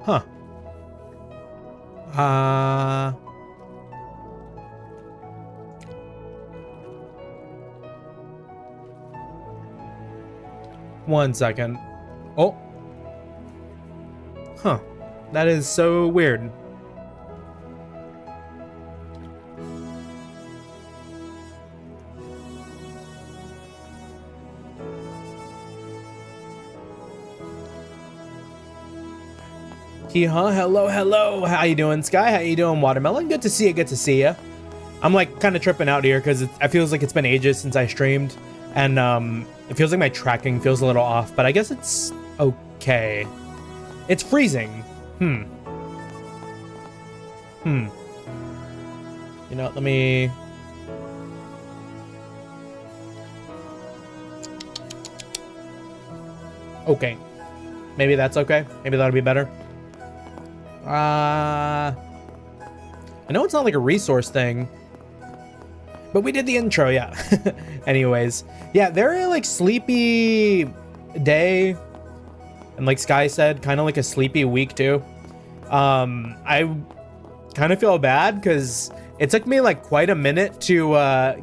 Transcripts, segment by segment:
Huh. One second. Oh. Huh. That is so weird. Hello. How you doing, Sky? How you doing, Watermelon? Good to see you. Good to see you. I'm like kind of tripping out here because it feels like it's been ages since I streamed, and it feels like my tracking feels a little off. But I guess it's okay. It's freezing. You know, let me. Okay. Maybe that's okay. Maybe that'll be better. I know it's not like a resource thing, but we did the intro, yeah. Anyways, yeah, very like sleepy day, and like Sky said, kind of like a sleepy week too. I kind of feel bad because it took me like quite a minute to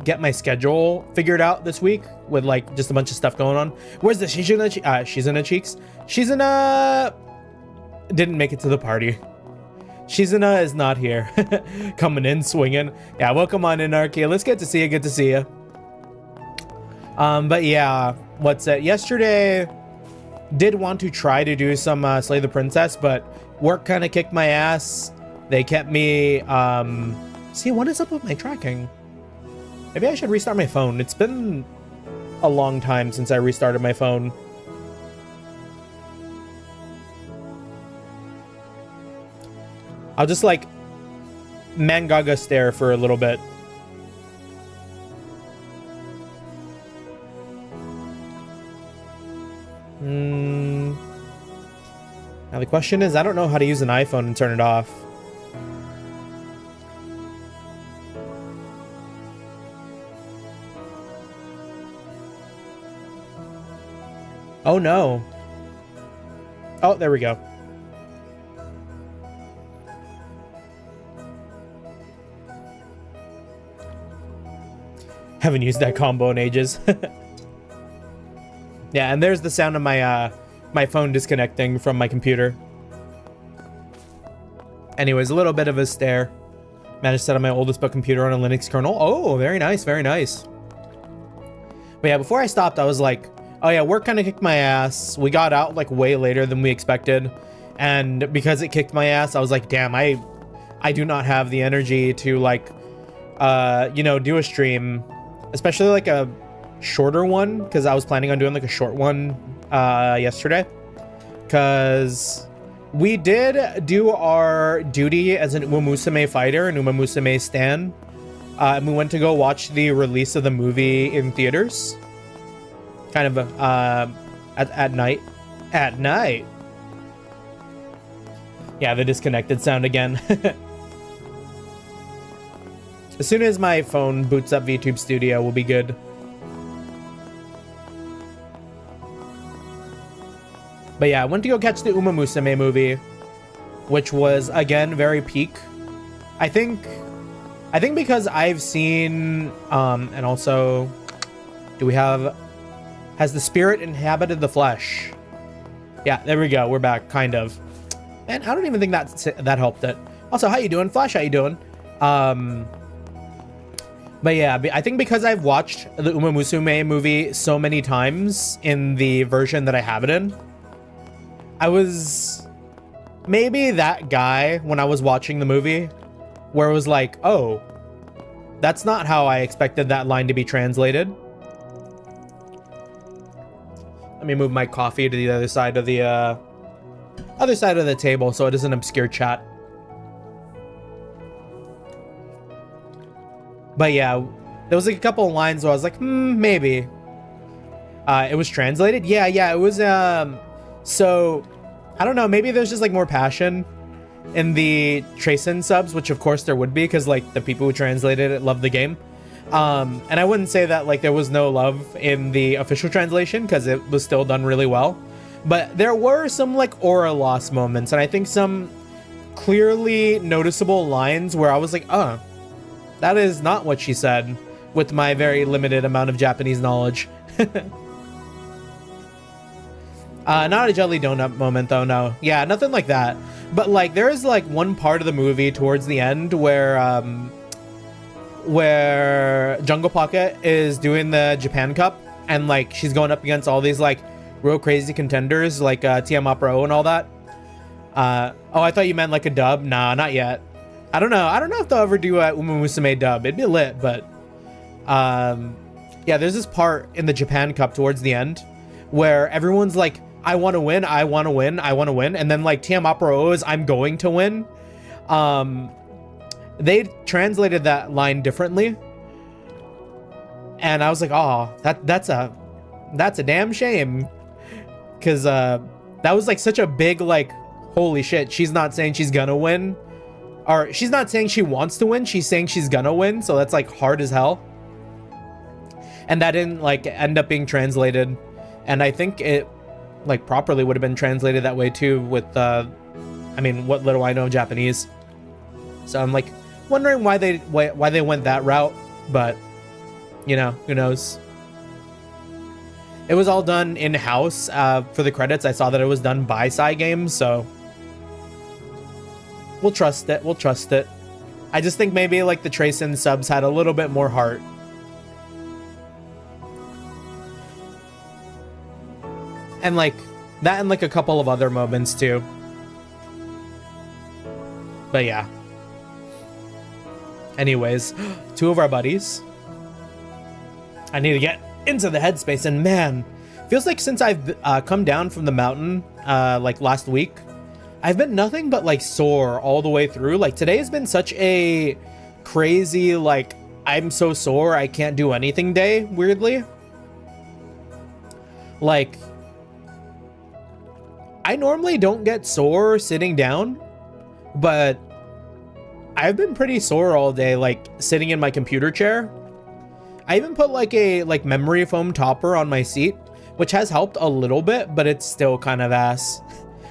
get my schedule figured out this week with like just a bunch of stuff going on. Where's the Shizuna Cheeks? Shizuna didn't make it to the party. Shizuna is not here. Coming in swinging. Yeah, welcome on in, Archie. Let's get to see you. Good to see you. But yeah, what's that? Yesterday, did want to try to do some Slay the Princess, but work kind of kicked my ass. They kept me. See, what is up with my tracking? Maybe I should restart my phone. It's been a long time since I restarted my phone. I'll just like Mangaga stare for a little bit. Now the question is, I don't know how to use an iPhone and turn it off. Oh no. Oh, there we go. Haven't used that combo in ages. Yeah, and there's the sound of my my phone disconnecting from my computer. Anyways, a little bit of a stare. Managed to set up my oldest book computer on a Linux kernel. Oh, very nice, very nice. But yeah, before I stopped, I was like, oh yeah, work kind of kicked my ass. We got out like way later than we expected. And because it kicked my ass, I was like, damn, I do not have the energy to like, you know, do a stream. Especially like a shorter one, because I was planning on doing like a short one yesterday. Because we did do our duty as an Uma Musume fighter, an Uma Musume stan. And we went to go watch the release of the movie in theaters. Kind of at night. At night. Yeah, the disconnected sound again. As soon as my phone boots up VTube Studio, we'll be good. But yeah, I went to go catch the Uma Musume movie, which was, again, very peak. I think because I've seen, and also, do we have, has the spirit inhabited the flesh? Yeah, there we go. We're back, kind of. And I don't even think that helped it. Also, how you doing, Flash? How you doing? But yeah, I think because I've watched the Uma Musume movie so many times in the version that I have it in, I was maybe that guy when I was watching the movie where it was like, oh, that's not how I expected that line to be translated. Let me move my coffee to the other side of the table so it doesn't obscure chat. But yeah, there was like a couple of lines where I was like, maybe. It was translated? Yeah, it was, so, I don't know, maybe there's just like more passion in the Tracen subs, which of course there would be, because like the people who translated it love the game. And I wouldn't say that like there was no love in the official translation, because it was still done really well. But there were some like aura loss moments, and I think some clearly noticeable lines where I was like, oh, that is not what she said, with my very limited amount of Japanese knowledge. Not a jelly donut moment though, no. Yeah, nothing like that. But like there is like one part of the movie towards the end where Jungle Pocket is doing the Japan Cup, and like she's going up against all these like real crazy contenders like TM Opera and all that. Oh, I thought you meant like a dub. Nah, not yet. I don't know if they'll ever do a Uma Musume dub. It'd be lit, but yeah, there's this part in the Japan Cup towards the end where everyone's like, I want to win, I want to win, I want to win, and then like TM Opera is I'm going to win. They translated that line differently, and I was like, oh, that's a damn shame, because that was like such a big like, holy shit, she's not saying she's gonna win, or she's not saying she wants to win, she's saying she's gonna win, so that's like hard as hell. And that didn't like end up being translated, and I think it like properly would have been translated that way too with I mean, what little I know of Japanese. So I'm like wondering why they went that route, but you know, who knows. It was all done in-house. For the credits, I saw that it was done by Cygames, so we'll trust it. We'll trust it. I just think maybe like the Tracen subs had a little bit more heart. And like that, and like a couple of other moments too. But yeah. Anyways, two of our buddies. I need to get into the headspace, and man, feels like since I've come down from the mountain like last week, I've been nothing but like sore all the way through. Like today has been such a crazy like I'm so sore I can't do anything day, weirdly. Like I normally don't get sore sitting down, but I've been pretty sore all day, like sitting in my computer chair. I even put like a memory foam topper on my seat, which has helped a little bit, but it's still kind of ass.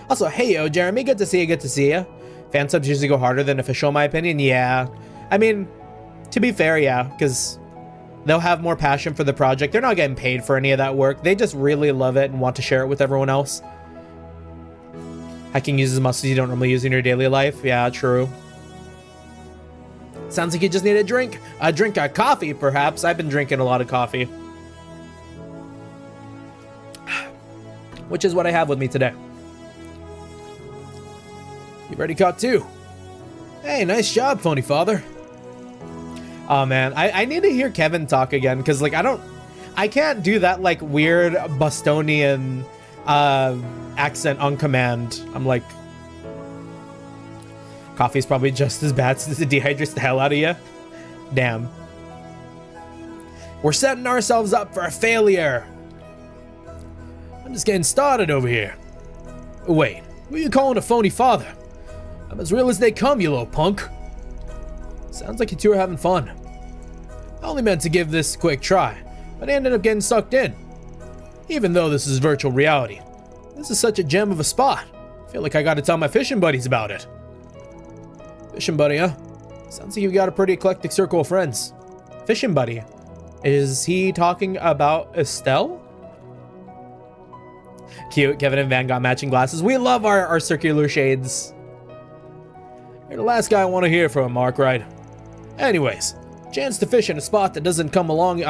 Also, hey yo, Jeremy, good to see you, good to see you. Fan subs usually go harder than official in my opinion. Yeah, I mean, to be fair, yeah, because they'll have more passion for the project. They're not getting paid for any of that work. They just really love it and want to share it with everyone else. Hacking uses muscles you don't normally use in your daily life. Yeah, true. Sounds like you just need a drink. A drink of coffee, perhaps. I've been drinking a lot of coffee. Which is what I have with me today. You ready, caught too? Hey, nice job, phony father. Oh man, I need to hear Kevin talk again, because like I can't do that like weird Bostonian accent on command. I'm like, coffee's probably just as bad since it dehydrates the hell out of you. Damn. We're setting ourselves up for a failure. I'm just getting started over here. Wait, what are you calling a phony father? I'm as real as they come, you little punk. Sounds like you two are having fun. I only meant to give this a quick try, but I ended up getting sucked in. Even though this is virtual reality, this is such a gem of a spot. I feel like I gotta tell my fishing buddies about it. Fishing buddy, huh? Sounds like you've got a pretty eclectic circle of friends. Fishing buddy. Is he talking about Estelle? Cute. Kevin and Van got matching glasses. We love our circular shades. You're the last guy I want to hear from, Mark, right? Anyways, chance to fish in a spot that doesn't come along, in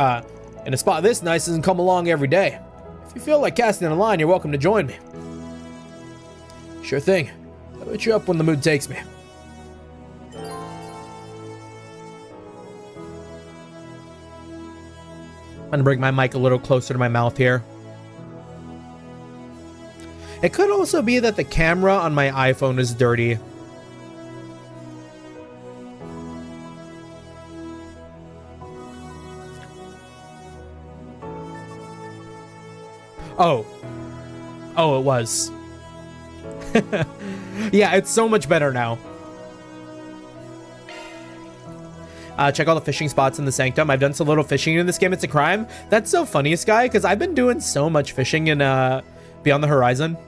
a spot this nice doesn't come along every day. If you feel like casting a line, you're welcome to join me. Sure thing. I'll hit you up when the mood takes me. I'm gonna bring my mic a little closer to my mouth here. It could also be that the camera on my iPhone is dirty. Oh, it was. Yeah, it's so much better now. Check all the fishing spots in the Sanctum. I've done so little fishing in this game, it's a crime. That's so funny, Sky, because I've been doing so much fishing in Beyond the Horizon.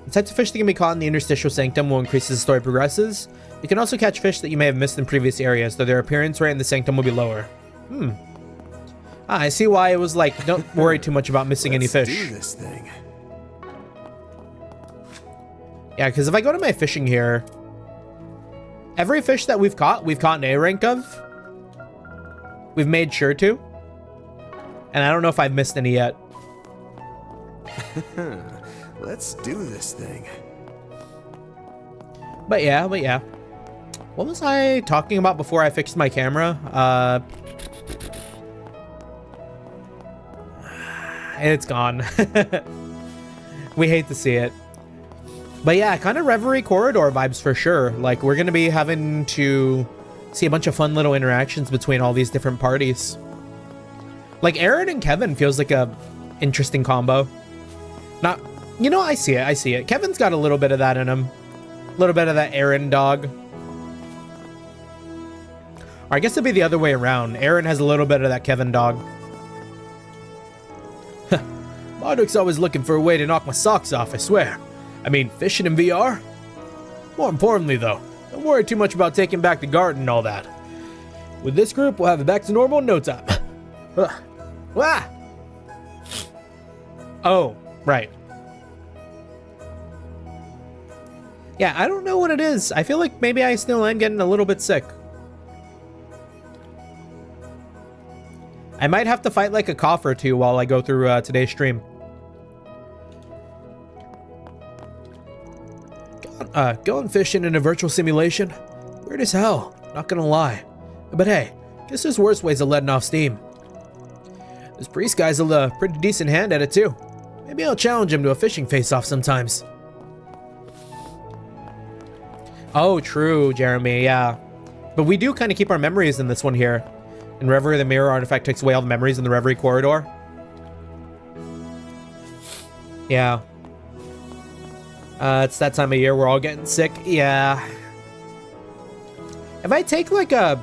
The types of fish that can be caught in the interstitial sanctum will increase as the story progresses. You can also catch fish that you may have missed in previous areas, though their appearance rate in the sanctum will be lower. I see why it was like, don't worry too much about missing any fish. Let's do this thing. Yeah, because if I go to my fishing here, every fish that we've caught an A rank of. We've made sure to. And I don't know if I've missed any yet. Let's do this thing. But yeah. What was I talking about before I fixed my camera? It's gone. We hate to see it. But yeah, kind of Reverie Corridor vibes for sure. Like, we're going to be having to see a bunch of fun little interactions between all these different parties. Like, Aaron and Kevin feels like a interesting combo. Not, you know, I see it. Kevin's got a little bit of that in him. A little bit of that Aaron dog. Or I guess it'd be the other way around. Aaron has a little bit of that Kevin dog. Marduk's always looking for a way to knock my socks off, I swear. I mean, fishing in VR? More importantly, though, don't worry too much about taking back the garden and all that. With this group, we'll have it back to normal in no time. Oh, right. Yeah, I don't know what it is. I feel like maybe I still am getting a little bit sick. I might have to fight like a cough or two while I go through today's stream. Going fishing in a virtual simulation? Weird as hell, not gonna lie. But hey, guess there's worse ways of letting off steam. This priest guy's a pretty decent hand at it too. Maybe I'll challenge him to a fishing face-off sometimes. Oh, true, Jeremy, yeah. But we do kind of keep our memories in this one here. In Reverie, the mirror artifact takes away all the memories in the Reverie corridor. Yeah. It's that time of year we're all getting sick. Yeah. If I take like a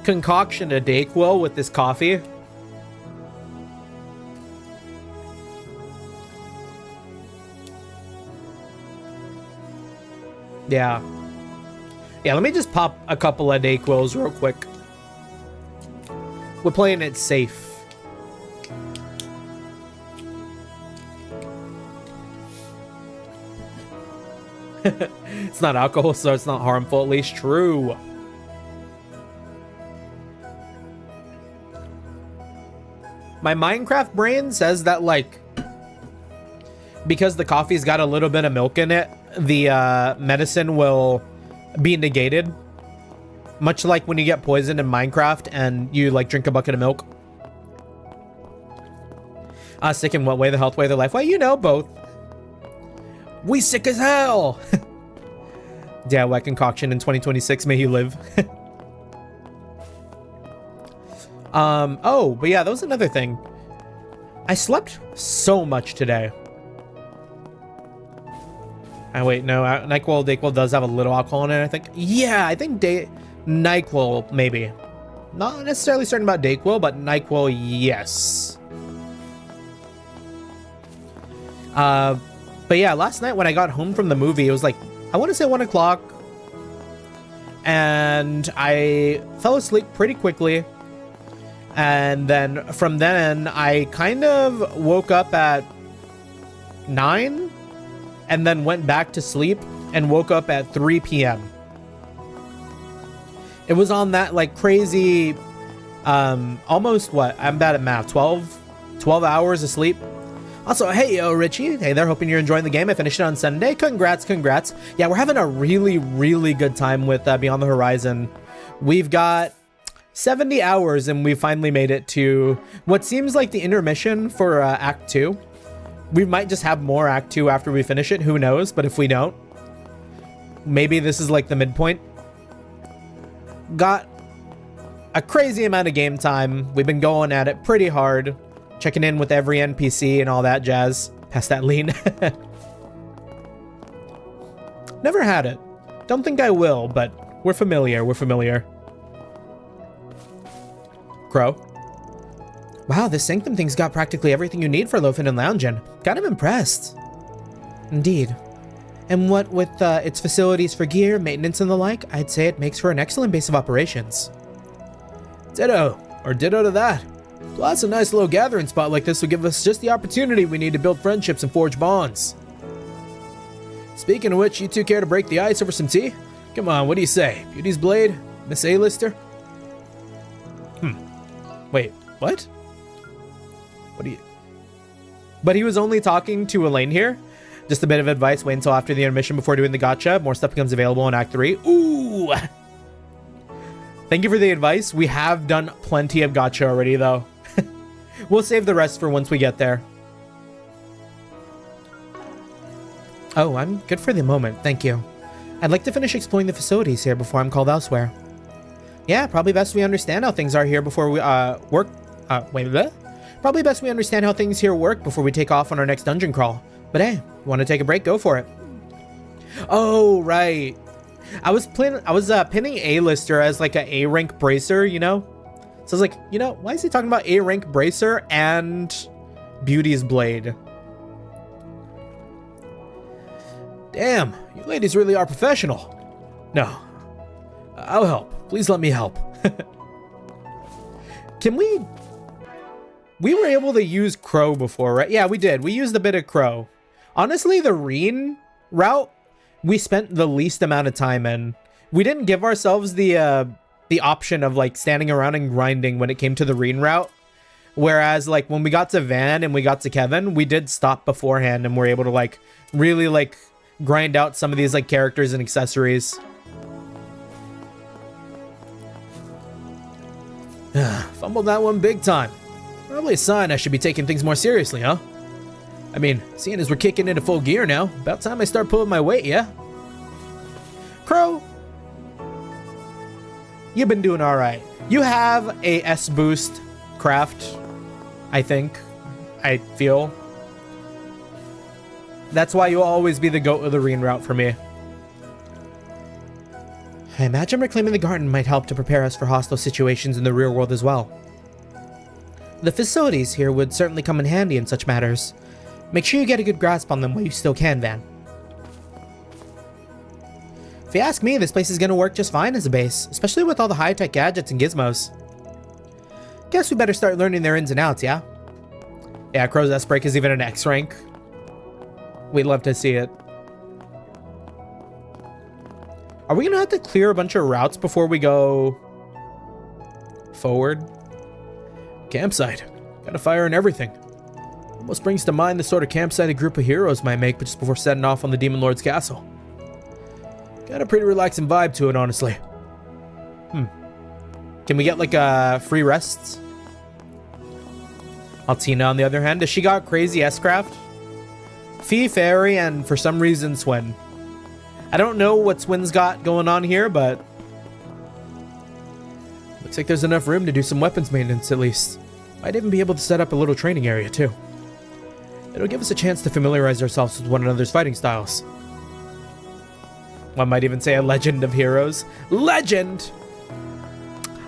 concoction of Dayquil with this coffee. Yeah. Yeah, let me just pop a couple of Dayquils real quick. We're playing it safe. It's not alcohol, so it's not harmful, at least. True. My Minecraft brain says that, like, because the coffee's got a little bit of milk in it, the medicine will be negated. Much like when you get poisoned in Minecraft and you, like, drink a bucket of milk. Sick in what way? The health way, the life way? You know, both. We sick as hell! Yeah, wet concoction in 2026. May you live. Oh, but yeah, that was another thing. I slept so much today. Wait, no, Dayquil does have a little alcohol in it, I think. Yeah, I think NyQuil, maybe. Not necessarily certain about Dayquil, but NyQuil, yes. But yeah, last night when I got home from the movie, it was like, I want to say 1 o'clock. And I fell asleep pretty quickly. And then from then, I kind of woke up at 9 and then went back to sleep and woke up at 3 p.m. It was on that like crazy, almost what? I'm bad at math. 12 hours of sleep. Also, hey, yo, Richie. Hey there, hoping you're enjoying the game. I finished it on Sunday. Congrats. Yeah, we're having a really, really good time with Beyond the Horizon. We've got 70 hours and we finally made it to what seems like the intermission for Act 2. We might just have more Act 2 after we finish it. Who knows? But if we don't, maybe this is like the midpoint. Got a crazy amount of game time. We've been going at it pretty hard. Checking in with every NPC and all that jazz. Pass that lean. Never had it. Don't think I will, but we're familiar. Crow. Wow, this sanctum thing's got practically everything you need for loafing and lounging. Kind of impressed. Indeed. And what with its facilities for gear, maintenance, and the like, I'd say it makes for an excellent base of operations. Ditto, or ditto to that. Plus, a nice little gathering spot like this will give us just the opportunity we need to build friendships and forge bonds. Speaking of which, you two care to break the ice over some tea? Come on, what do you say? Beauty's Blade? Miss A-lister? Wait, what? What do you... But he was only talking to Elaine here? Just a bit of advice, wait until after the intermission before doing the gotcha. More stuff becomes available in Act 3. Ooh! Thank you for the advice. We have done plenty of gotcha already, though. We'll save the rest for once we get there. Oh, I'm good for the moment, thank you. I'd like to finish exploring the facilities here before I'm called elsewhere. Yeah, probably best we understand how things are here before we, Probably best we understand how things here work before we take off on our next dungeon crawl. But hey, you want to take a break? Go for it. Oh, right. I was pinning A-lister as like a A-rank bracer, you know? So I was like, you know, why is he talking about A-rank bracer and Beauty's Blade? Damn, you ladies really are professional. No, I'll help. Please let me help. Can we were able to use Crow before, right? Yeah, we did. We used a bit of Crow. Honestly, the Reen route, we spent the least amount of time in. We didn't give ourselves the option of like standing around and grinding when it came to the Reen route. Whereas like when we got to Van and we got to Kevin, we did stop beforehand and were able to like really like grind out some of these like characters and accessories. Fumbled that one big time. Probably a sign I should be taking things more seriously, huh? I mean, seeing as we're kicking into full gear now, about time I start pulling my weight, yeah? Crow, you've been doing all right. You have a S-boost craft, I think. I feel. That's why you'll always be the goat of the Reen route for me. I imagine reclaiming the garden might help to prepare us for hostile situations in the real world as well. The facilities here would certainly come in handy in such matters. Make sure you get a good grasp on them while you still can, Van. If you ask me, this place is going to work just fine as a base, especially with all the high-tech gadgets and gizmos. Guess we better start learning their ins and outs, yeah? Yeah, Crow's S-Break is even an X rank. We'd love to see it. Are we going to have to clear a bunch of routes before we go forward? Campsite. Got a fire and everything. Almost brings to mind the sort of campsite a group of heroes might make just before setting off on the Demon Lord's castle. Got a pretty relaxing vibe to it, honestly. Can we get like free rests? Altina, on the other hand, does she got crazy S-Craft? Fee, Fairy, and for some reason Swin. I don't know what Swin's got going on here, but looks like there's enough room to do some weapons maintenance at least. Might even be able to set up a little training area too. It'll give us a chance to familiarize ourselves with one another's fighting styles. One might even say a legend of heroes. Legend!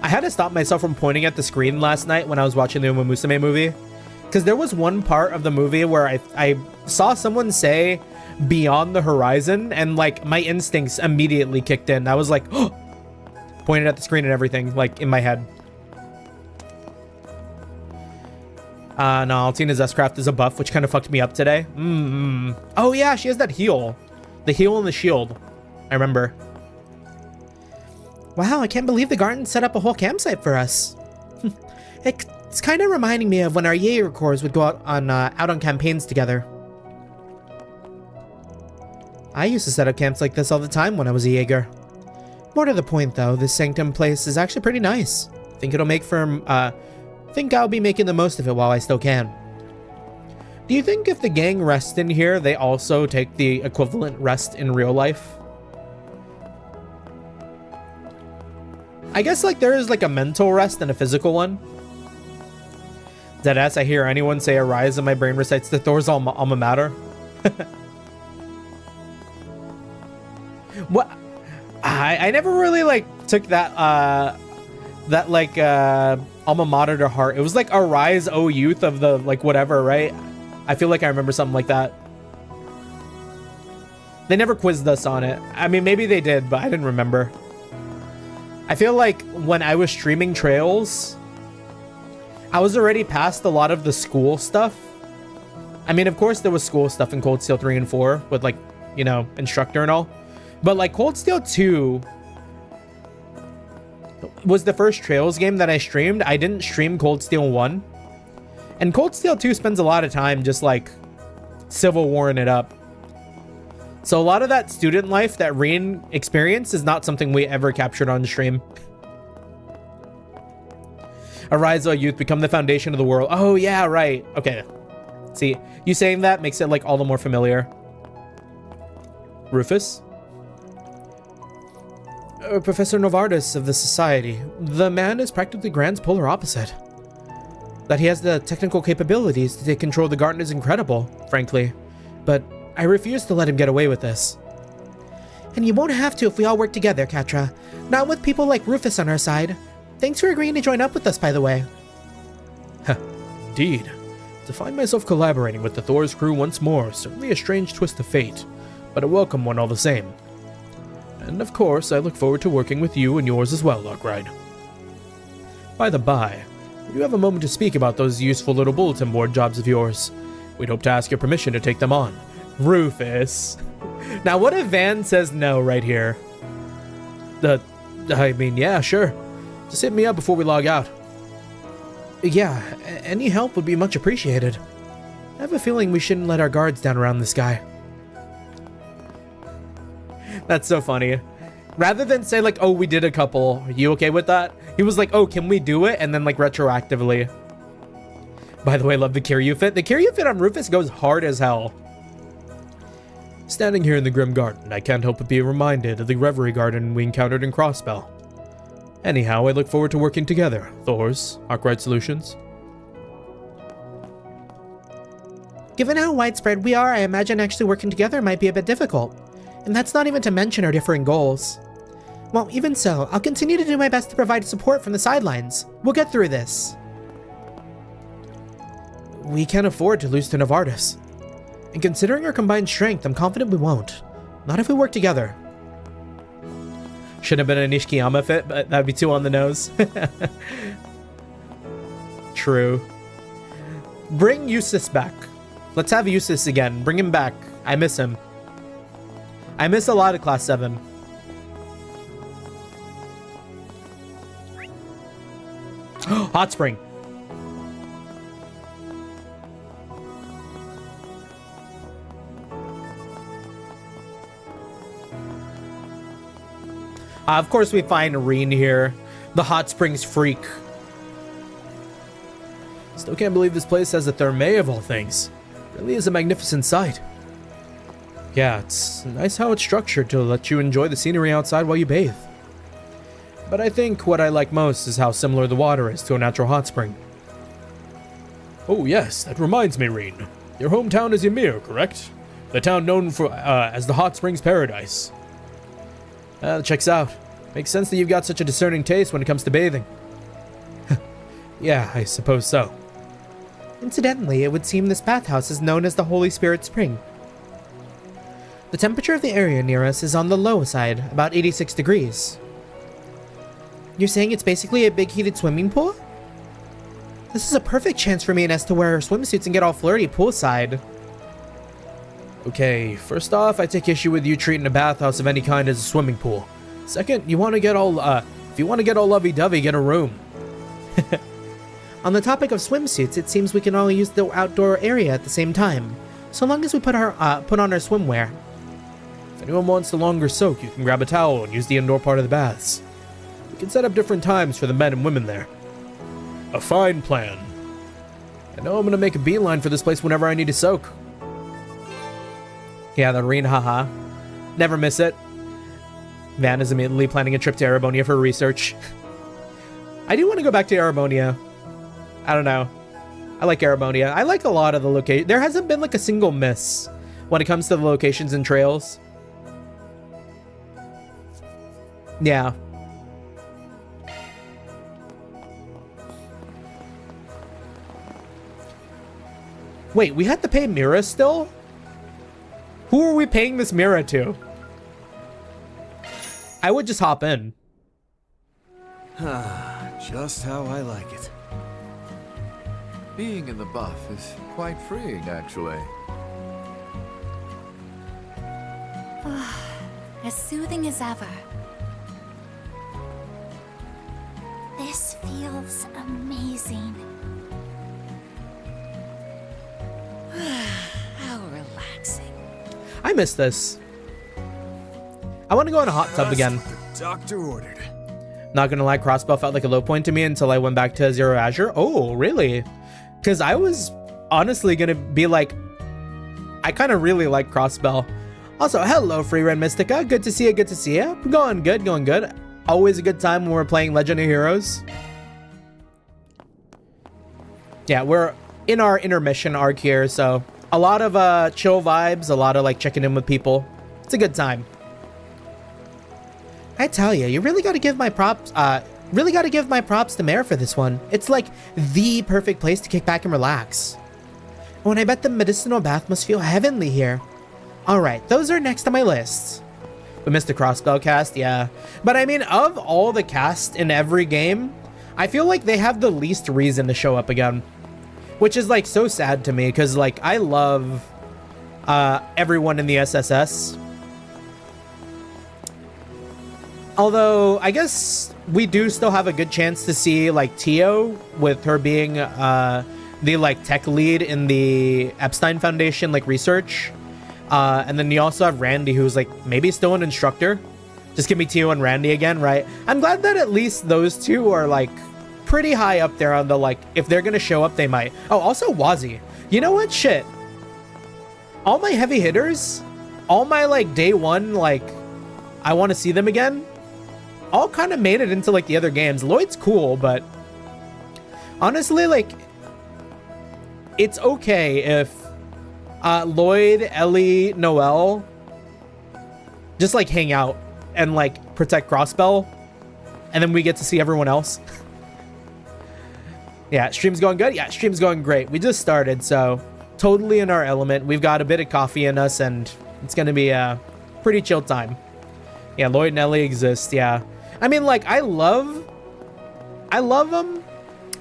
I had to stop myself from pointing at the screen last night when I was watching the Uma Musume movie. Because there was one part of the movie where I saw someone say beyond the horizon and like my instincts immediately kicked in. I was like, oh! Pointed at the screen and everything, like in my head. No, Altina's S-Craft is a buff, which kind of fucked me up today. Oh yeah, she has that heal. The heal and the shield. I remember. Wow, I can't believe the garden set up a whole campsite for us. It's kind of reminding me of when our Jaeger Corps would go out on campaigns together. I used to set up camps like this all the time when I was a Jaeger. More to the point though, this sanctum place is actually pretty nice. Think I'll be making the most of it while I still can. Do you think if the gang rests in here, they also take the equivalent rest in real life? I guess like there is like a mental rest and a physical one. Deadass, I hear anyone say arise and my brain recites the Thor's alma mater. What? I never really like took that alma mater to heart. It was like Arise, O Youth of the, like, whatever, right? I feel like I remember something like that. They never quizzed us on it. I mean, maybe they did, but I didn't remember. I feel like when I was streaming Trails, I was already past a lot of the school stuff. I mean, of course, there was school stuff in Cold Steel 3 and 4 with, like, you know, instructor and all. But, like, Cold Steel 2 was the first Trails game that I streamed. I didn't stream Cold Steel 1. And Cold Steel 2 spends a lot of time just, like, Civil Warring it up. So a lot of that student life that Reen experienced is not something we ever captured on stream. Arise, O Youth, become the foundation of the world. Oh, yeah, right. Okay. See, you saying that makes it, like, all the more familiar. Rufus? Professor Novartis of the Society. The man is practically Grant's polar opposite. That he has the technical capabilities to take control of the garden is incredible, frankly. But I refuse to let him get away with this. And you won't have to if we all work together, Katra. Not with people like Rufus on our side. Thanks for agreeing to join up with us, by the way. Indeed. To find myself collaborating with the Thor's crew once more, certainly a strange twist of fate, but a welcome one all the same. And of course, I look forward to working with you and yours as well, Arkwright. By the by, would you have a moment to speak about those useful little bulletin board jobs of yours? We'd hope to ask your permission to take them on. Rufus. Now, what if Van says no right here? I mean, yeah, sure. Just hit me up before we log out. Yeah, any help would be much appreciated. I have a feeling we shouldn't let our guards down around this guy. That's so funny. Rather than say like, oh, we did a couple, are you okay with that? He was like, oh, can we do it? And then like retroactively. By the way, I love the Kiryu fit. The Kiryu fit on Rufus goes hard as hell. Standing here in the Grim Garden, I can't help but be reminded of the Reverie Garden we encountered in Crossbell. Anyhow, I look forward to working together, Thor's, Arkwright Solutions. Given how widespread we are, I imagine actually working together might be a bit difficult. And that's not even to mention our differing goals. Well, even so, I'll continue to do my best to provide support from the sidelines. We'll get through this. We can't afford to lose to Novartis. And considering our combined strength, I'm confident we won't. Not if we work together. Should have been a Nishikiyama fit, but that'd be too on the nose. True. Bring Eustace back. Let's have Eustace again. Bring him back. I miss him. I miss a lot of Class 7. Hot Spring. Of course we find Reen here, the Hot Springs freak. Still can't believe this place has a thermae of all things. Really is a magnificent sight. Yeah, it's nice how it's structured to let you enjoy the scenery outside while you bathe. But I think what I like most is how similar the water is to a natural hot spring. Oh yes, that reminds me, Reen. Your hometown is Ymir, correct? The town known for as the Hot Springs Paradise. Checks out. Makes sense that you've got such a discerning taste when it comes to bathing. Yeah, I suppose so. Incidentally, it would seem this bathhouse is known as the Holy Spirit Spring. The temperature of the area near us is on the low side, about 86 degrees. You're saying it's basically a big heated swimming pool? This is a perfect chance for me and S to wear our swimsuits and get all flirty poolside. Okay, first off, I take issue with you treating a bathhouse of any kind as a swimming pool. Second, you want to get all, if you want to get all lovey-dovey, get a room. On the topic of swimsuits, it seems we can all use the outdoor area at the same time, so long as we put on our swimwear. If anyone wants a longer soak, you can grab a towel and use the indoor part of the baths. We can set up different times for the men and women there. A fine plan. I know I'm going to make a beeline for this place whenever I need to soak. Yeah, the Reen, haha. Never miss it. Van is immediately planning a trip to Arabonia for research. I do want to go back to Arabonia. I don't know. I like Arabonia. I like a lot of the locations. There hasn't been like a single miss when it comes to the locations and trails. Yeah. Wait, we had to pay Mira still? Who are we paying this Mira to? I would just hop in. Just how I like it. Being in the buff is quite freeing, actually. As soothing as ever. This feels amazing. How relaxing. I miss this. I want to go in a hot tub again. Just what the doctor ordered. Not gonna lie, Crossbow felt like a low point to me until I went back to Zero Azure. Oh, really? Because I was honestly gonna be like, I kind of really like Crossbow. Also, hello, Freerun Mystica. Good to see you, good to see you. Going good, going good. Always a good time when we're playing Legend of Heroes. Yeah, we're in our intermission arc here, so a lot of chill vibes, a lot of like checking in with people. It's a good time. I tell you, you really got to give my props. Really got to give my props to Mare for this one. It's like the perfect place to kick back and relax. Oh, and I bet the medicinal bath must feel heavenly here. All right, those are next on my list. We missed the Crossbow cast, yeah. But I mean, of all the cast in every game, I feel like they have the least reason to show up again, which is like so sad to me because like I love everyone in the SSS. Although, I guess we do still have a good chance to see, like, Tio, with her being the, like, tech lead in the Epstein Foundation, like, research. And then you also have Randy, who's, like, maybe still an instructor. Just give me Tio and Randy again, right? I'm glad that at least those two are, like, pretty high up there on the, like, if they're gonna show up, they might. Oh, also Wazi. You know what? Shit. All my heavy hitters, all my, like, day one, like, I want to see them again, all kind of made it into like the other games. Lloyd's cool, but honestly, like, it's okay if Lloyd, Ellie, Noelle just like hang out and like protect Crossbell, and then we get to see everyone else. Yeah, stream's going good. Yeah, stream's going great. We just started, so totally in our element. We've got a bit of coffee in us, and it's gonna be a pretty chill time. Yeah, Lloyd and Ellie exist. Yeah. I mean, like, I love them.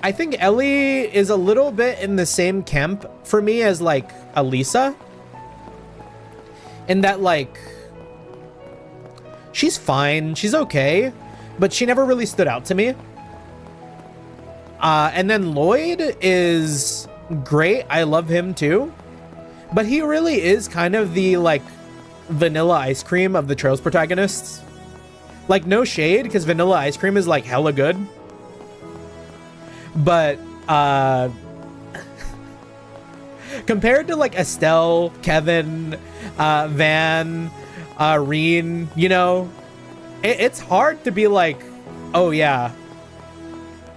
I think Ellie is a little bit in the same camp for me as, like, Elisa. In that, like, she's fine. She's okay. But she never really stood out to me. And then Lloyd is great. I love him, too. But he really is kind of the, like, vanilla ice cream of the Trails protagonists. Like, no shade, because vanilla ice cream is like hella good, but compared to like Estelle, Kevin, Van, Reen, you know, it's hard to be like, oh yeah,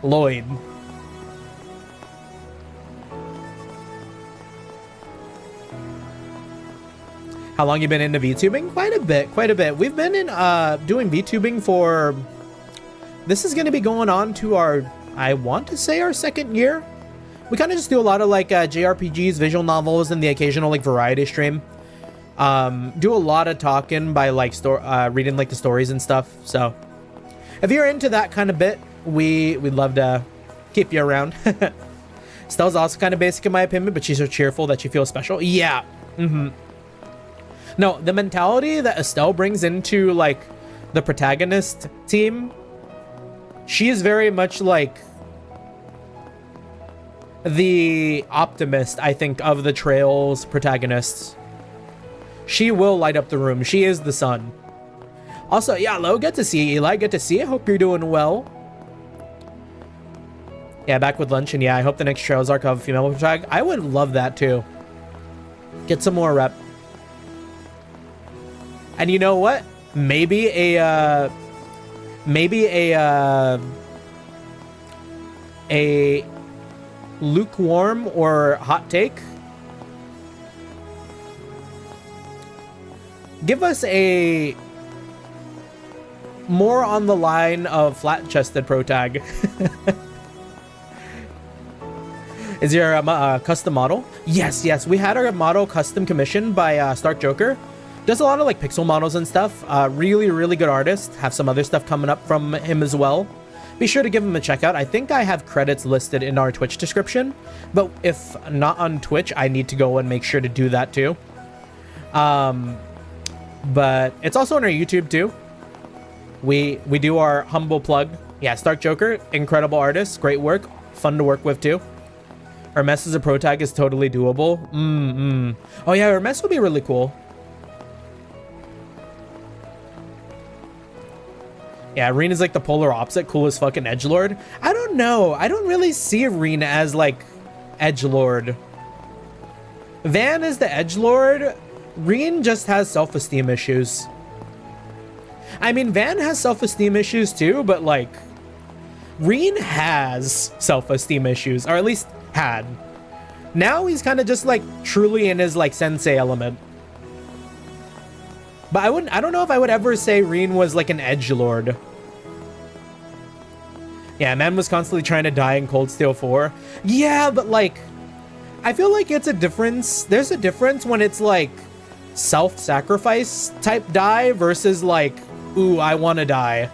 Lloyd. How long you been into VTubing? Quite a bit. We've been in doing VTubing for, this is gonna be going on to our, I want to say our second year. We kind of just do a lot of like JRPGs, visual novels, and the occasional like variety stream. Do a lot of talking by like reading like the stories and stuff. So if you're into that kind of bit, we'd love to keep you around. Stell's also kind of basic in my opinion, but she's so cheerful that she feels special. Yeah. No, the mentality that Estelle brings into, like, the protagonist team, she is very much, like, the optimist, I think, of the Trails protagonists. She will light up the room. She is the sun. Also, yeah, hello, good to see you, Eli. Good to see you. Hope you're doing well. Yeah, back with lunch, and yeah, I hope the next Trails arc of female protag. I would love that, too. Get some more rep. And you know what? Maybe a lukewarm or hot take. Give us a more on the line of flat-chested protag. Is your custom model? Yes, yes. We had our model custom commissioned by Stark Joker. Does a lot of like pixel models and stuff. Really, really good artist. Have some other stuff coming up from him as well. Be sure to give him a check out. I think I have credits listed in our Twitch description, but if not on Twitch, I need to go and make sure to do that too. But it's also on our YouTube too. We do our humble plug. Yeah, Stark Joker, incredible artist, great work, fun to work with too. Hermes as a protag is totally doable. Oh yeah, Hermes would be really cool. Yeah, Reen is like the polar opposite, coolest fucking edgelord. I don't know. I don't really see Reen as like edgelord. Van is the edgelord. Reen just has self-esteem issues. I mean, Van has self-esteem issues too, but like Reen has self-esteem issues, or at least had. Now he's kind of just like truly in his like sensei element. But I don't know if I would ever say Reen was like an edgelord. Yeah, man was constantly trying to die in Cold Steel 4. Yeah, but like, I feel like it's a difference. There's a difference when it's like self-sacrifice type die versus like, ooh, I want to die.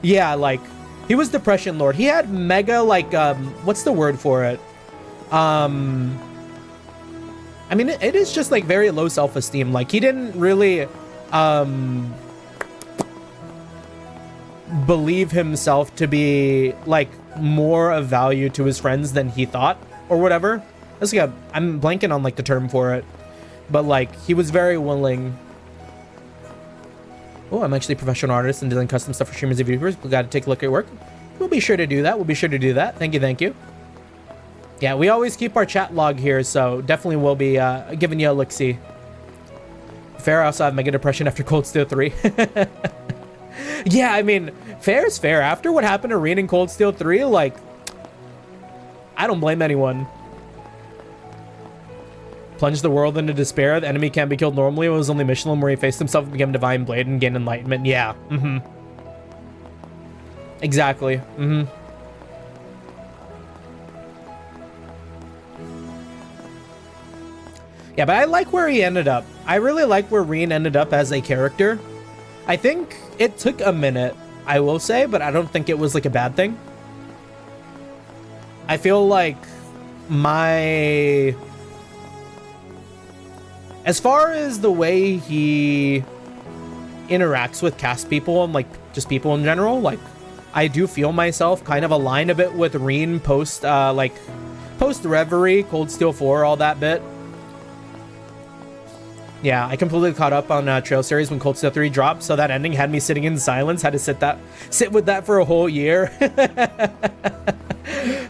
Yeah, like, he was Depression Lord. He had mega like, what's the word for it? I mean, it is just like very low self-esteem. Like, he didn't really believe himself to be like more of value to his friends than he thought or whatever. That's like I'm blanking on like the term for it, but like he was very willing. Oh, I'm actually a professional artist and doing custom stuff for streamers and viewers. We got to take a look at your work. We'll be sure to do that. We'll be sure to do that. Thank you. Thank you. Yeah, we always keep our chat log here, so definitely will be giving you a look-see. Fair, I also have mega depression after Cold Steel 3. Yeah, I mean, fair is fair. After what happened to Reen in Cold Steel 3, like, I don't blame anyone. Plunged the world into despair. The enemy can't be killed normally. It was only Michelin where he faced himself and became Divine Blade and gained enlightenment. Yeah, Exactly, Yeah, but I like where he ended up. I really like where Reen ended up as a character. I think it took a minute, I will say, but I don't think it was like a bad thing. I feel like as far as the way he interacts with cast people and like just people in general, like I do feel myself kind of aligned a bit with Reen post Reverie, Cold Steel 4, all that bit. Yeah, I completely caught up on Trail Series when Cold Steel 3 dropped, so that ending had me sitting in silence. Had to sit with that for a whole year.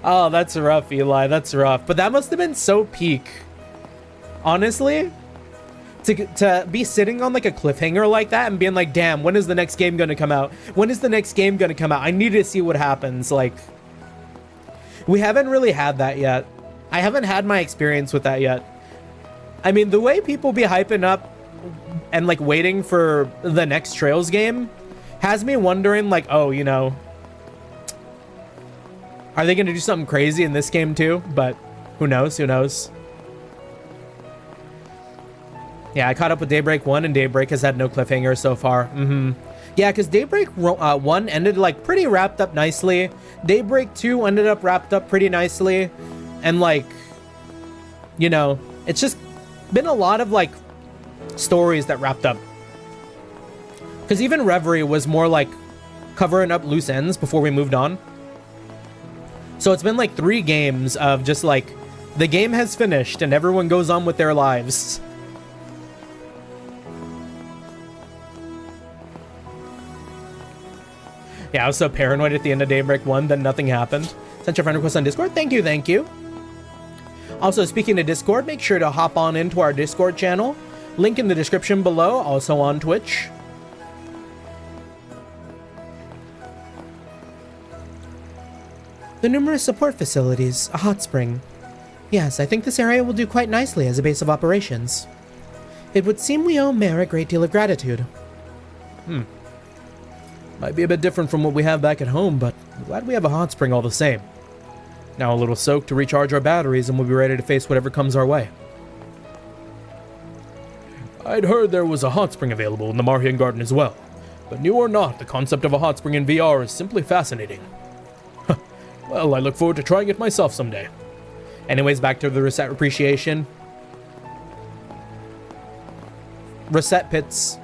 Oh, that's rough, Eli. That's rough. But that must have been so peak. Honestly, to be sitting on like a cliffhanger like that and being like, damn, when is the next game gonna come out? When is the next game gonna come out? I need to see what happens. Like, we haven't really had that yet. I haven't had my experience with that yet. I mean, the way people be hyping up and like waiting for the next Trails game has me wondering like, oh, you know, are they going to do something crazy in this game too? But who knows? Who knows? Yeah, I caught up with Daybreak 1 and Daybreak has had no cliffhanger so far. Yeah, because Daybreak 1 ended like pretty wrapped up nicely. Daybreak 2 ended up wrapped up pretty nicely. And like, you know, it's just been a lot of like stories that wrapped up, because even Reverie was more like covering up loose ends before we moved on. So it's been like 3 games of just like the game has finished and everyone goes on with their lives. Yeah, I was so paranoid at the end of Daybreak 1 that nothing happened. Sent your friend request on Discord. Thank you, thank you. Also, speaking of Discord, make sure to hop on into our Discord channel. Link in the description below, also on Twitch. The numerous support facilities, a hot spring. Yes, I think this area will do quite nicely as a base of operations. It would seem we owe Mare a great deal of gratitude. Might be a bit different from what we have back at home, but I'm glad we have a hot spring all the same. Now a little soak to recharge our batteries, and we'll be ready to face whatever comes our way. I'd heard there was a hot spring available in the Marhian Garden as well. But new or not, the concept of a hot spring in VR is simply fascinating. Well, I look forward to trying it myself someday. Anyways, back to the reset appreciation. Reset pits.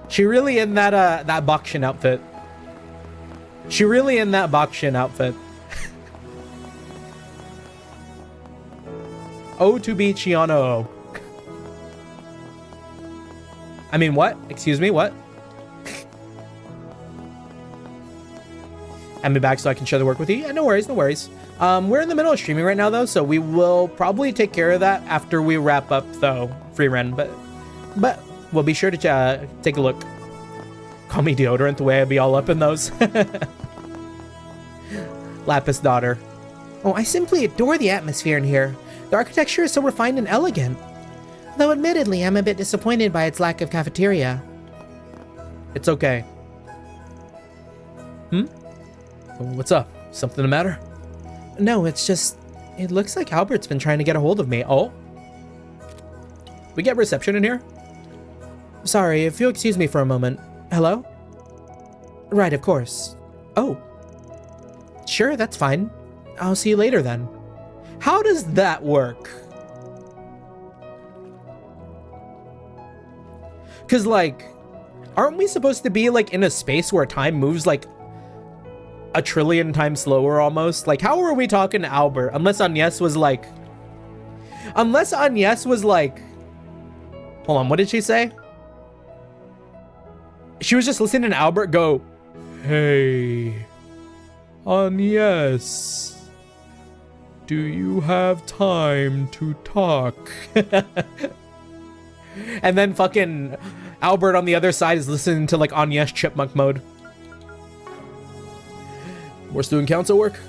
She really in that Bakshin outfit. She really in that Bakshin outfit. O to be Chiano. I mean, what? Excuse me, what? Have me back so I can share the work with you? Yeah, no worries, no worries. We're in the middle of streaming right now, though, so we will probably take care of that after we wrap up, though, free run. But we'll be sure to take a look. Call me deodorant, the way I'd be all up in those. Lapis daughter. Oh, I simply adore the atmosphere in here. The architecture is so refined and elegant. Though admittedly, I'm a bit disappointed by its lack of cafeteria. It's okay. What's up? Something the matter? No, it's just... It looks like Albert's been trying to get a hold of me. Oh? We get reception in here? Sorry, if you'll excuse me for a moment. Hello? Right, of course. Oh. Sure, that's fine. I'll see you later then. How does that work? Because, like, aren't we supposed to be, like, in a space where time moves, like, a trillion times slower almost? Like, how are we talking to Albert? Unless Agnes was like... Hold on, what did she say? She was just listening to Albert go, "Hey, Agnes, do you have time to talk?" And then fucking Albert on the other side is listening to like Agnes chipmunk mode. More student council work?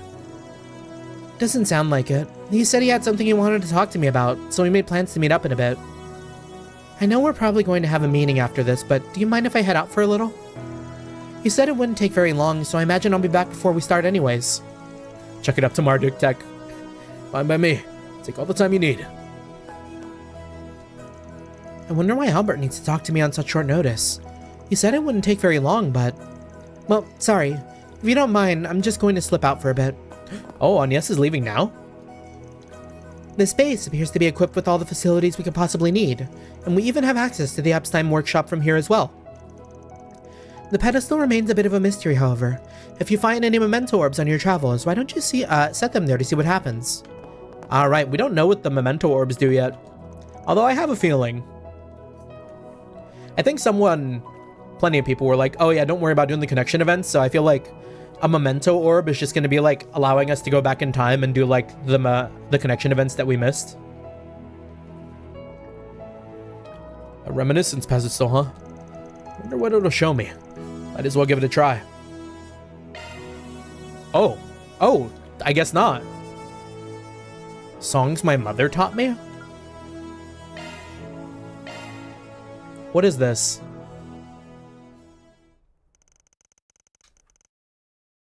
Doesn't sound like it. He said he had something he wanted to talk to me about, so we made plans to meet up in a bit. I know we're probably going to have a meeting after this, but do you mind if I head out for a little? He said it wouldn't take very long, so I imagine I'll be back before we start anyways. Chuck it up to Marduk Tech. Fine by me. Take all the time you need. I wonder why Albert needs to talk to me on such short notice. He said it wouldn't take very long, but... Well, sorry. If you don't mind, I'm just going to slip out for a bit. Oh, Agnes is leaving now? This base appears to be equipped with all the facilities we could possibly need, and we even have access to the Epstein workshop from here as well. The pedestal remains a bit of a mystery, however. If you find any memento orbs on your travels, why don't you set them there to see what happens? Alright, we don't know what the memento orbs do yet. Although I have a feeling. I think plenty of people were like, oh yeah, don't worry about doing the connection events, so I feel like a memento orb is just going to be like allowing us to go back in time and do like the connection events that we missed. A reminiscence pedestal, huh? Wonder what it'll show me. Might as well give it a try. Oh, I guess not. Songs my mother taught me? What is this?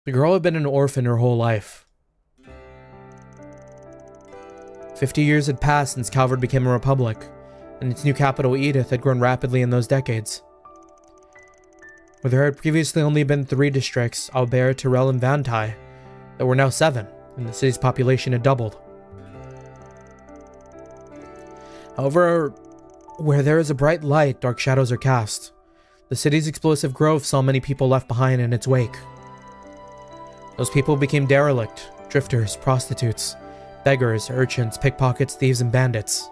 The girl had been an orphan her whole life. 50 years had passed since Calvard became a republic, and its new capital, Edith, had grown rapidly in those decades. Where there had previously only been 3 districts, Albert, Tyrell, and Vantai, there were now 7, and the city's population had doubled. However, where there is a bright light, dark shadows are cast. The city's explosive growth saw many people left behind in its wake. Those people became derelict, drifters, prostitutes, beggars, urchins, pickpockets, thieves, and bandits.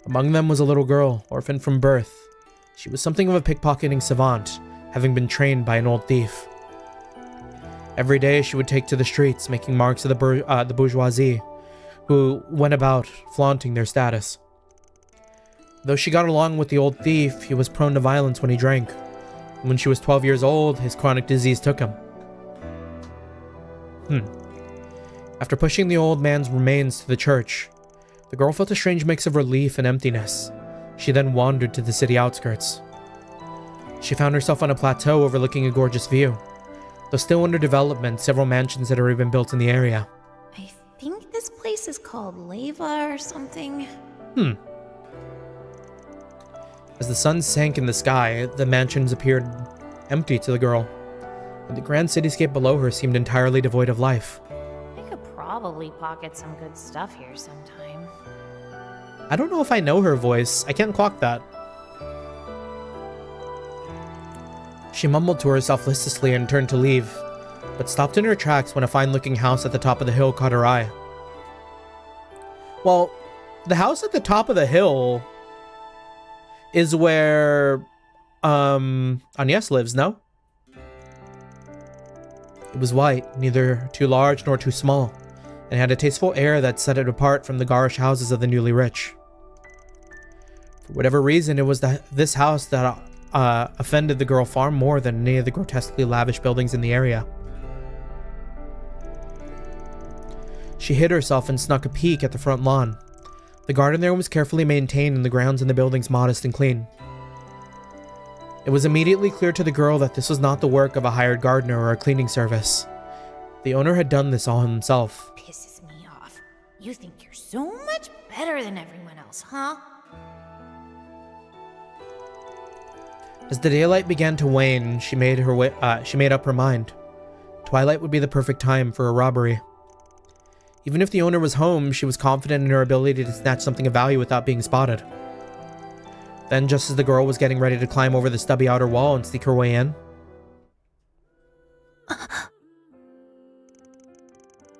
Among them was a little girl, orphaned from birth. She was something of a pickpocketing savant, having been trained by an old thief. Every day she would take to the streets, making marks of the bourgeoisie, who went about flaunting their status. Though she got along with the old thief, he was prone to violence when he drank. And when she was 12 years old, his chronic disease took him. After pushing the old man's remains to the church, the girl felt a strange mix of relief and emptiness. She then wandered to the city outskirts. She found herself on a plateau overlooking a gorgeous view. Though still under development, several mansions had already been built in the area. I think this place is called Leva or something. As the sun sank in the sky, the mansions appeared empty to the girl, and the grand cityscape below her seemed entirely devoid of life. I could probably pocket some good stuff here sometime. I don't know if I know her voice. I can't clock that. She mumbled to herself listlessly and turned to leave, but stopped in her tracks when a fine-looking house at the top of the hill caught her eye. Well, the house at the top of the hill is where Agnes lives, no? It was white, neither too large nor too small, and had a tasteful air that set it apart from the garish houses of the newly rich. For whatever reason, it was this house that offended the girl far more than any of the grotesquely lavish buildings in the area. She hid herself and snuck a peek at the front lawn. The garden there was carefully maintained and the grounds in the buildings modest and clean. It was immediately clear to the girl that this was not the work of a hired gardener or a cleaning service. The owner had done this all himself. Pisses me off. You think you're so much better than everyone else, huh? As the daylight began to wane, she made up her mind. Twilight would be the perfect time for a robbery. Even if the owner was home, she was confident in her ability to snatch something of value without being spotted. Then, just as the girl was getting ready to climb over the stubby outer wall and sneak her way in,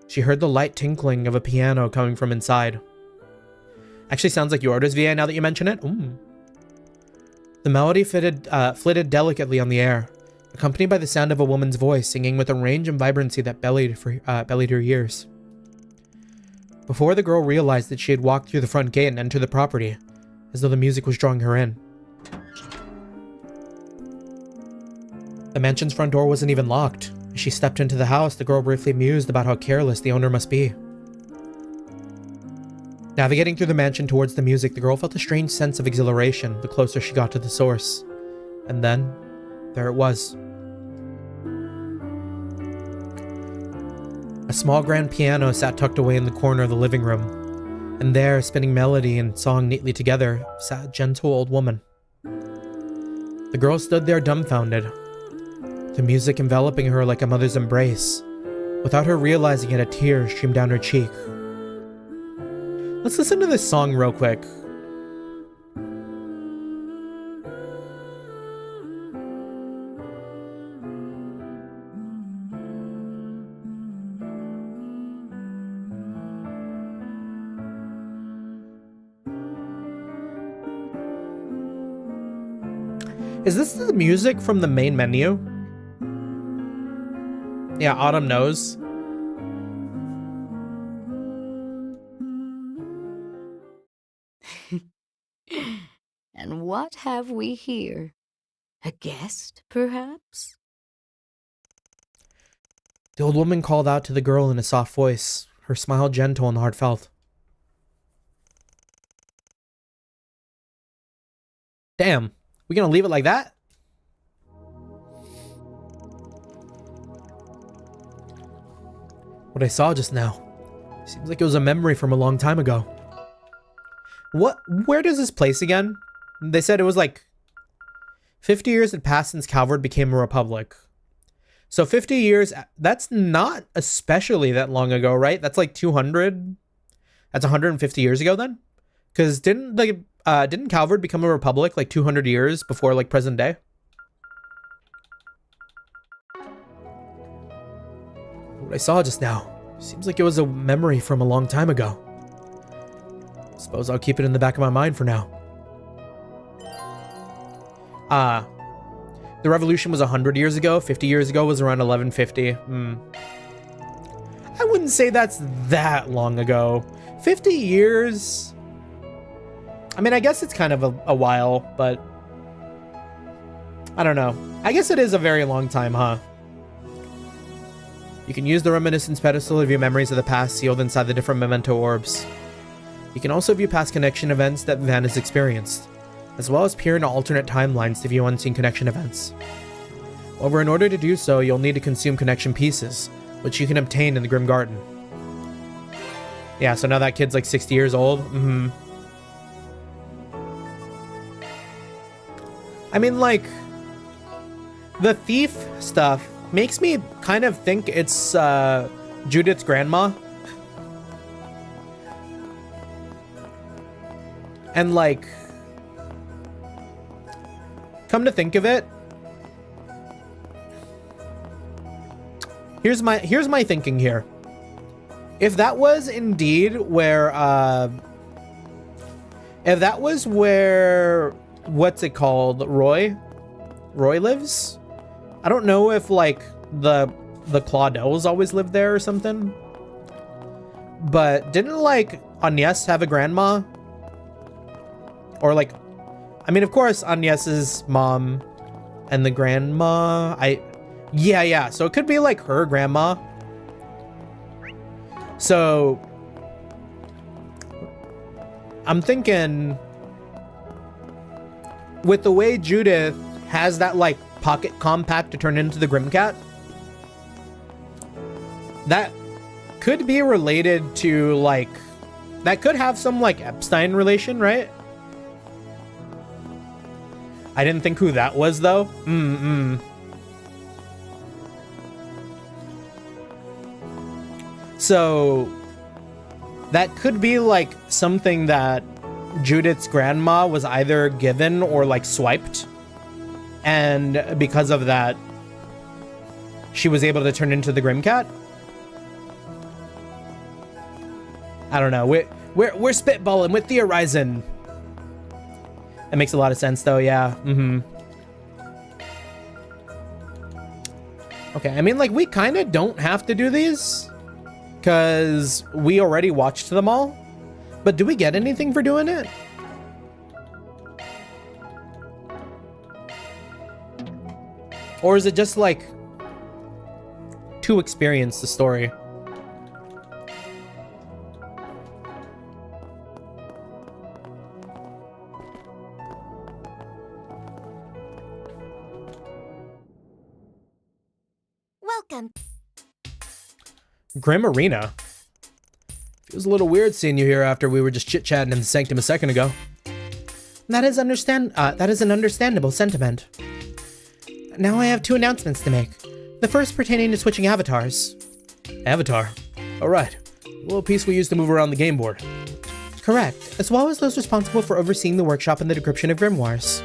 she heard the light tinkling of a piano coming from inside. Actually sounds like yours, VA, now that you mention it. The melody flitted delicately on the air, accompanied by the sound of a woman's voice singing with a range and vibrancy that bellied her ears. Before the girl realized that she had walked through the front gate and entered the property, as though the music was drawing her in. The mansion's front door wasn't even locked. As she stepped into the house, the girl briefly mused about how careless the owner must be. Navigating through the mansion towards the music, the girl felt a strange sense of exhilaration the closer she got to the source. And then, there it was. A small grand piano sat tucked away in the corner of the living room, and there, spinning melody and song neatly together, sat a gentle old woman. The girl stood there dumbfounded, the music enveloping her like a mother's embrace. Without her realizing it, a tear streamed down her cheek. Let's listen to this song real quick. Is this the music from the main menu? Yeah, Autumn knows. And what have we here? A guest, perhaps? The old woman called out to the girl in a soft voice, her smile gentle and heartfelt. Damn, we gonna leave it like that? What I saw just now seems like it was a memory from a long time ago. Where does this place again? They said it was like 50 years had passed since Calvard became a republic. So 50 years, that's not especially that long ago, right? That's like 200. That's 150 years ago then? Because didn't Calvard become a republic like 200 years before like present day? What I saw just now seems like it was a memory from a long time ago. Suppose I'll keep it in the back of my mind for now. The revolution was 100 years ago. 50 years ago was around 1150. I wouldn't say that's that long ago. 50 years... I mean, I guess it's kind of a while, but... I don't know. I guess it is a very long time, huh? You can use the reminiscence pedestal to view memories of the past sealed inside the different memento orbs. You can also view past connection events that Van has experienced, as well as peer into alternate timelines to view unseen connection events. However, in order to do so, you'll need to consume connection pieces, which you can obtain in the Grim Garden. Yeah, so now that kid's like 60 years old. Mm-hmm. I mean, like, the thief stuff makes me kind of think it's Judith's grandma. And like, come to think of it, here's my thinking here. If that was indeed where if that was where, what's it called, Roy lives? I don't know if like the Claudells always lived there or something. But didn't like Agnes have a grandma? Or like, I mean, of course, Agnes's mom and the grandma, yeah. So it could be like her grandma. So I'm thinking with the way Judith has that like pocket compact to turn into the Grimcat, that could be related to like, that could have some like Epstein relation, right? I didn't think who that was though. So that could be like something that Judith's grandma was either given or like swiped. And because of that, she was able to turn into the Grimcat. I don't know. We're spitballing with the horizon. That makes a lot of sense though, yeah. Okay, I mean, like, we kind of don't have to do these because we already watched them all. But do we get anything for doing it? Or is it just like to experience the story? Welcome. Grim Arena. Feels a little weird seeing you here after we were just chit-chatting in the sanctum a second ago. That is an understandable sentiment. Now I have 2 announcements to make. The first pertaining to switching avatars. Avatar? Oh right. A little piece we use to move around the game board. Correct, as well as those responsible for overseeing the workshop and the decryption of grimoires.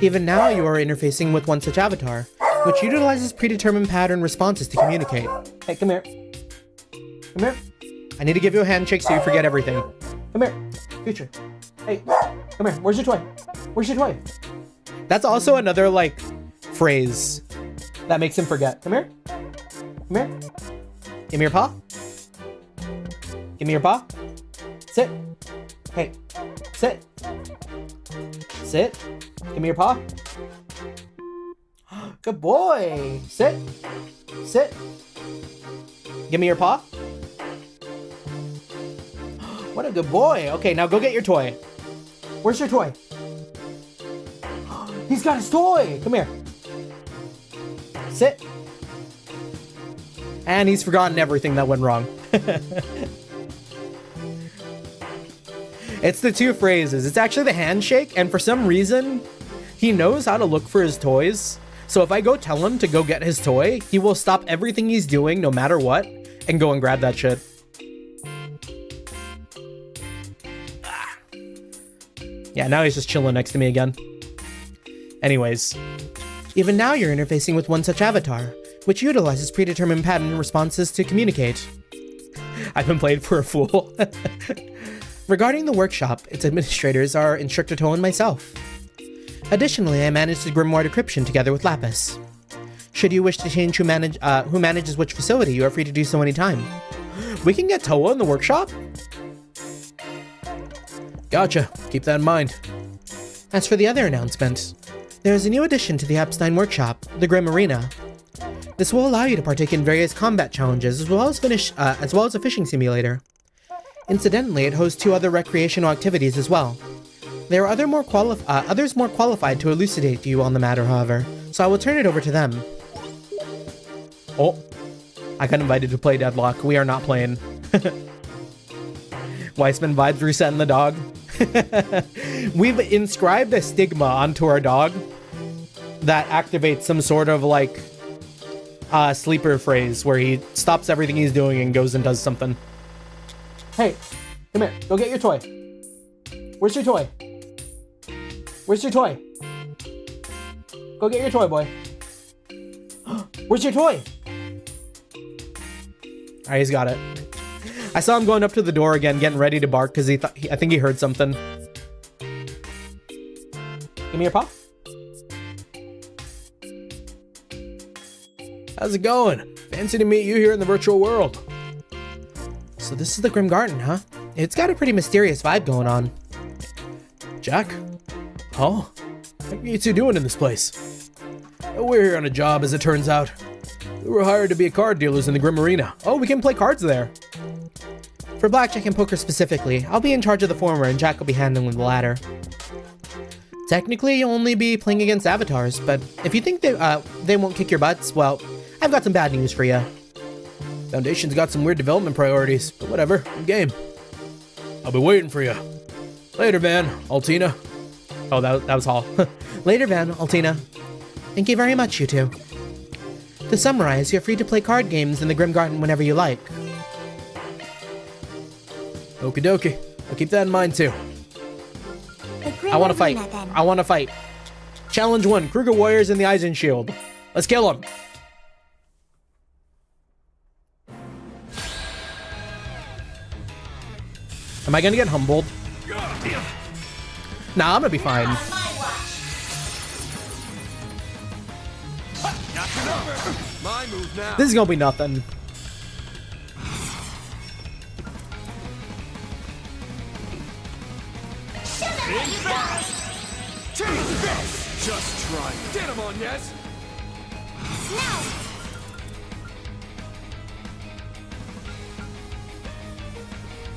Even now you are interfacing with one such avatar, which utilizes predetermined pattern responses to communicate. Hey, come here. Come here. I need to give you a handshake so you forget everything. Come here. Future. Hey, come here. Where's your toy? Where's your toy? That's also another, like, phrase that makes him forget. Come here. Come here. Give me your paw. Give me your paw. Sit. Hey. Sit. Sit. Give me your paw. Good boy. Sit. Sit. Give me your paw. What a good boy. Okay, now go get your toy. Where's your toy? He's got his toy. Come here. Sit. And he's forgotten everything that went wrong. It's the 2 phrases. It's actually the handshake, and for some reason, he knows how to look for his toys. So if I go tell him to go get his toy, he will stop everything he's doing, no matter what, and go and grab that shit. Yeah, now he's just chilling next to me again. Anyways, even now you're interfacing with one such avatar, which utilizes predetermined pattern responses to communicate. I've been played for a fool. Regarding the workshop, its administrators are Instructor Toll and myself. Additionally, I manage the grimoire decryption together with Lapis. Should you wish to change who manages which facility, you are free to do so anytime. We can get Toa in the workshop? Gotcha. Keep that in mind. As for the other announcement, there is a new addition to the Epstein workshop, the Grim Arena. This will allow you to partake in various combat challenges as well as a fishing simulator. Incidentally, it hosts 2 other recreational activities as well. There are others more qualified to elucidate to you on the matter, however, So I will turn it over to them. Oh, I got invited to play Deadlock. We are not playing. Weissman vibes resetting the dog. We've inscribed a stigma onto our dog that activates some sort of like sleeper phrase where he stops everything he's doing and goes and does something. Hey, come here. Go get your toy. Where's your toy? Where's your toy? Go get your toy, boy. Where's your toy? All right, he's got it. I saw him going up to the door again, getting ready to bark because I think he heard something. Give me your paw. How's it going? Fancy to meet you here in the virtual world. So this is the Grim Garden, huh? It's got a pretty mysterious vibe going on. Jack? Oh? What are you two doing in this place? We're here on a job, as it turns out. We were hired to be card dealers in the Grim Arena. Oh, we can play cards there. For blackjack and poker specifically, I'll be in charge of the former and Jack will be handling the latter. Technically, you'll only be playing against avatars, but if you think they won't kick your butts, well, I've got some bad news for you. Foundation's got some weird development priorities, but whatever, I'm game. I'll be waiting for you. Later, Van, Altina. Oh, that was Hall. Later, Van, Altina. Thank you very much, you two. To summarize, you're free to play card games in the Grim Garden whenever you like. Okie dokie. I'll keep that in mind, too. I want to fight. I want to fight. Challenge 1, Kruger Warriors in the Eisen Shield. Let's kill them. Am I going to get humbled? Nah, I'm going to be fine. My move now. This is going to be nothing. Just try it. Get him on, yes?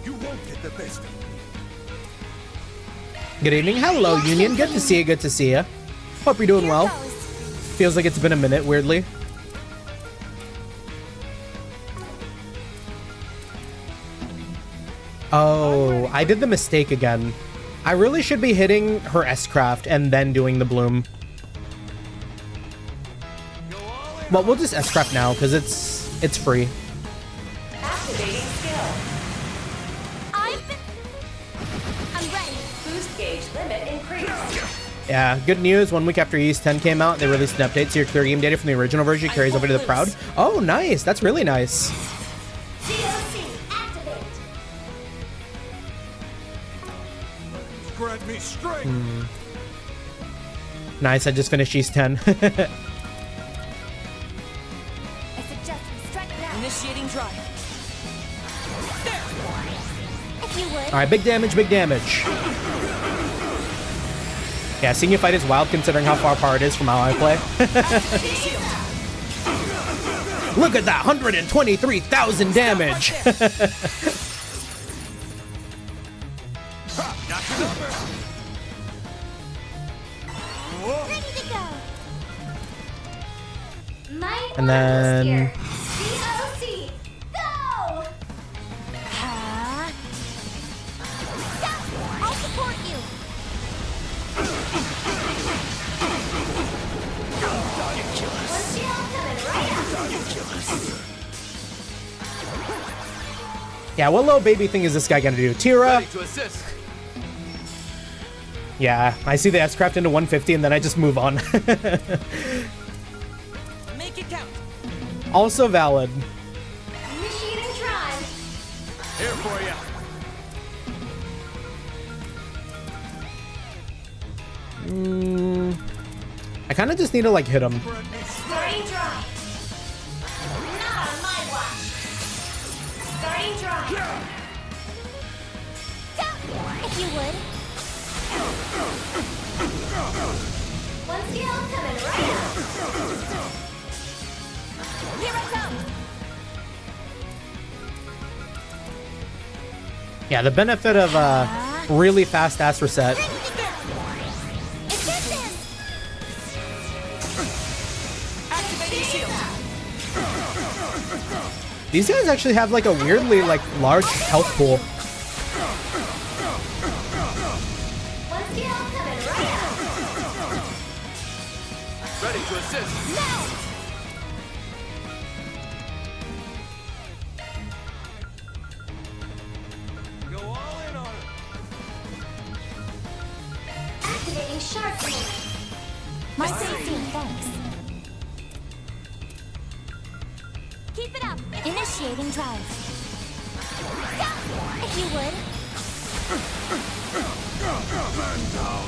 You won't get the best of me. Good evening. Hello, Union. Good to see you. Good to see you. Hope you're doing well. Feels like it's been a minute, weirdly. Oh, I did the mistake again. I really should be hitting her S-Craft and then doing the bloom. Well, we'll just S-Craft now because it's free. Activating skill. I'm ready. Boost gauge limit increased. Yeah, good news. 1 week after East 10 came out, they released an update, so your clear game data from the original version carries over to the Proud. Oh, nice. That's really nice. COC, activate. Grant me strength. Nice. I just finished East 10. I suggest we strike now. Initiating drive. If you would. All right, big damage, big damage. Yeah, seeing you fight is wild considering how far apart it is from how I play. Look at that, 123,000 damage. Ready to go. My And then- here. COC, go! I'll support you. Yeah, what little baby thing is this guy gonna do? Tira? To assist. Yeah, I see the S-Craft into 150 and then I just move on. Make it count. Also valid. Initiating Tron. Here for you. I kind of just need to like hit him. Starting drive. Not on my watch. Starting drive. If you would. One skill coming right up. Here I come. Yeah, the benefit of really fast ass reset. It's this. These guys actually have like a weirdly like large health pool. One skill coming right up. Ready to assist. Go all in on it. Activating shark movement. My safety, thanks. Keep it up. Initiating drive. If you would. Man down.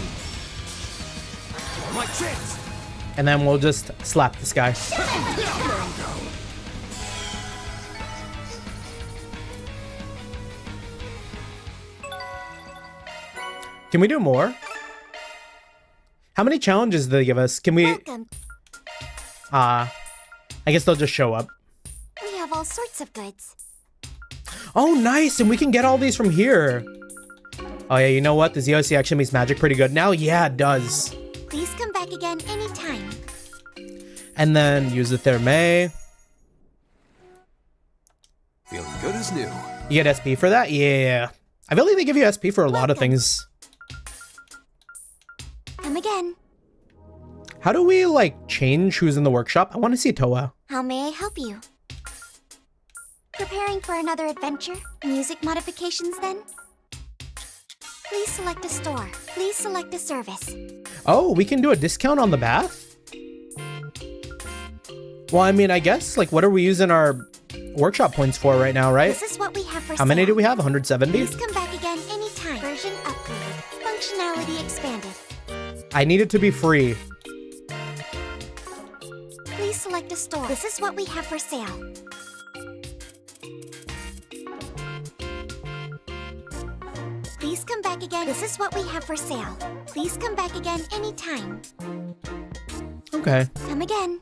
My chance. And then we'll just slap this guy. Can we do more? How many challenges do they give us? Can we... Welcome. I guess they'll just show up. We have all sorts of goods. Oh, nice! And we can get all these from here. Oh yeah, you know what? The ZOC actually makes magic pretty good now. Yeah, it does. Please come back again anytime. And then use the Thermae. Feeling good as new. You get SP for that? Yeah. I feel like they give you SP for a lot of things. Come again. How do we, like, change who's in the workshop? I want to see Toa. How may I help you? Preparing for another adventure? Music modifications then? Please select a store. Please select a service. Oh, we can do a discount on the bath? Well, I mean, I guess, like, what are we using our workshop points for right now, right? This is what we have for How many sale. do we have? 170? Please come back again anytime. Version upgraded. Functionality expanded. I need it to be free. Please select a store. This is what we have for sale. Please come back again. This is what we have for sale. Please come back again anytime. Okay. Come again.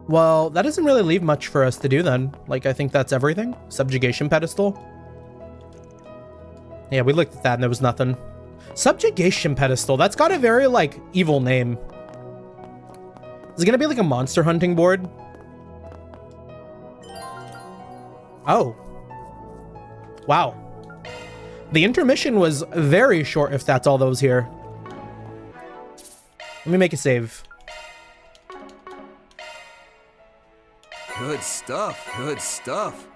Well, that doesn't really leave much for us to do then. Like, I think that's everything. Subjugation pedestal. Yeah, we looked at that and there was nothing. Subjugation pedestal. That's got a very, like, evil name. Is it gonna be like a monster hunting board? Oh. Wow. The intermission was very short if that's all that was here. Let me make a save. Good stuff. Good stuff.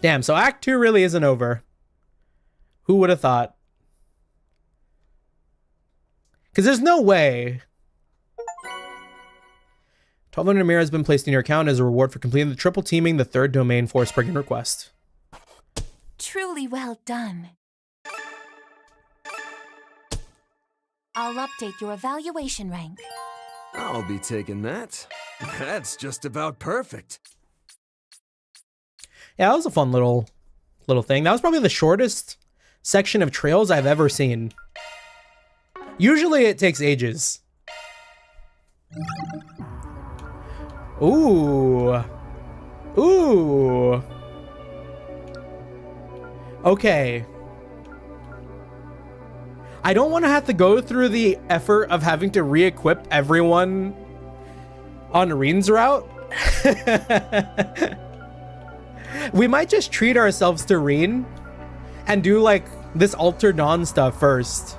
Damn, so Act 2 really isn't over. Who would have thought? Because there's no way. 1200 Mira has been placed in your account as a reward for completing the triple teaming the third domain force brigand request. Truly well done. I'll update your evaluation rank. I'll be taking that. That's just about perfect. Yeah, that was a fun little thing. That was probably the shortest section of trails I've ever seen. Usually it takes ages. Ooh. Ooh. Okay. I don't want to have to go through the effort of having to re-equip everyone on Reen's route. We might just treat ourselves to Reen and do like this Alter Dawn stuff first.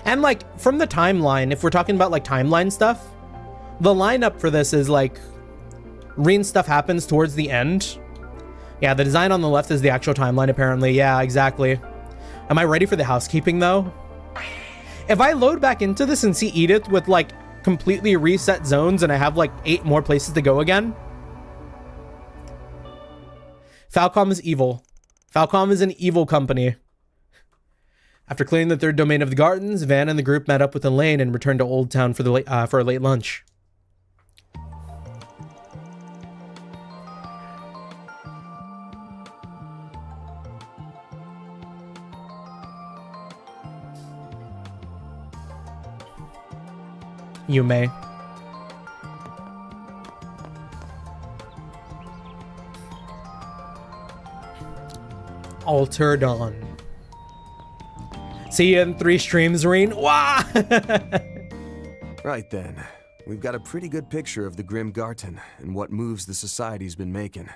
And like from the timeline, if we're talking about like timeline stuff, the lineup for this is like Reen stuff happens towards the end. Yeah, the design on the left is the actual timeline apparently. Yeah, exactly. Am I ready for the housekeeping though? If I load back into this and see Edith with like completely reset zones and I have like 8 more places to go again. Falcom is evil. Falcom is an evil company. After clearing the third domain of the gardens, Van and the group met up with Elaine and returned to Old Town for the for a late lunch. You may. Alter Dawn. See you in 3 streams, Reen. Wow. Right then. We've got a pretty good picture of the Grim Garten and what moves the society's been making.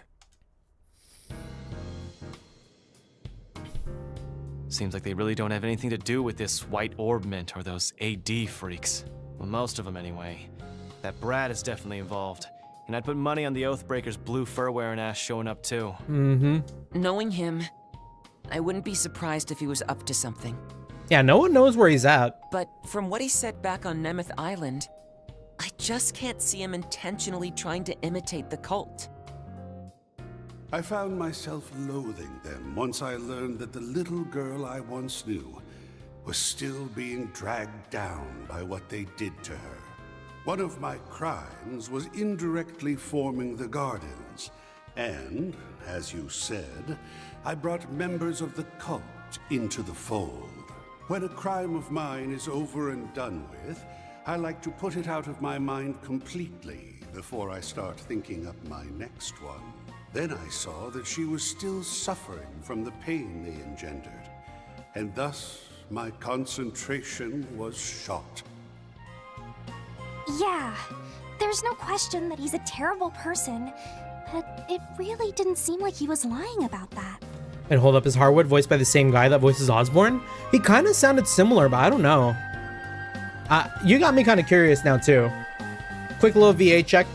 Seems like they really don't have anything to do with this White Orb Mint or those AD freaks. Well, most of them anyway. That Brad is definitely involved. And I'd put money on the Oathbreaker's blue fur-wearing ass showing up too. Knowing him, I wouldn't be surprised if he was up to something. Yeah, no one knows where he's at. But from what he said back on Nemeth Island, I just can't see him intentionally trying to imitate the cult. I found myself loathing them once I learned that the little girl I once knew was still being dragged down by what they did to her. One of my crimes was indirectly forming the Gardens, and, as you said, I brought members of the cult into the fold. When a crime of mine is over and done with, I like to put it out of my mind completely before I start thinking up my next one. Then I saw that she was still suffering from the pain they engendered, and thus my concentration was shot. Yeah, there's no question that he's a terrible person, but it really didn't seem like he was lying about that. And Hold Up is Harwood, voiced by the same guy that voices Osborn. He kind of sounded similar, but I don't know. You got me kind of curious now too. Quick little VA check.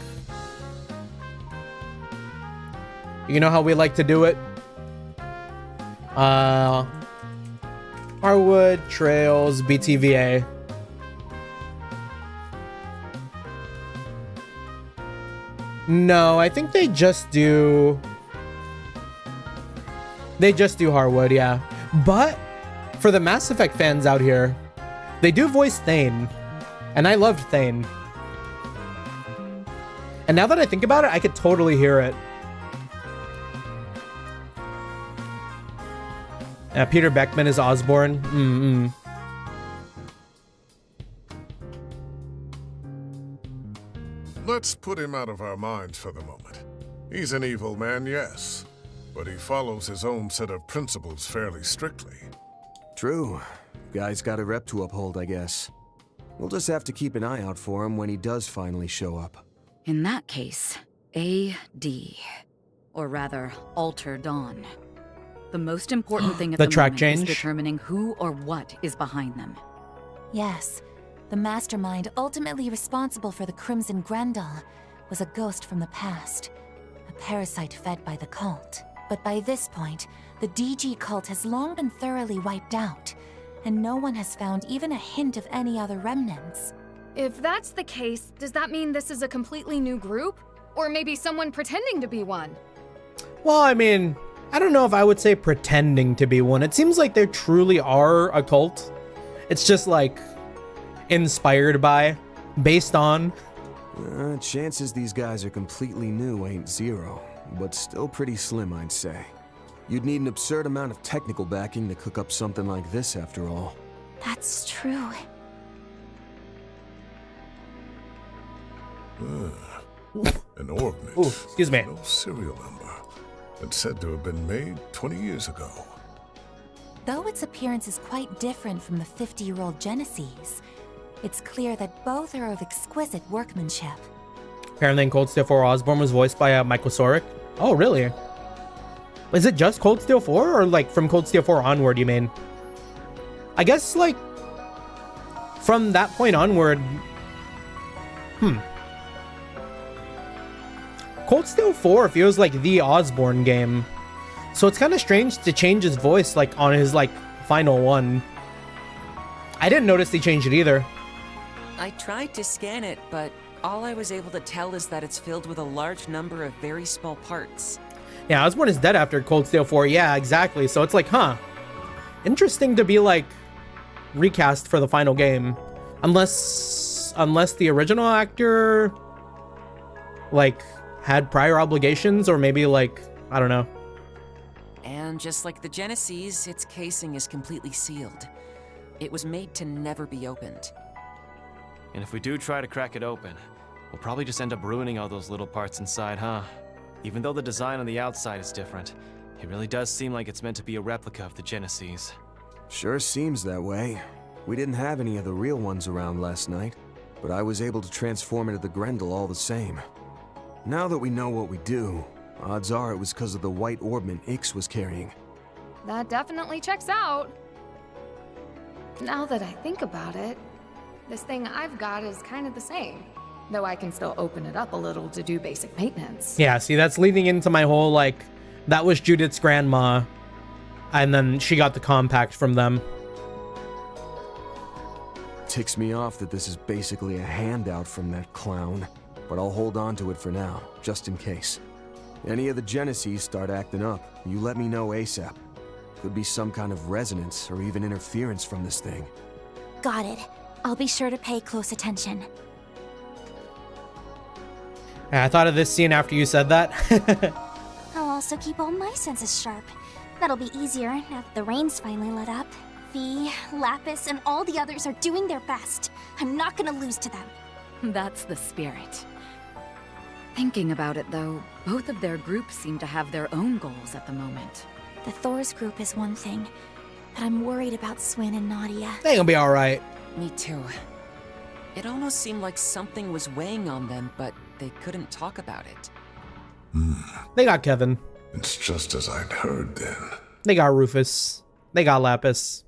You know how we like to do it. Harwood, Trails, BTVA. No, I think they just do Harwood, yeah. But for the Mass Effect fans out here, they do voice Thane, and I loved Thane. And now that I think about it, I could totally hear it. Peter Beckman is Osborn. Let's put him out of our minds for the moment. He's an evil man, yes, but he follows his own set of principles fairly strictly. True. Guy's got a rep to uphold, I guess. We'll just have to keep an eye out for him when he does finally show up. In that case, AD. Or rather, Alter Dawn. The most important thing at The the track moment change? is determining who or what is behind them. Yes, the mastermind ultimately responsible for the Crimson Grendel was a ghost from the past, a parasite fed by the cult. But by this point, the DG cult has long been thoroughly wiped out, and no one has found even a hint of any other remnants. If that's the case, does that mean this is a completely new group? Or maybe someone pretending to be one? Well, I mean, I don't know if I would say pretending to be one. It seems like they truly are a cult. It's just like inspired by, based on. Chances these guys are completely new ain't zero, but still pretty slim, I'd say. You'd need an absurd amount of technical backing to cook up something like this, after all. That's true. An orb mint. Ooh, excuse me. No serial number. It's said to have been made 20 years ago. Though its appearance is quite different from the 50-year-old Genesis, it's clear that both are of exquisite workmanship. Apparently in Cold Steel 4, Osborn was voiced by Michael Sorick. Oh, really? Is it just Cold Steel 4, or like from Cold Steel 4 onward, you mean? I guess like from that point onward. Cold Steel 4 feels like the Osborn game. So it's kind of strange to change his voice like on his like final one. I didn't notice they changed it either. I tried to scan it, but all I was able to tell is that it's filled with a large number of very small parts. Yeah, Osborn is dead after Cold Steel 4. Yeah, exactly. So it's like, interesting to be like recast for the final game. Unless the original actor like had prior obligations, or maybe like, I don't know. And just like the Genesis, its casing is completely sealed. It was made to never be opened. And if we do try to crack it open, we'll probably just end up ruining all those little parts inside, huh? Even though the design on the outside is different, it really does seem like it's meant to be a replica of the Genesis. Sure seems that way. We didn't have any of the real ones around last night, but I was able to transform into the Grendel all the same. Now that we know what we do, odds are it was because of the white orbment Ix was carrying. That definitely checks out. Now that I think about it, this thing I've got is kind of the same. Though I can still open it up a little to do basic maintenance. Yeah, see, that's leading into my whole, like, that was Judith's grandma, and then she got the compact from them. Ticks me off that this is basically a handout from that clown, but I'll hold on to it for now, just in case. Any of the Genesees start acting up, you let me know ASAP. Could be some kind of resonance or even interference from this thing. Got it. I'll be sure to pay close attention. I thought of this scene after you said that. I'll also keep all my senses sharp. That'll be easier now that the rain's finally let up. V, Lapis, and all the others are doing their best. I'm not gonna lose to them. That's the spirit. Thinking about it, though, both of their groups seem to have their own goals at the moment. The Thor's group is one thing, but I'm worried about Swin and Nadia. They gonna be alright. Me too. It almost seemed like something was weighing on them, but they couldn't talk about it. They got Kevin. It's just as I'd heard then. They got Rufus. They got Lapis.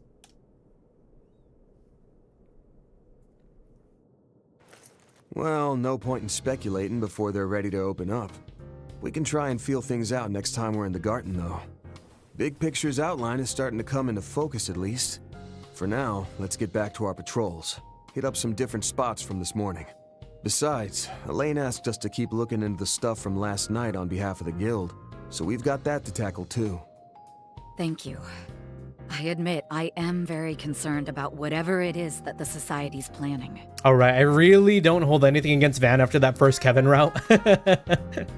Well, no point in speculating before they're ready to open up. We can try and feel things out next time we're in the garden, though. Big picture's outline is starting to come into focus, at least. For now, let's get back to our patrols. Hit up some different spots from this morning. Besides, Elaine asked us to keep looking into the stuff from last night on behalf of the guild, so we've got that to tackle too. Thank you. I admit, I am very concerned about whatever it is that the Society's planning. Alright, I really don't hold anything against Van after that first Kevin route. But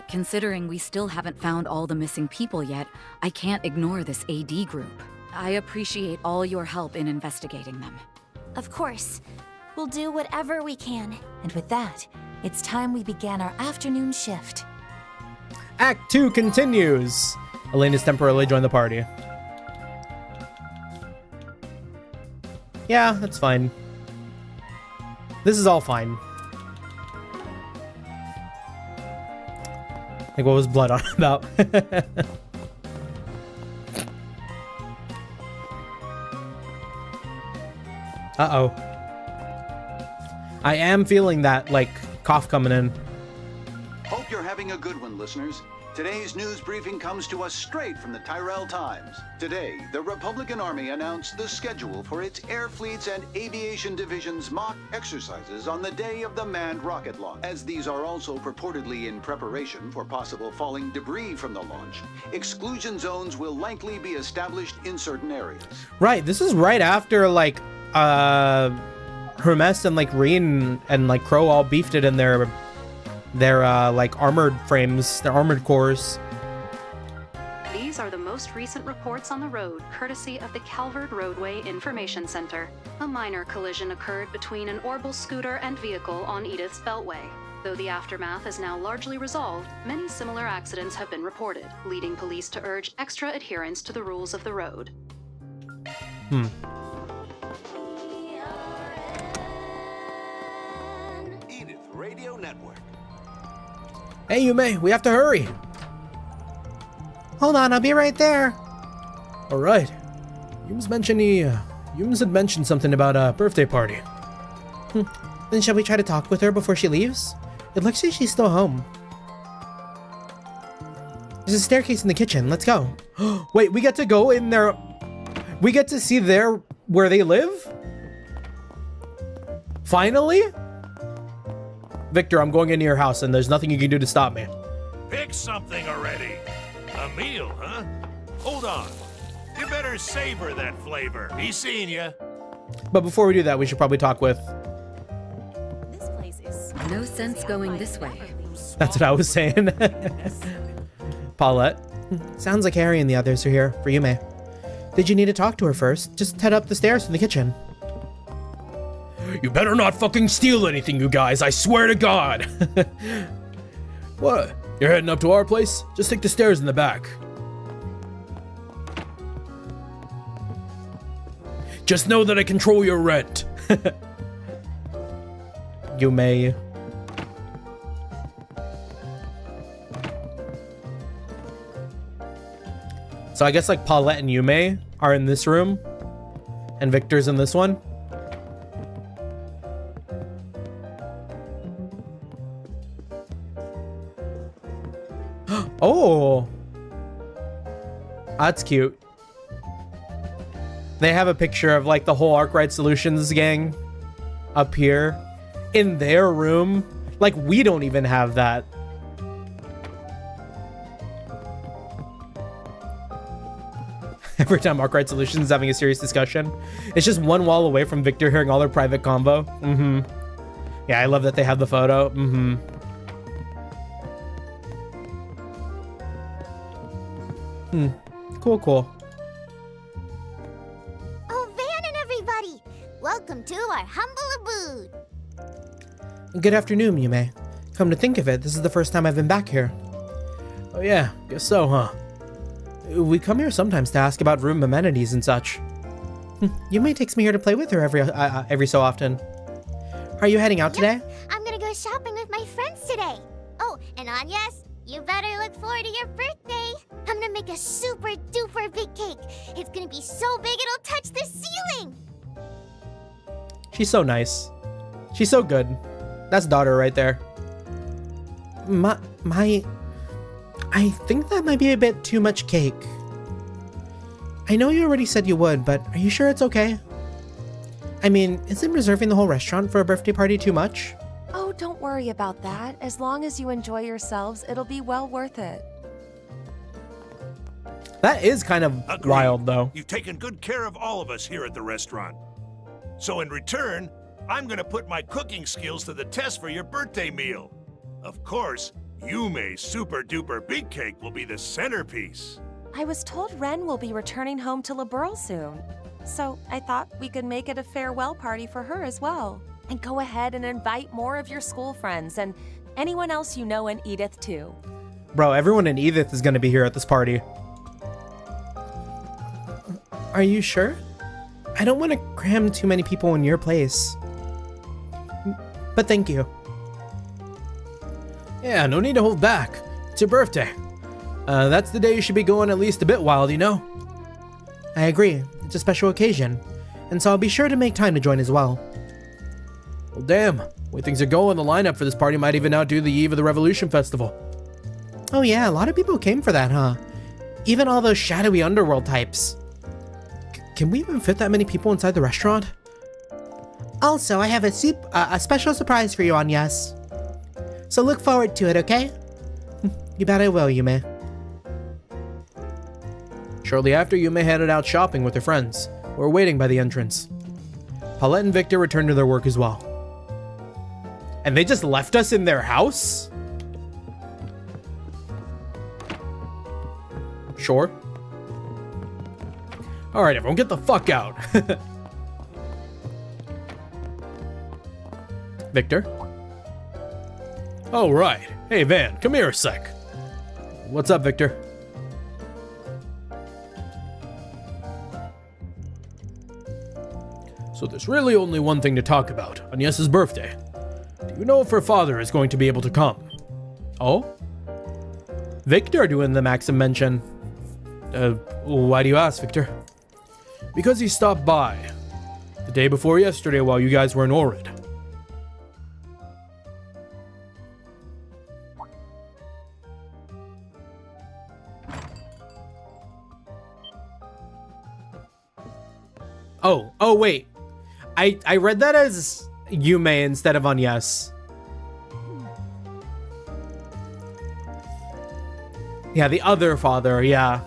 considering we still haven't found all the missing people yet, I can't ignore this AD group. I appreciate all your help in investigating them. Of course. We'll do whatever we can. And with that, it's time we began our afternoon shift. Act 2 continues. Elaine has temporarily joined the party. Yeah, that's fine. This is all fine. Like, what was blood on about? Uh-oh. I am feeling that, like, cough coming in. Hope you're having a good one, listeners. Today's news briefing comes to us straight from the Tyrell Times. Today, the Republican Army announced the schedule for its air fleets and aviation divisions' mock exercises on the day of the manned rocket launch. As these are also purportedly in preparation for possible falling debris from the launch, exclusion zones will likely be established in certain areas. Right, this is right after, like, Hermes and, like, Reen and, like, Crow all beefed it in their like, armored frames, their armored cores. These are the most recent reports on the road, courtesy of the Calvard Roadway Information Center. A minor collision occurred between an Orbital scooter and vehicle on Edith's Beltway. Though the aftermath is now largely resolved, many similar accidents have been reported, leading police to urge extra adherence to the rules of the road. Edith Radio Network. Hey, Yume, we have to hurry. Hold on, I'll be right there. All right. Yums had mentioned something about a birthday party. Then shall we try to talk with her before she leaves? It looks like she's still home. There's a staircase in the kitchen. Let's go. Wait, we get to go in there. We get to see where they live? Finally? Victor, I'm going into your house and there's nothing you can do to stop me. Pick something already. A meal, huh? Hold on. You better savor that flavor. He's seeing you. But before we do that, we should probably talk with... This place is... No sense going this way. That's what I was saying. Paulette. Sounds like Harry and the others are here for Yume. Did you need to talk to her first? Just head up the stairs from the kitchen. You better not fucking steal anything, you guys. I swear to God. What? You're heading up to our place? Just take the stairs in the back. Just know that I control your rent. You may. So I guess like Paulette and Yume are in this room, and Victor's in this one. Oh, that's cute. They have a picture of like the whole Arkwright Solutions gang up here in their room. Like we don't even have that. Every time Arkwright Solutions is having a serious discussion, it's just one wall away from Victor hearing all their private convo. Yeah, I love that they have the photo. Cool, cool. Oh, Van and everybody! Welcome to our humble abode. Good afternoon, Yume. Come to think of it, this is the first time I've been back here. Oh yeah, guess so, huh? We come here sometimes to ask about room amenities and such. Yume takes me here to play with her every so often. Are you heading out today? I'm gonna go shopping with my friends today. Oh, and Agnes, you better look forward to your birthday. I'm gonna make a super duper big cake. It's gonna be so big it'll touch the ceiling. She's so nice. She's so good. That's daughter right there. I think that might be a bit too much cake. I know you already said you would, but are you sure it's okay? I mean, isn't reserving the whole restaurant for a birthday party too much? Oh, don't worry about that. As long as you enjoy yourselves, it'll be well worth it. That is kind of Agreed. wild, though. You've taken good care of all of us here at the restaurant. So in return, I'm gonna put my cooking skills to the test for your birthday meal. Of course, Yume's super duper big cake will be the centerpiece. I was told Ren will be returning home to Liberl soon. So I thought we could make it a farewell party for her as well. And go ahead and invite more of your school friends and anyone else you know in Edith too. Bro, everyone in Edith is gonna be here at this party. Are you sure? I don't want to cram too many people in your place. But thank you. Yeah, no need to hold back. It's your birthday. That's the day you should be going at least a bit wild, you know? I agree. It's a special occasion. And so I'll be sure to make time to join as well. Well, damn. The way things are going, the lineup for this party might even outdo the eve of the Revolution Festival. Oh yeah, a lot of people came for that, huh? Even all those shadowy underworld types. Can we even fit that many people inside the restaurant? Also, I have a special surprise for you, Agnes. So look forward to it, okay? You bet I will, Yume. Shortly after, Yume headed out shopping with her friends, who were waiting by the entrance. Paulette and Victor returned to their work as well. And they just left us in their house? Sure. Alright, everyone, get the fuck out. Victor? Oh, right. Hey, Van, come here a sec. What's up, Victor? So there's really only one thing to talk about, Agnes's birthday. Do you know if her father is going to be able to come? Oh? Victor doing the Maxim mention. Why do you ask, Victor? Because he stopped by the day before yesterday while you guys were in Orid. Oh, wait. I read that as Yume instead of Agnes. Yeah, the other father, yeah.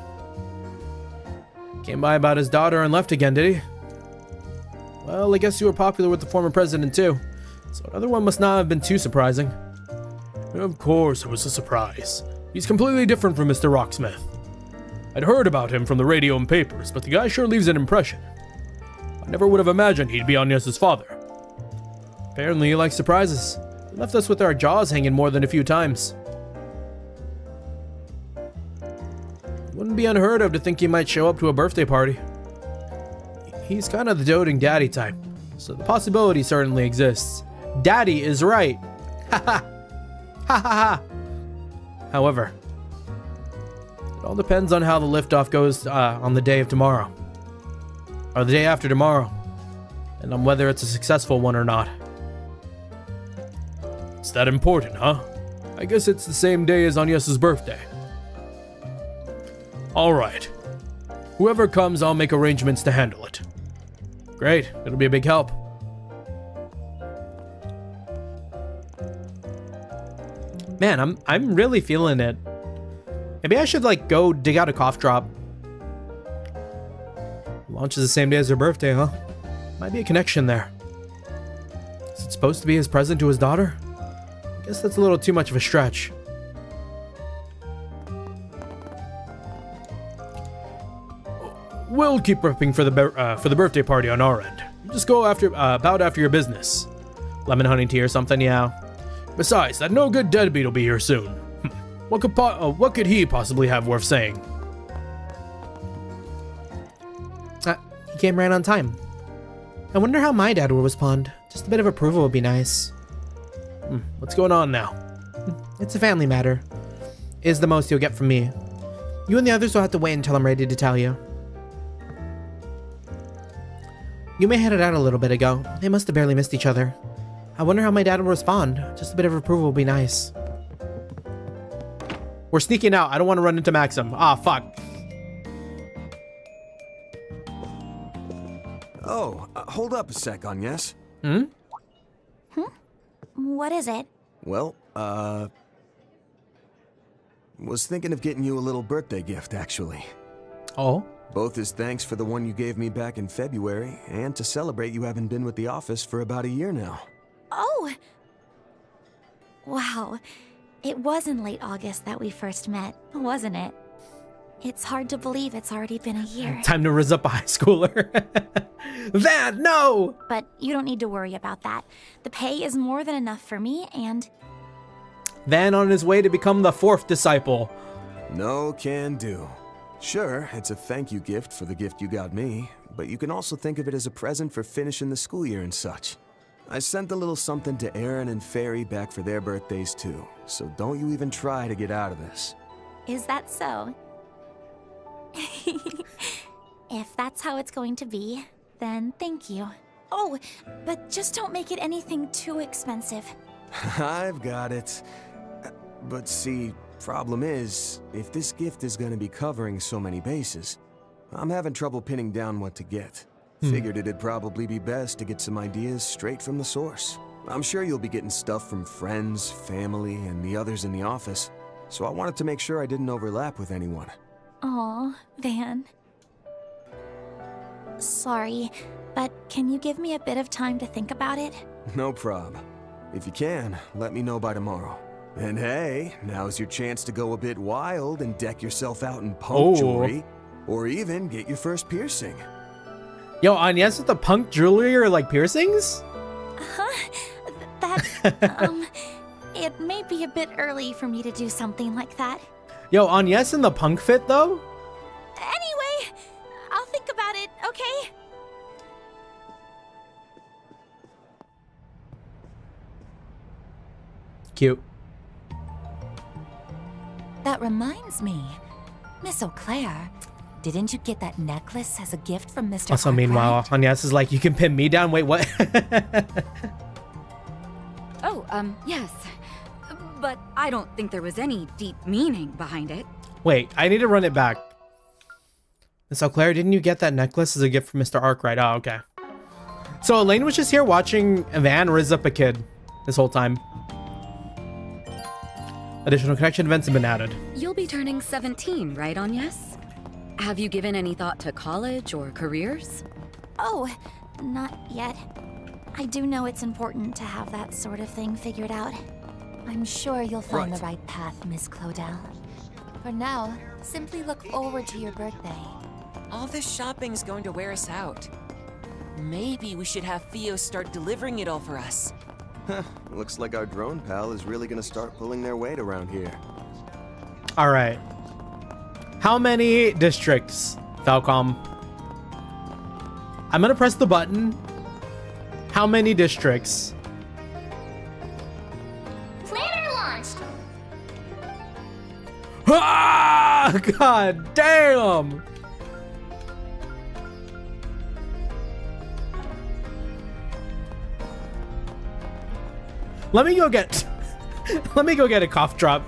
Came by about his daughter and left again, did he? Well, I guess you were popular with the former president too, so another one must not have been too surprising. Of course it was a surprise. He's completely different from Mr. Rocksmith. I'd heard about him from the radio and papers, but the guy sure leaves an impression. I never would have imagined he'd be Agnes's father. Apparently he likes surprises. He left us with our jaws hanging more than a few times. It wouldn't be unheard of to think he might show up to a birthday party. he's kind of the doting daddy type, so the possibility certainly exists. Daddy is right. Ha ha. Ha ha ha. However, it all depends on how the liftoff goes on the day of tomorrow. Or the day after tomorrow. And on whether it's a successful one or not. It's that important, huh? I guess it's the same day as Agnes's birthday. Alright. Whoever comes, I'll make arrangements to handle it. Great, it'll be a big help. Man, I'm really feeling it. Maybe I should like go dig out a cough drop. Launch is the same day as her birthday, huh? Might be a connection there. Is it supposed to be his present to his daughter? I guess that's a little too much of a stretch. We'll keep prepping for the birthday party on our end. Just go about after your business. Lemon honey tea or something, yeah. Besides, that no good deadbeat will be here soon. What could he possibly have worth saying? He came right on time. I wonder how my dad will respond. Just a bit of approval would be nice. What's going on now? It's a family matter. Is the most you'll get from me. You and the others will have to wait until I'm ready to tell you. You may headed out a little bit ago. They must have barely missed each other. I wonder how my dad will respond. Just a bit of approval would be nice. We're sneaking out. I don't want to run into Maxim. Ah, fuck. Oh, hold up a sec, Agnes. What is it? Well, was thinking of getting you a little birthday gift, actually. Oh? Both as thanks for the one you gave me back in February, and to celebrate you haven't been with the office for about a year now. Oh! Wow. It was in late August that we first met, wasn't it? It's hard to believe it's already been a year. Time to rizz up a high schooler. That, no! But you don't need to worry about that. The pay is more than enough for me, and... Van on his way to become the 4th disciple. No can do. Sure, it's a thank you gift for the gift you got me, but you can also think of it as a present for finishing the school year and such. I sent a little something to Aaron and Fairy back for their birthdays too, so don't you even try to get out of this. Is that so? If that's how it's going to be, then thank you. Oh, but just don't make it anything too expensive. I've got it. But see, problem is, if this gift is going to be covering so many bases, I'm having trouble pinning down what to get. Figured it'd probably be best to get some ideas straight from the source. I'm sure you'll be getting stuff from friends, family, and the others in the office, so I wanted to make sure I didn't overlap with anyone. Aw, Van. Sorry, but can you give me a bit of time to think about it? No prob. If you can, let me know by tomorrow. And hey, now's your chance to go a bit wild and deck yourself out in punk jewelry, or even get your first piercing. Yo, Agnes with the punk jewelry or like piercings? It may be a bit early for me to do something like that. Yo, Agnes in the punk fit though? Anyway, I'll think about it, okay? Cute. That reminds me, Miss Eau Claire, didn't you get that necklace as a gift from Mr. Also, meanwhile, Agnes is like, you can pin me down? Wait, what? Oh, yes. But I don't think there was any deep meaning behind it. Wait, I need to run it back. Miss Eau Claire, didn't you get that necklace as a gift from Mr. Arkwright? Oh, okay. So Elaine was just here watching Van rizz up a kid this whole time. Additional connection events have been added. You'll be turning 17, right, Agnes? Have you given any thought to college or careers? Oh, not yet. I do know it's important to have that sort of thing figured out. I'm sure you'll find the right path, Miss Claudel. For now, simply look forward to your birthday. All this shopping's going to wear us out. Maybe we should have Theo start delivering it all for us. Looks like our drone pal is really gonna start pulling their weight around here. All right. How many districts, Falcom? I'm gonna press the button. How many districts? Planner launched. Ah, God damn! Let me go get a cough drop.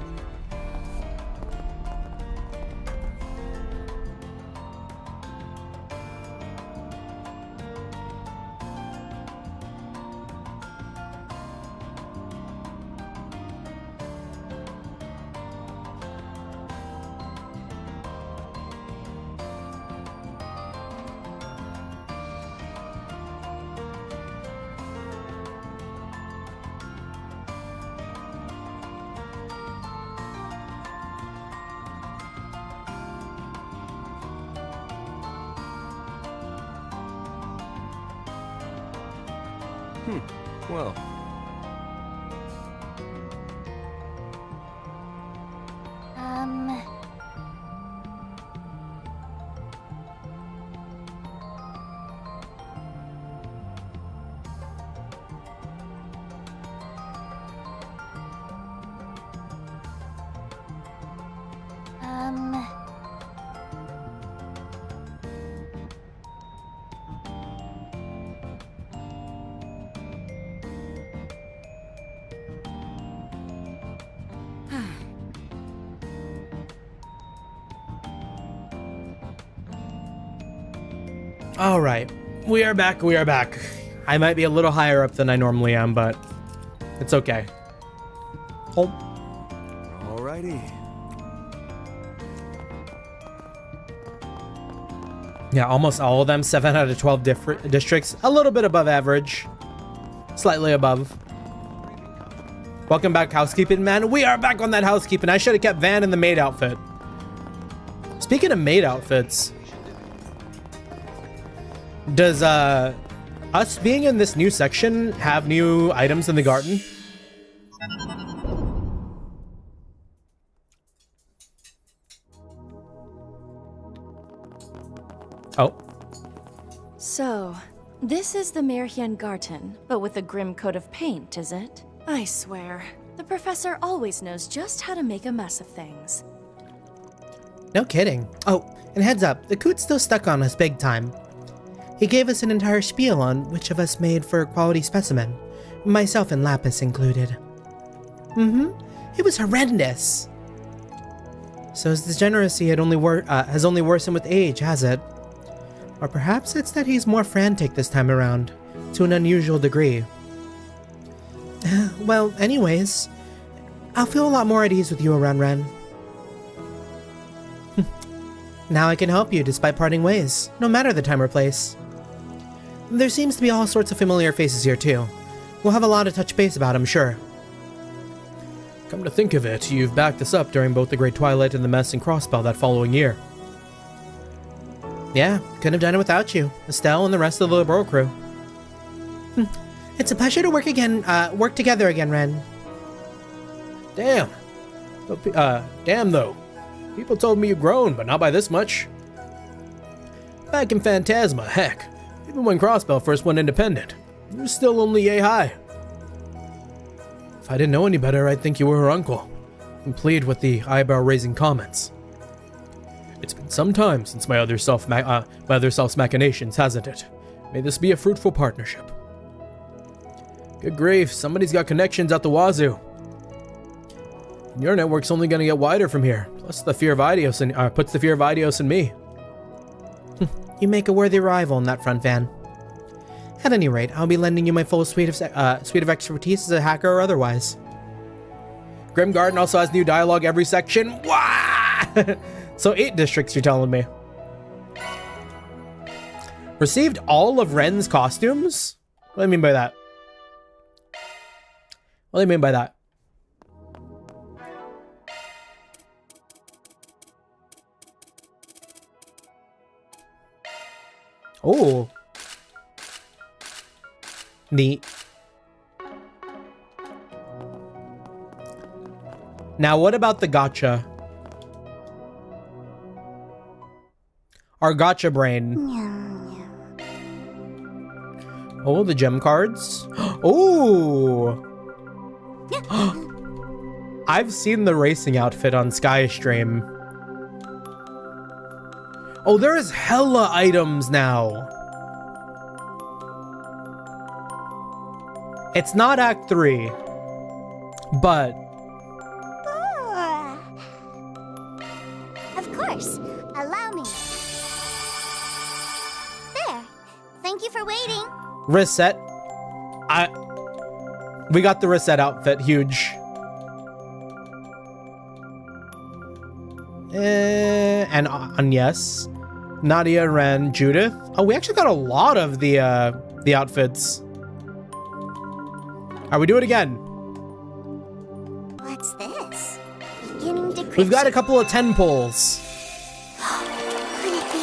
Well. All right, we are back. We are back. I might be a little higher up than I normally am, but it's okay. Oh. Alrighty. Yeah, almost all of them. 7 out of 12 different districts. A little bit above average. Slightly above. Welcome back, housekeeping man. We are back on that housekeeping. I should have kept Van in the maid outfit. Speaking of maid outfits, does us being in this new section have new items in the garden? Oh. So, this is the Merhian Garten, but with a grim coat of paint, is it? I swear, the professor always knows just how to make a mess of things. No kidding. Oh, and heads up, the coot's still stuck on us big time. He gave us an entire spiel on which of us made for a quality specimen, myself and Lapis included. It was horrendous. So his degeneracy has only worsened with age, has it? Or perhaps it's that he's more frantic this time around, to an unusual degree. Well, anyways, I'll feel a lot more at ease with you around Ren. Now I can help you despite parting ways, no matter the time or place. There seems to be all sorts of familiar faces here too. We'll have a lot to touch base about, I'm sure. Come to think of it, you've backed us up during both the Great Twilight and the Mess and Crossbell that following year. Yeah, couldn't have done it without you, Estelle and the rest of the Liberal crew. It's a pleasure to work together again, Ren. Damn. Damn though. People told me you've grown, but not by this much. Back in Phantasma, heck. Even when Crossbell first went independent, you were still only yay high. If I didn't know any better, I'd think you were her uncle, complete with the eyebrow-raising comments. It's been some time since my other self's machinations, hasn't it? May this be a fruitful partnership. Good grief, somebody's got connections out the wazoo. And your network's only gonna get wider from here. Plus the fear of Idios puts the fear of Idios in me. You make a worthy rival on that front, Van. At any rate, I'll be lending you my full suite of expertise as a hacker or otherwise. Grim Garden also has new dialogue every section. Wah! So 8 districts, you're telling me. Received all of Ren's costumes? What do I mean by that? What do I mean by that? Oh. Neat. Now, what about the gacha? Our gacha brain. Oh, the gem cards. Oh. I've seen the racing outfit on Skystream. Oh, there's hella items now. It's not Act 3, but... Of course. Allow me. There. Thank you for waiting. Reset. We got the reset outfit. Huge. And yes. Nadia, Ren, Judith. Oh, we actually got a lot of the outfits. All right, we do it again. What's this? Beginning decryption. We've got a couple of 10 pulls. Could it be?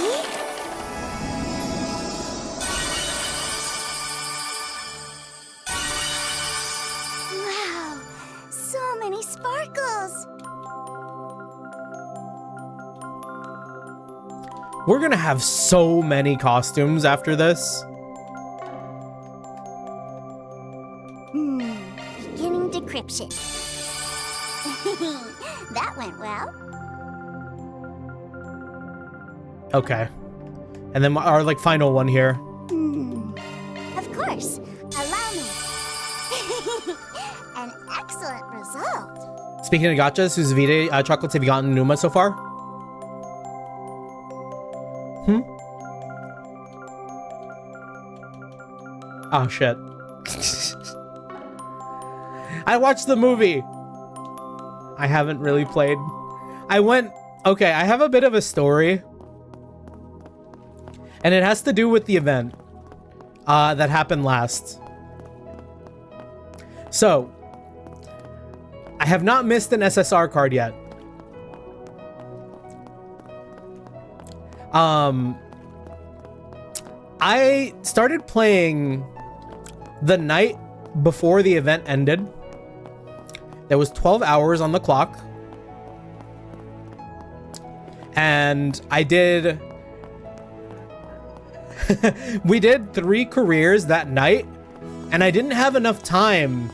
Wow, so many sparkles. We're gonna have so many costumes after this. Beginning decryption. That went well. Okay. And then our like final one here. Of course. Allow me. An excellent result. Speaking of gachas, whose Vita chocolates have you gotten Numa so far? Oh shit. I watched the movie. I haven't really played. Okay, I have a bit of a story. And it has to do with the event that happened last. So, I have not missed an SSR card yet. I started playing the night before the event ended. There was 12 hours on the clock. And I did... we did 3 careers that night. And I didn't have enough time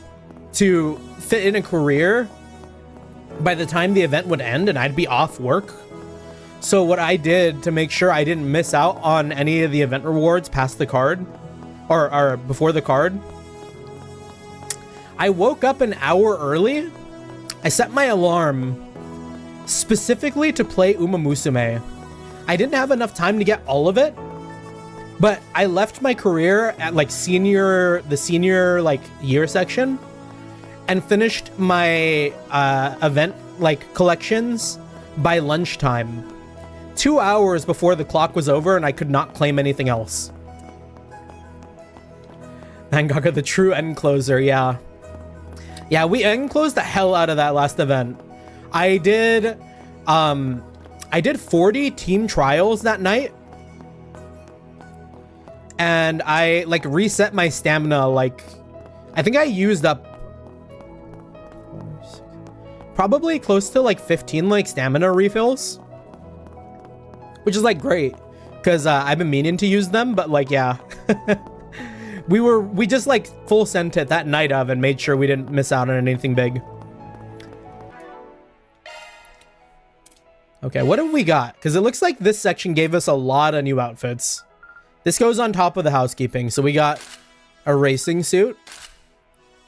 to fit in a career by the time the event would end and I'd be off work. So what I did to make sure I didn't miss out on any of the event rewards past the card, or before the card, I woke up an hour early. I set my alarm specifically to play Uma Musume. I didn't have enough time to get all of it, but I left my career at like the senior like year section and finished my event like collections by lunchtime. 2 hours before the clock was over and I could not claim anything else. Mangaka, the true end closer, yeah. Yeah, we end closed the hell out of that last event. I did 40 team trials that night. And I like reset my stamina, like I think I used up probably close to like 15 like stamina refills. Which is like great, because I've been meaning to use them, but like, yeah. we just like full sent it that night of and made sure we didn't miss out on anything big. Okay, what have we got? Because it looks like this section gave us a lot of new outfits. This goes on top of the housekeeping. So we got a racing suit,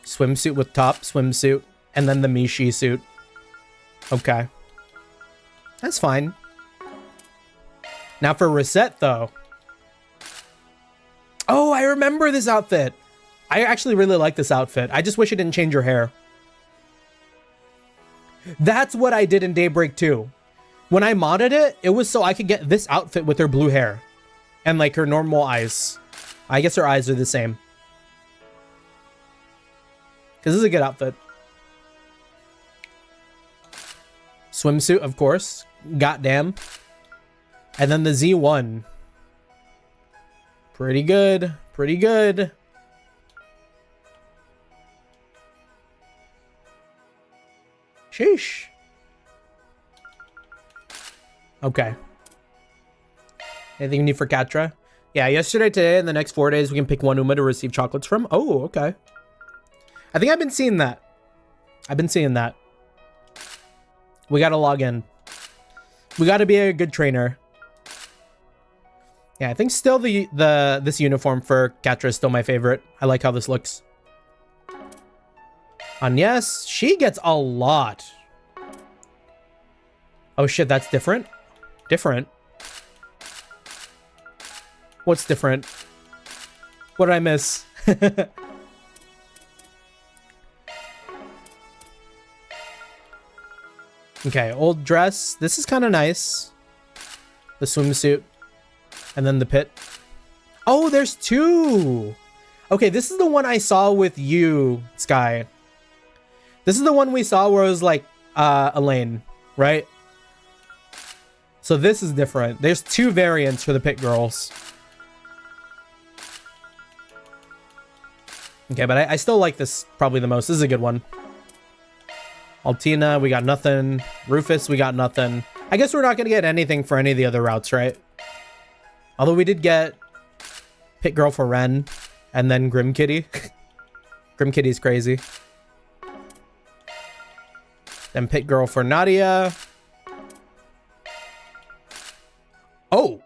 swimsuit with top, swimsuit, and then the Mishi suit. Okay. That's fine. Now for Reset, though. Oh, I remember this outfit. I actually really like this outfit. I just wish it didn't change her hair. That's what I did in Daybreak 2. When I modded it, it was so I could get this outfit with her blue hair. And like her normal eyes. I guess her eyes are the same. Because this is a good outfit. Swimsuit, of course. Goddamn. And then the Z1. Pretty good. Pretty good. Sheesh. Okay. Anything you need for Katra? Yeah, yesterday, today, and the next 4 days, we can pick one Uma to receive chocolates from. Oh, okay. I think I've been seeing that. We gotta log in. We gotta be a good trainer. Yeah, I think still this uniform for Catra is still my favorite. I like how this looks. Agnes, she gets a lot. Oh shit, that's different? Different? What's different? What did I miss? Okay, old dress. This is kind of nice. The swimsuit. And then the pit. Oh, there's two. Okay, this is the one I saw with you, Sky. This is the one we saw where it was like Elaine, right? So this is different. There's two variants for the pit girls. Okay, but I still like this probably the most. This is a good one. Altina, we got nothing. Rufus, we got nothing. I guess we're not going to get anything for any of the other routes, right? Although we did get Pit Girl for Ren and then Grim Kitty. Grim Kitty's crazy. Then Pit Girl for Nadia. Oh!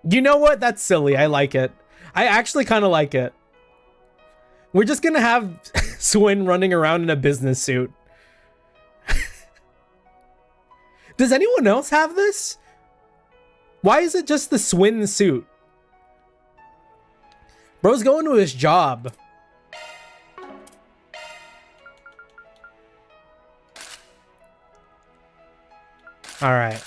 You know what? That's silly. I like it. I actually kind of like it. We're just gonna have Swin running around in a business suit. Does anyone else have this? Why is it just the Swin suit? Bro's going to his job. All right.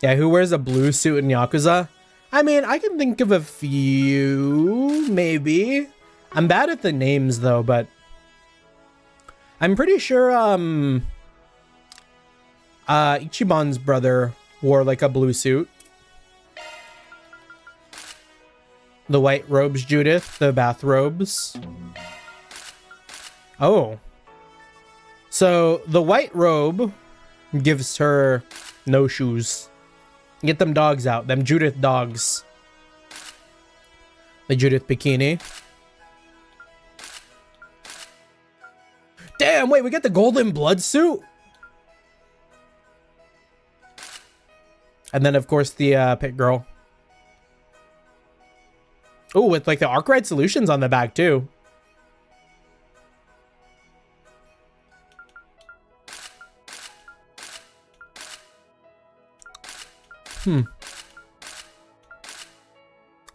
Yeah, who wears a blue suit in Yakuza? I mean, I can think of a few, maybe. I'm bad at the names, though, but I'm pretty sure Ichiban's brother wore, like, a blue suit. The white robes, Judith. The bathrobes. Oh. So, the white robe gives her no shoes. Get them dogs out. Them Judith dogs. The Judith bikini. Damn, wait, we got the golden blood suit? And then, of course, the pit girl. Oh, with like the Arkwright Solutions on the back, too.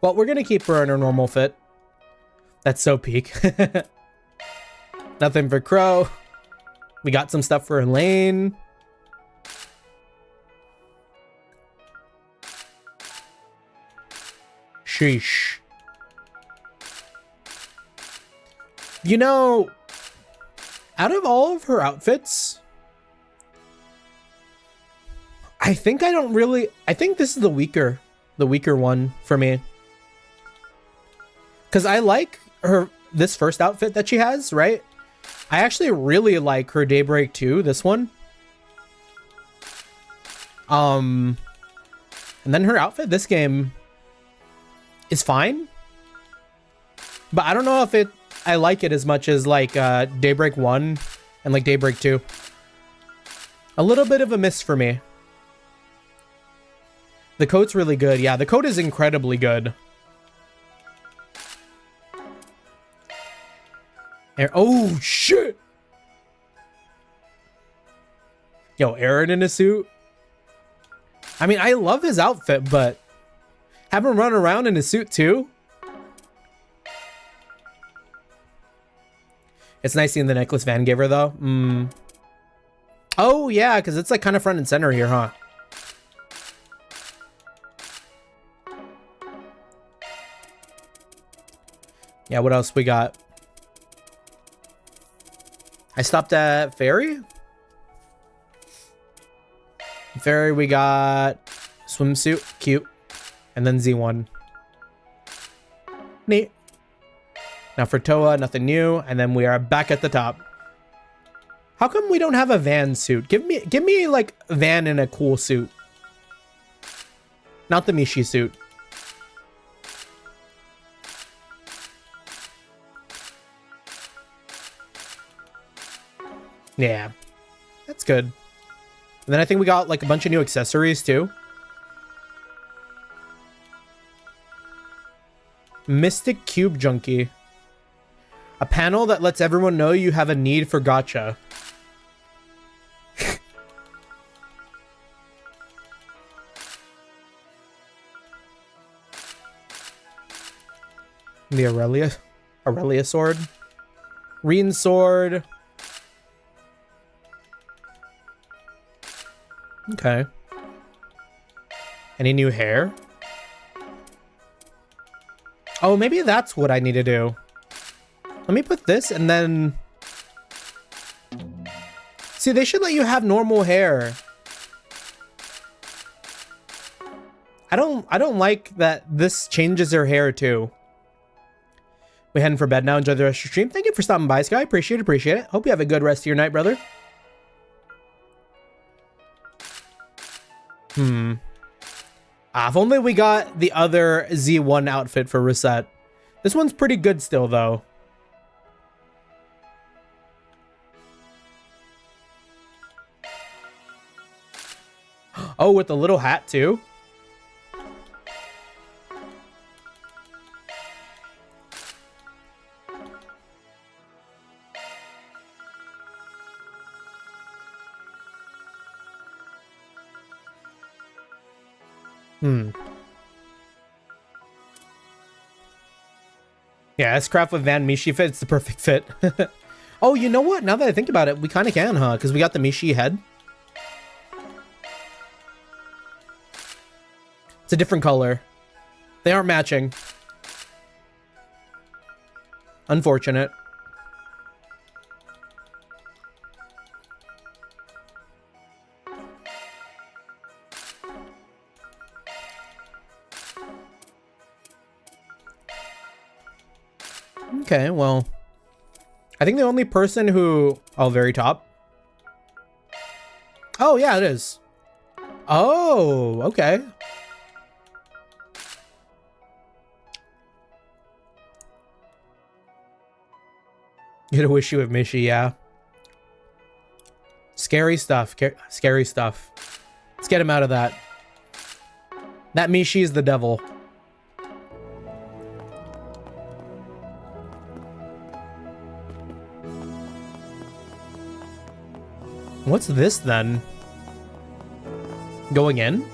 Well, we're gonna keep her in her normal fit. That's so peak. Nothing for Crow. We got some stuff for Elaine. Sheesh. You know, out of all of her outfits, I think this is the weaker one for me. Because I like this first outfit that she has, right? I actually really like her Daybreak 2, this one. And then her outfit this game is fine. But I don't know if I like it as much as like Daybreak 1 and like Daybreak 2. A little bit of a miss for me. The coat's really good. Yeah, the coat is incredibly good. Oh, shit! Yo, Aaron in a suit? I mean, I love his outfit, but have him run around in a suit too? It's nice seeing the necklace Van gave her, though. Oh, yeah, because it's like kind of front and center here, huh? Yeah, what else we got? I stopped at Ferry. Ferry, we got swimsuit, cute. And then Z1. Neat. Now for Toa, nothing new. And then we are back at the top. How come we don't have a Van suit? Give me like Van in a cool suit. Not the Mishi suit. Yeah, that's good. And then I think we got like a bunch of new accessories too. Mystic Cube Junkie. A panel that lets everyone know you have a need for gacha. The Aurelia sword. Reen sword. Okay. Any new hair? Oh, maybe that's what I need to do. Let me put this and then... See, they should let you have normal hair. I don't like that this changes your hair too. We're heading for bed now. Enjoy the rest of your stream. Thank you for stopping by, Sky. Appreciate it. Hope you have a good rest of your night, brother. If only we got the other Z1 outfit for Reset. This one's pretty good still, though. Oh, with the little hat, too? Yeah, S-Craft with Van Mishi fit. It's the perfect fit. Oh, you know what? Now that I think about it, we kind of can, huh? Because we got the Mishi head. It's a different color. They aren't matching. Unfortunate. Okay, well, I think the only person who... Oh, very top. Oh, yeah, it is. Oh, okay. Get a wish you with Mishi, yeah. Scary stuff. Scary stuff. Let's get him out of that. That Mishi is the devil. What's this then? Going in?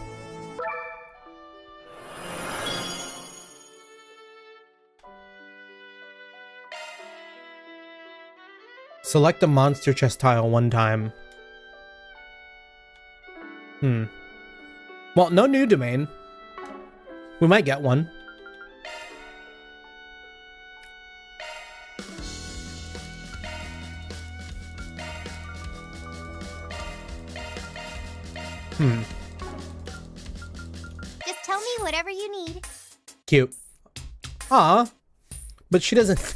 Select a monster chest tile one time. Well, no new domain. We might get one. Just tell me whatever you need. Cute. Aw. But she doesn't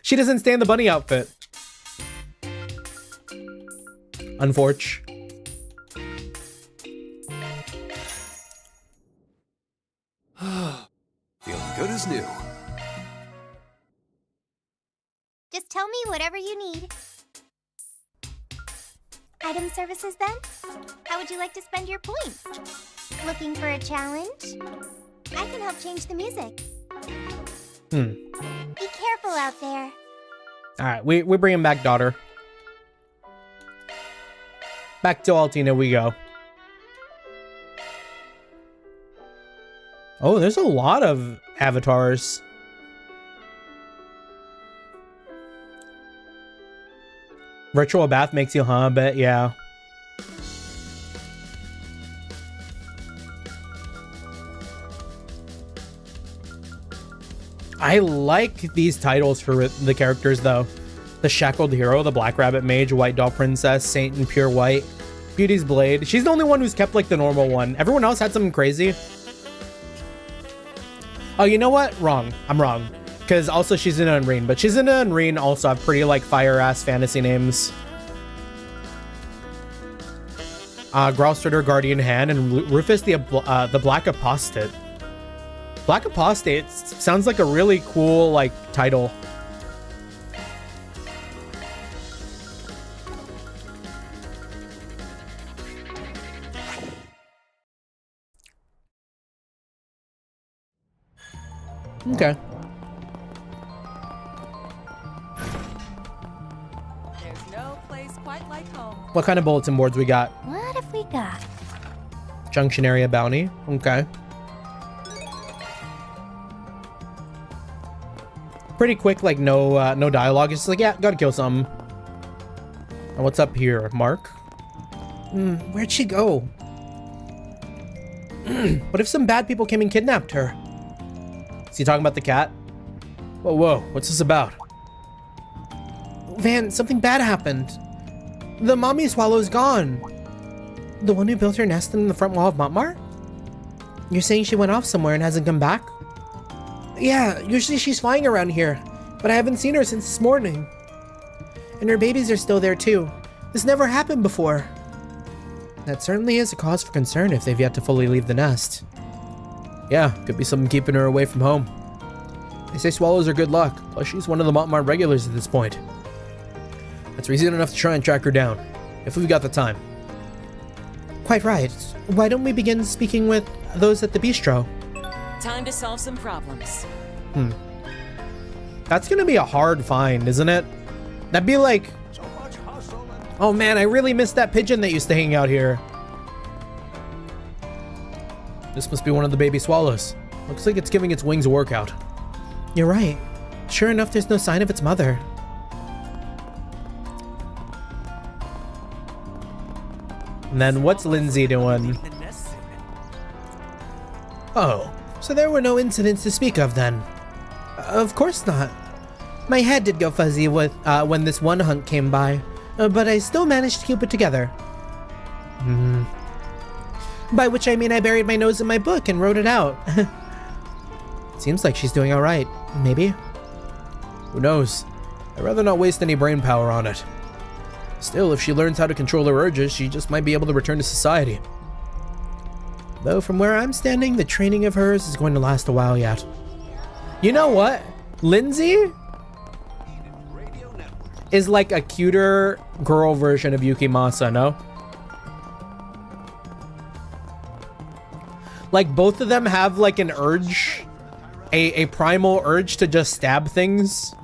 she doesn't stay in the bunny outfit. Unfortunate. Feeling good as new. Just tell me whatever you need. Item services then? How would you like to spend your points? Looking for a challenge? I can help change the music. Be careful out there. Alright, we're bringing back daughter. Back to Altina we go. Oh, there's a lot of avatars. Virtual bath makes you a bit, yeah. I like these titles for the characters though. The Shackled Hero, the Black Rabbit Mage, White Doll Princess, Saint in Pure White, Beauty's Blade. She's the only one who's kept like the normal one. Everyone else had something crazy. Oh, you know what? Wrong. I'm wrong. Because also she's in Unreen, but she's in Unreen also have pretty like fire-ass fantasy names. Growlstrider Guardian Hand, and Rufus the Black Apostate. Black Apostate sounds like a really cool, like, title. Okay. There's no place quite like home. What kind of bulletin boards we got? What have we got? Junction area bounty. Okay. Pretty quick, like no dialogue. It's just like, yeah, gotta kill something. And what's up here, Mark? Where'd she go? What if some bad people came and kidnapped her? Is he talking about the cat? Whoa, what's this about? Van, something bad happened. The mommy swallow's gone. The one who built her nest in the front wall of Montmar? You're saying she went off somewhere and hasn't come back? Yeah, usually she's flying around here, but I haven't seen her since this morning. And her babies are still there too. This never happened before. That certainly is a cause for concern if they've yet to fully leave the nest. Yeah, could be something keeping her away from home. They say swallows are good luck, plus she's one of the Montmar regulars at this point. That's reason enough to try and track her down, if we've got the time. Quite right. Why don't we begin speaking with those at the bistro? Time to solve some problems. That's gonna be a hard find, isn't it? That'd be like... Oh man, I really missed that pigeon that used to hang out here. This must be one of the baby swallows. Looks like it's giving its wings a workout. You're right. Sure enough, there's no sign of its mother. And then what's Lindsay doing? Oh, so there were no incidents to speak of then? Of course not. My head did go fuzzy with when this one hunt came by, but I still managed to keep it together. By which I mean I buried my nose in my book and wrote it out. Seems like she's doing alright. Maybe? Who knows? I'd rather not waste any brain power on it. Still, if she learns how to control her urges, she just might be able to return to society. Though from where I'm standing, the training of hers is going to last a while yet. You know what? Lindsay is like a cuter girl version of Yukimasa, no? Like both of them have like an urge, a primal urge to just stab things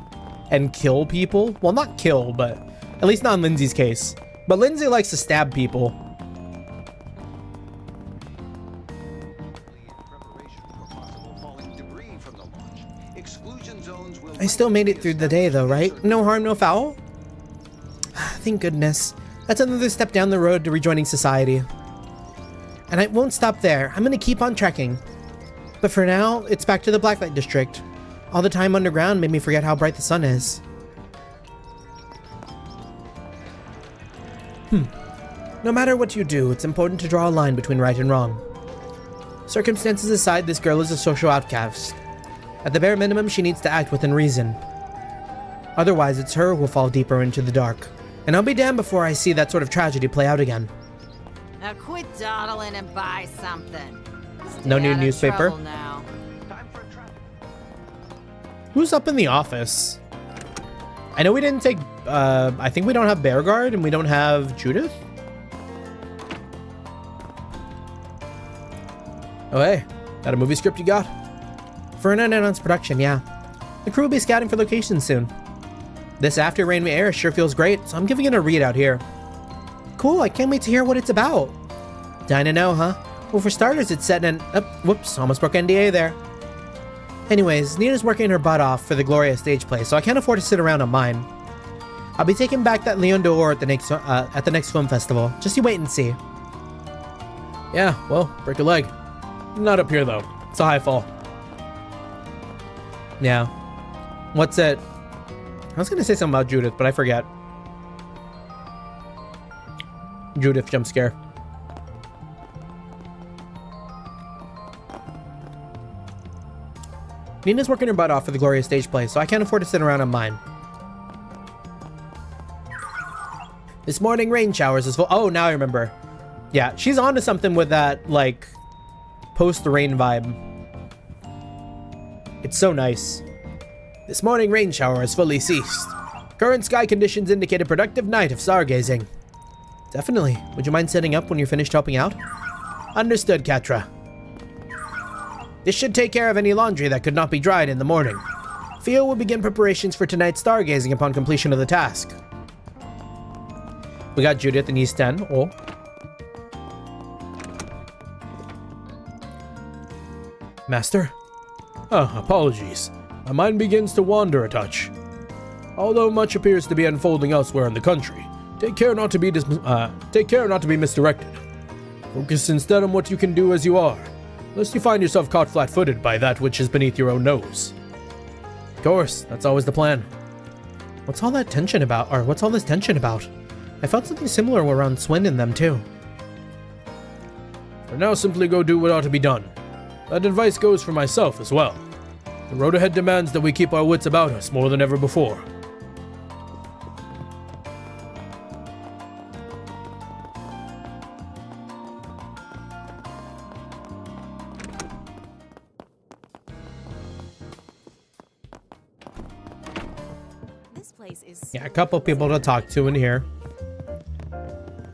and kill people. Well, not kill, but at least not in Lindsay's case. But Lindsay likes to stab people. I still made it through the day though, right? No harm, no foul? Thank goodness. That's another step down the road to rejoining society. And I won't stop there. I'm gonna keep on trekking. But for now, it's back to the Blacklight District. All the time underground made me forget how bright the sun is. No matter what you do, it's important to draw a line between right and wrong. Circumstances aside, this girl is a social outcast. At the bare minimum, she needs to act within reason. Otherwise, it's her who will fall deeper into the dark. And I'll be damned before I see that sort of tragedy play out again. Now quit dawdling and buy something. No new Stay out of newspaper? trouble now. Who's up in the office? I know we didn't take, I think we don't have Bearguard and we don't have Judith. Oh hey, got a movie script you got? For an unannounced production, yeah. The crew will be scouting for locations soon. This after rain air sure feels great, so I'm giving it a read out here. Cool, I can't wait to hear what it's about. Dying to know, huh? Well, for starters, it's set in an... whoops, almost broke NDA there. Anyways, Nina's working her butt off for the Gloria stage play, so I can't afford to sit around on mine. I'll be taking back that Leon d'Or at the next film festival. Just you wait and see. Yeah, well, break a leg. Not up here, though. It's a high fall. Yeah. What's it? I was gonna say something about Judith, but I forget. Judith jump scare. Nina's working her butt off for the Gloria stage play, so I can't afford to sit around on mine. This morning, rain showers is full. Oh, now I remember. Yeah, she's onto something with that, like, post-rain vibe. It's so nice. This morning rain shower has fully ceased. Current sky conditions indicate a productive night of stargazing. Definitely. Would you mind setting up when you're finished helping out? Understood, Catra. This should take care of any laundry that could not be dried in the morning. Theo will begin preparations for tonight's stargazing upon completion of the task. We got Judith in East 10. Oh. Master? Oh, apologies. My mind begins to wander a touch. Although much appears to be unfolding elsewhere in the country, take care not to be misdirected. Focus instead on what you can do as you are, lest you find yourself caught flat-footed by that which is beneath your own nose. Of course, that's always the plan. What's all that tension about? Or what's all this tension about? I felt something similar around Swin and them too. For now, simply go do what ought to be done. That advice goes for myself as well. The road ahead demands that we keep our wits about us more than ever before. This place is Yeah, a couple people to talk to in here.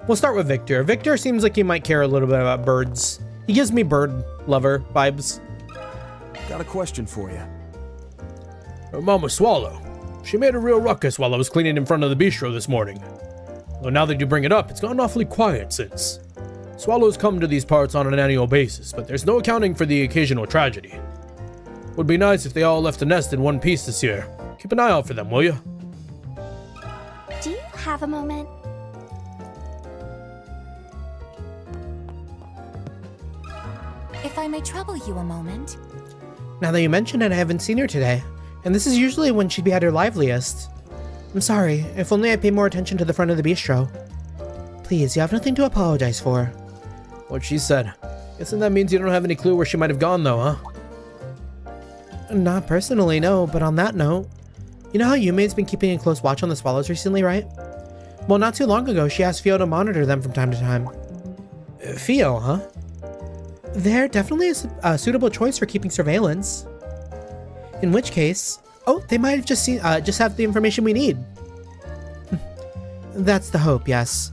We'll start with Victor. Victor seems like he might care a little bit about birds. He gives me bird lover vibes. Got a question for you. Mama Swallow. She made a real ruckus while I was cleaning in front of the bistro this morning. Though now that you bring it up, it's gotten awfully quiet since. Swallows come to these parts on an annual basis, but there's no accounting for the occasional tragedy. Would be nice if they all left the nest in one piece this year. Keep an eye out for them, will you? Do you have a moment? If I may trouble you a moment. Now that you mention it, I haven't seen her today. And this is usually when she'd be at her liveliest. I'm sorry, if only I paid more attention to the front of the bistro. Please, you have nothing to apologize for. What she said. Guessing that means you don't have any clue where she might have gone though, huh? Not personally, no, but on that note, you know how Yume's been keeping a close watch on the swallows recently, right? Well, not too long ago, she asked Fio to monitor them from time to time. Fio, huh? They're definitely a suitable choice for keeping surveillance. In which case, oh, they might have just have the information we need. That's the hope, yes.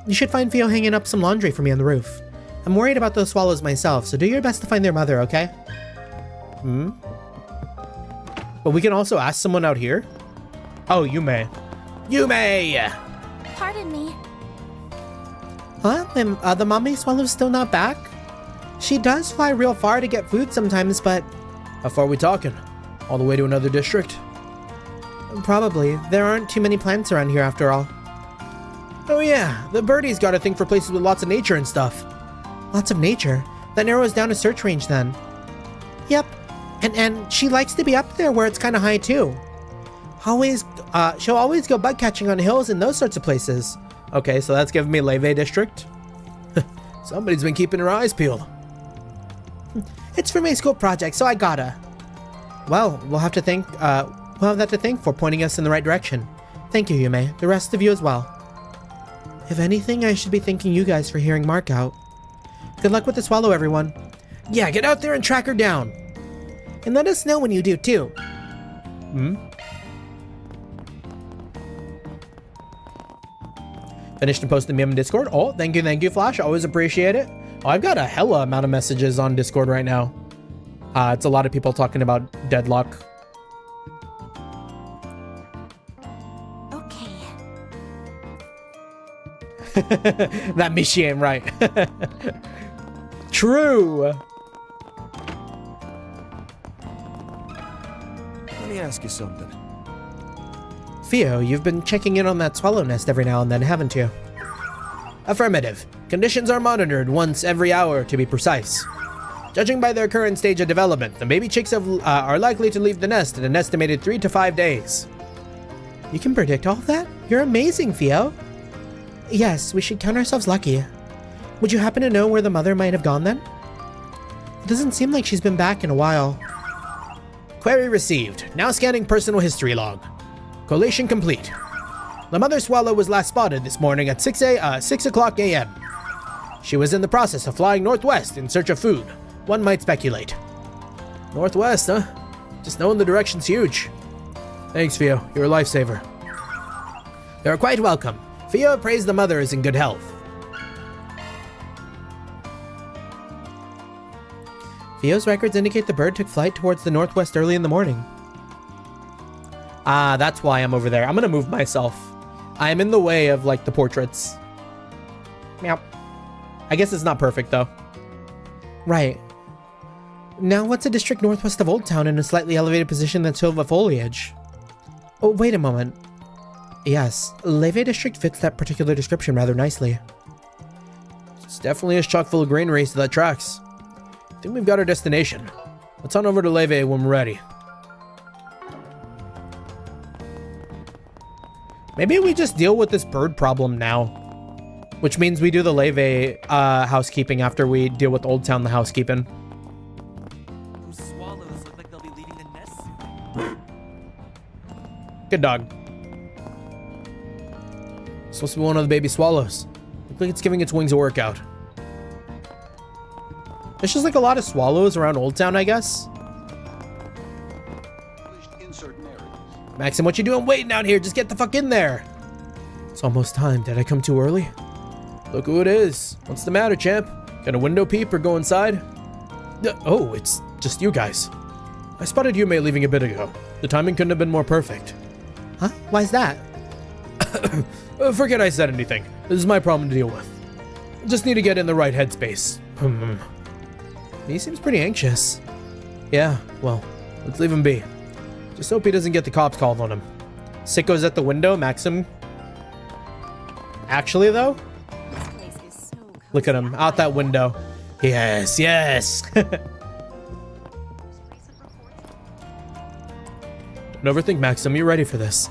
You should find Fio hanging up some laundry for me on the roof. I'm worried about those swallows myself, so do your best to find their mother, okay? But we can also ask someone out here? Oh, Yume. Yume! Pardon me. Huh? The mommy swallow's still not back? She does fly real far to get food sometimes, but... How far are we talking? All the way to another district? Probably. There aren't too many plants around here after all. Oh yeah, the birdie's got a thing for places with lots of nature and stuff. Lots of nature? That narrows down a search range then. Yep. And she likes to be up there where it's kind of high too. She'll always go bug catching on hills and those sorts of places. Okay, so that's giving me Leve District. Somebody's been keeping her eyes peeled. It's for my school project, so I gotta. Well, we'll have that to thank for pointing us in the right direction. Thank you, Yume. The rest of you as well. If anything, I should be thanking you guys for hearing Mark out. Good luck with the swallow, everyone. Yeah, get out there and track her down. And let us know when you do, too. Finished and posted meme in Discord. Oh, thank you, Flash. Always appreciate it. Oh, I've got a hella amount of messages on Discord right now. It's a lot of people talking about Deadlock. Okay. That means she ain't right. True. Let me ask you something. Theo, you've been checking in on that swallow nest every now and then, haven't you? Affirmative. Conditions are monitored once every hour, to be precise. Judging by their current stage of development, the baby chicks are likely to leave the nest in an estimated 3 to 5 days. You can predict all of that? You're amazing, Theo. Yes, we should count ourselves lucky. Would you happen to know where the mother might have gone then? It doesn't seem like she's been back in a while. Query received. Now scanning personal history log. Collation complete. The mother swallow was last spotted this morning at 6 o'clock a.m. She was in the process of flying northwest in search of food. One might speculate. Northwest, huh? Just knowing the direction's huge. Thanks, Theo. You're a lifesaver. You're quite welcome. Theo prays the mother is in good health. Theo's records indicate the bird took flight towards the northwest early in the morning. Ah, that's why I'm over there. I'm gonna move myself. I'm in the way of, like, the portraits. Meow. I guess it's not perfect, though. Right. Now, what's a district northwest of Old Town in a slightly elevated position than silver foliage? Oh, wait a moment. Yes, Leve district fits that particular description rather nicely. It's definitely is chock full of granaries, so that tracks. I think we've got our destination. Let's on over to Leve when we're ready. Maybe we just deal with this bird problem now. Which means we do the Leve housekeeping after we deal with Old Town the housekeeping. Those swallows look like they'll be leaving the nest soon. Good dog. Supposed to be one of the baby swallows. Looks like it's giving its wings a workout. There's just like a lot of swallows around Old Town, I guess. Maxim, what you doing waiting out here? Just get the fuck in there. It's almost time. Did I come too early? Look who it is. What's the matter, champ? Got a window peep or go inside? Oh, it's just you guys. I spotted Yume leaving a bit ago. The timing couldn't have been more perfect. Huh? Why's that? Forget I said anything. This is my problem to deal with. Just need to get in the right headspace. He seems pretty anxious. Yeah, well, let's leave him be. Just hope he doesn't get the cops called on him. Sicko's at the window, Maxim. Actually, though? Look at him, out that window. Yes, yes! Don't overthink, Maxim. You're ready for this.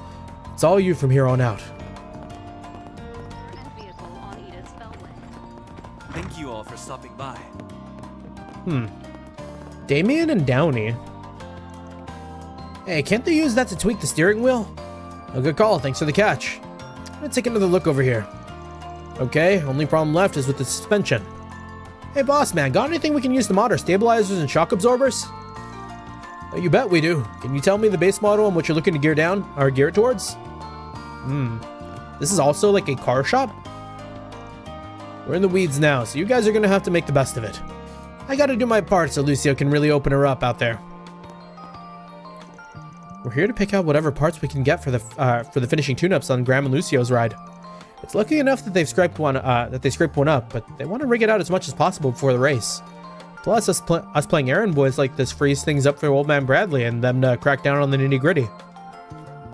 It's all you from here on out. Thank you all for stopping by. Damien and Downey. Hey, can't they use that to tweak the steering wheel? A good call, thanks for the catch. Let's take another look over here. Okay, only problem left is with the suspension. Hey boss man, got anything we can use to mod our stabilizers and shock absorbers? You bet we do. Can you tell me the base model and what you're looking to gear down, or gear it towards? This is also like a car shop? We're in the weeds now, so you guys are gonna have to make the best of it. I gotta do my part so Lucio can really open her up out there. We're here to pick out whatever parts we can get for the finishing tune-ups on Graham and Lucio's ride. It's lucky enough that they've scraped one up, but they want to rig it out as much as possible before the race. Plus, us playing errand boys like this frees things up for Old Man Bradley and them to crack down on the nitty-gritty.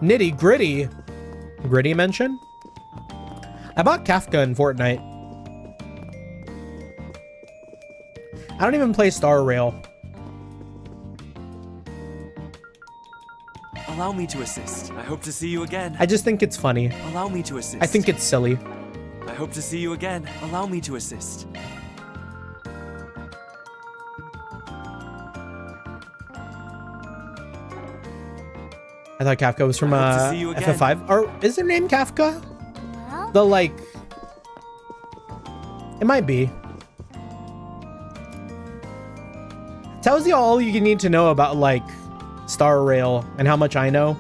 Nitty-gritty? Gritty mention? I bought Kafka in Fortnite. I don't even play Star Rail. Allow me to assist. I hope to see you again. I just think it's funny. Allow me to assist. I think it's silly. I hope to see you again. Allow me to assist. I thought Kafka was from FF5. Or is their name Kafka? The like... It might be. Tells you all you need to know about like Star Rail and how much I know.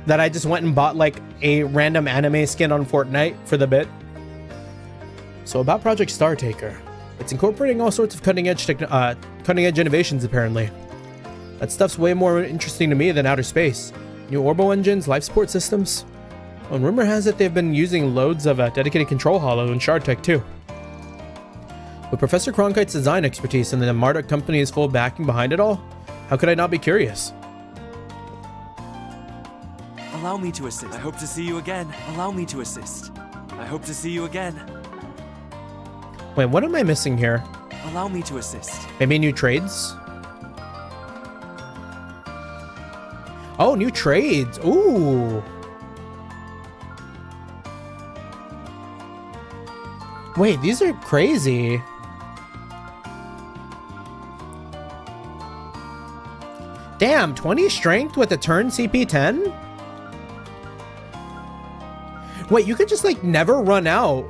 That I just went and bought like a random anime skin on Fortnite for the bit. So about Project Startaker. It's incorporating all sorts of cutting edge innovations apparently. That stuff's way more interesting to me than outer space. New orbital engines, life support systems. And rumor has it they've been using loads of dedicated control holo in Shard Tech too. With Professor Cronkite's design expertise and the Marduk company's full backing behind it all, how could I not be curious? Allow me to assist. I hope to see you again. Allow me to assist. I hope to see you again. Wait, what am I missing here? Allow me to assist. Maybe new trades? Oh, new trades. Ooh. Wait, these are crazy. Damn, 20 strength with a turn CP 10? Wait, you could just like never run out.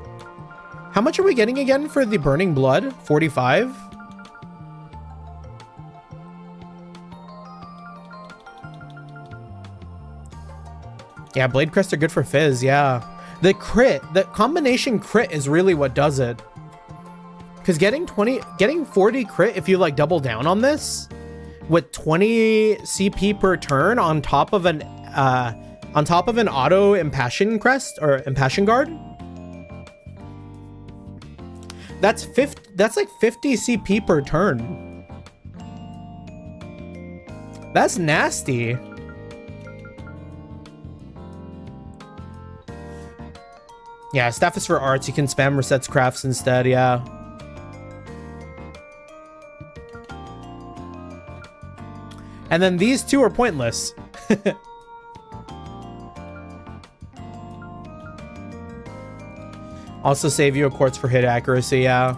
How much are we getting again for the burning blood? 45? Yeah, blade crests are good for fizz, yeah. The crit, the combination crit is really what does it. Because getting 40 crit if you like double down on this with 20 CP per turn on top of an auto impassion crest or impassion guard. That's like 50 CP per turn. That's nasty. Yeah, staff is for arts. You can spam resets crafts instead, yeah. And then these two are pointless. Also save you a quartz for hit accuracy, yeah.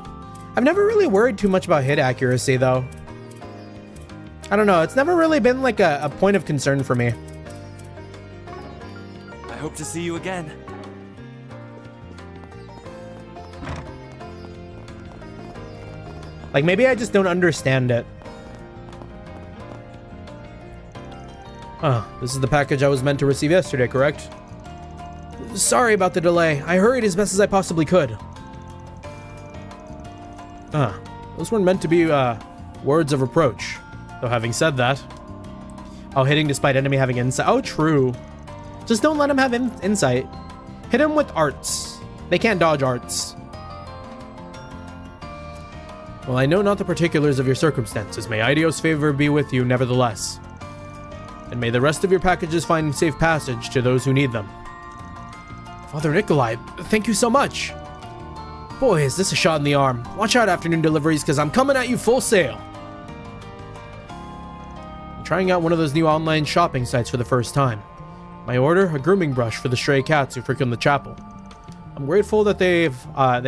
I've never really worried too much about hit accuracy, though. I don't know, it's never really been like a point of concern for me. I hope to see you again. Like, maybe I just don't understand it. This is the package I was meant to receive yesterday, correct? Sorry about the delay. I hurried as best as I possibly could. Those weren't meant to be, words of reproach. Though having said that... Oh, hitting despite enemy having insight. Oh, true. Just don't let him have insight. Hit him with arts. They can't dodge arts. Well, I know not the particulars of your circumstances. May Ideo's favor be with you nevertheless. And may the rest of your packages find safe passage to those who need them. Father Nikolai, thank you so much. Boy, is this a shot in the arm. Watch out, afternoon deliveries, because I'm coming at you full sail. I'm trying out one of those new online shopping sites for the first time. My order, a grooming brush for the stray cats who frequent the chapel. I'm grateful that they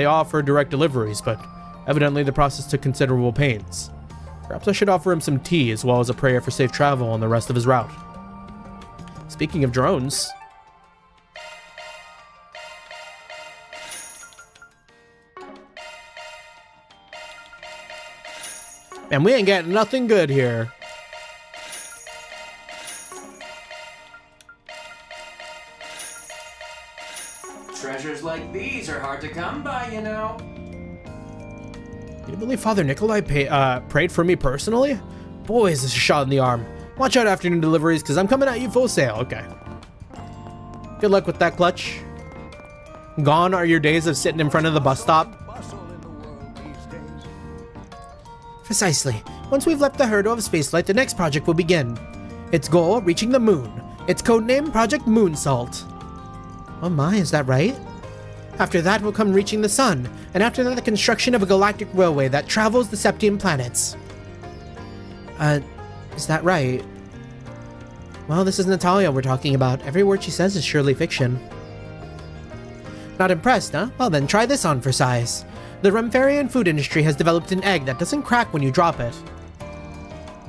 offer direct deliveries, but evidently the process took considerable pains. Perhaps I should offer him some tea as well as a prayer for safe travel on the rest of his route. Speaking of drones... Man, we ain't getting nothing good here. Treasures like these are hard to come by, you know. You believe Father Nikolai prayed for me personally? Boy, is this a shot in the arm. Watch out, afternoon deliveries, because I'm coming at you full sail. Okay. Good luck with that, Clutch. Gone are your days of sitting in front of the bus stop. Precisely. Once we've left the hurdle of spaceflight, the next project will begin. Its goal, reaching the moon. Its codename, Project Moonsalt. Oh my, is that right? After that will come reaching the sun, and after that the construction of a galactic railway that travels the Septian planets. Is that right? Well, this is Natalia we're talking about. Every word she says is surely fiction. Not impressed, huh? Well then, try this on for size. The Remfarian food industry has developed an egg that doesn't crack when you drop it.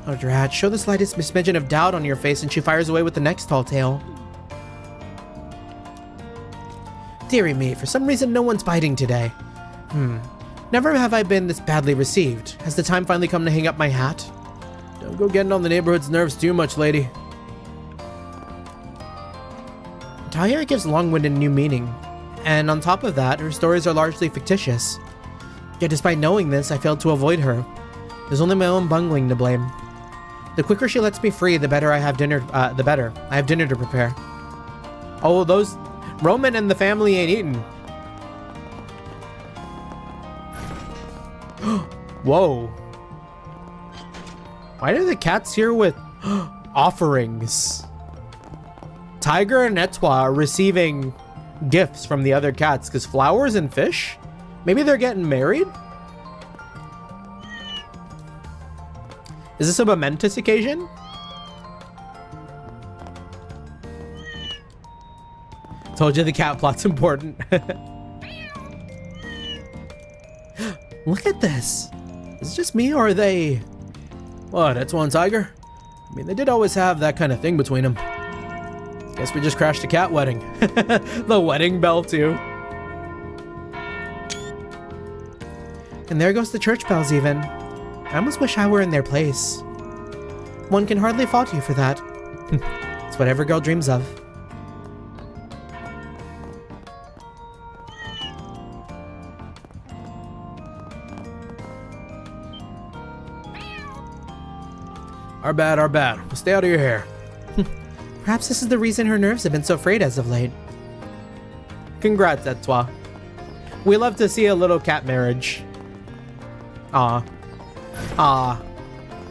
Oh, drat, show the slightest smidgen of doubt on your face and she fires away with the next tall tale. Dearie me, for some reason no one's biting today. Never have I been this badly received. Has the time finally come to hang up my hat? Don't go getting on the neighborhood's nerves too much, lady. Talia gives long-winded new meaning. And on top of that, her stories are largely fictitious. Yet despite knowing this, I failed to avoid her. There's only my own bungling to blame. The quicker she lets me free, the better I have dinner, the better. I have dinner to prepare. Oh, those... Roman and the family ain't eating. Whoa. Why are the cats here with offerings? Tiger and Etwa are receiving gifts from the other cats because flowers and fish? Maybe they're getting married? Is this a momentous occasion? Told you the cat plot's important. Look at this. Is it just me or are they... What, that's one tiger? I mean, they did always have that kind of thing between them. Guess we just crashed a cat wedding. The wedding bell too. And there goes the church bells even. I almost wish I were in their place. One can hardly fault you for that. It's what every girl dreams of. Our bad, our bad. We'll stay out of your hair. Perhaps this is the reason her nerves have been so frayed as of late. Congrats, Etoile. We love to see a little cat marriage. Aw. Aw.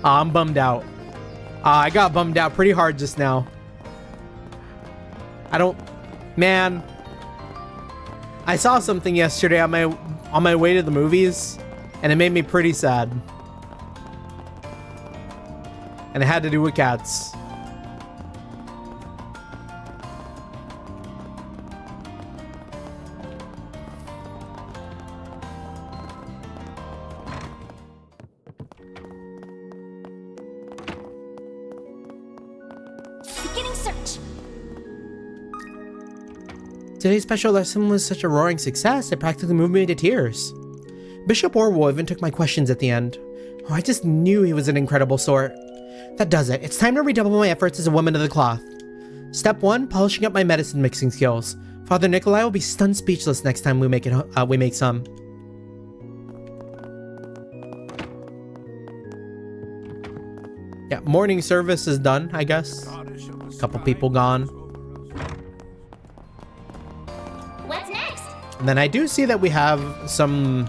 Aw, I'm bummed out. I got bummed out pretty hard just now. Man. I saw something yesterday on my way to the movies, and it made me pretty sad. And it had to do with cats. Beginning search. Today's special lesson was such a roaring success, it practically moved me to tears. Bishop Orwell even took my questions at the end. Oh, I just knew he was an incredible sort. That does it. It's time to redouble my efforts as a woman of the cloth. Step 1, polishing up my medicine mixing skills. Father Nikolai will be stunned speechless next time we make some. Yeah, morning service is done, I guess. Couple people gone. What's next? And then I do see that we have some...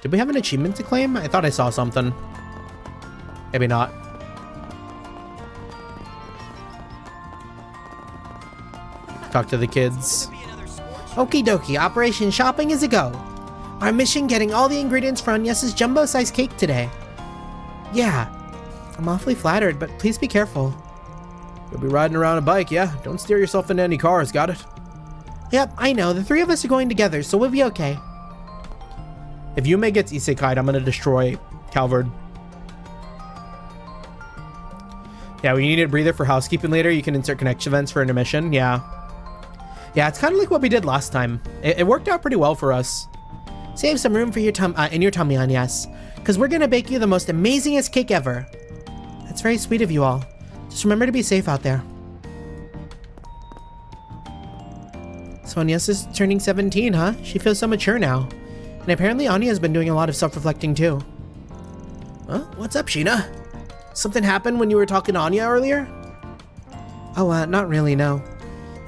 Did we have an achievement to claim? I thought I saw something. Maybe not. Talk to the kids. Okie dokie, Operation Shopping is a go. Our mission getting all the ingredients for Agnes's jumbo-sized cake today. Yeah, I'm awfully flattered, but please be careful. You'll be riding around a bike, yeah? Don't steer yourself into any cars, got it? Yep, I know. The three of us are going together, so we'll be okay. If Yume gets isekai'd, I'm gonna destroy Calvard. Yeah, we need a breather for housekeeping later. You can insert connection events for intermission. Yeah. Yeah, it's kind of like what we did last time. It worked out pretty well for us. Save some room for your in your tummy, Agnes, because we're gonna bake you the most amazingest cake ever. That's very sweet of you all. Just remember to be safe out there. So Agnes is turning 17, huh? She feels so mature now. And apparently Anya's been doing a lot of self-reflecting too. Huh? What's up, Sheena? Something happened when you were talking to Anya earlier? Oh, not really, no.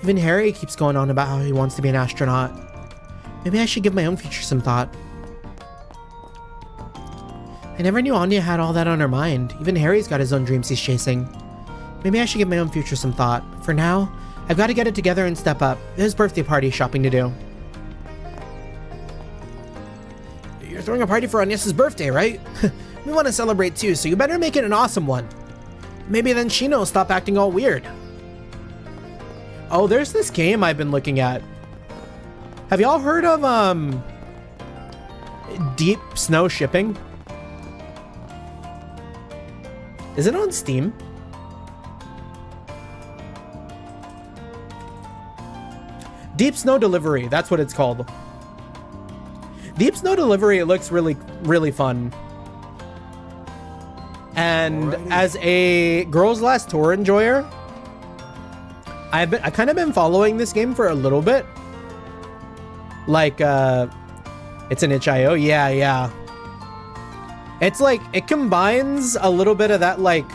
Even Harry keeps going on about how he wants to be an astronaut. Maybe I should give my own future some thought. I never knew Anya had all that on her mind. Even Harry's got his own dreams he's chasing. Maybe I should give my own future some thought. For now, I've got to get it together and step up. There's birthday party shopping to do. You're throwing a party for Agnes's birthday, right? We want to celebrate too, so you better make it an awesome one. Maybe then Sheena will stop acting all weird. Oh, there's this game I've been looking at. Have y'all heard of, Deep Snow Shipping? Is it on Steam? Deep Snow Delivery, that's what it's called. Deep Snow Delivery, it looks really, really fun. And as a Girls Last Tour enjoyer, I've kind of been following this game for a little bit. Like, it's an itch.io. Yeah. It's like, it combines a little bit of that, like,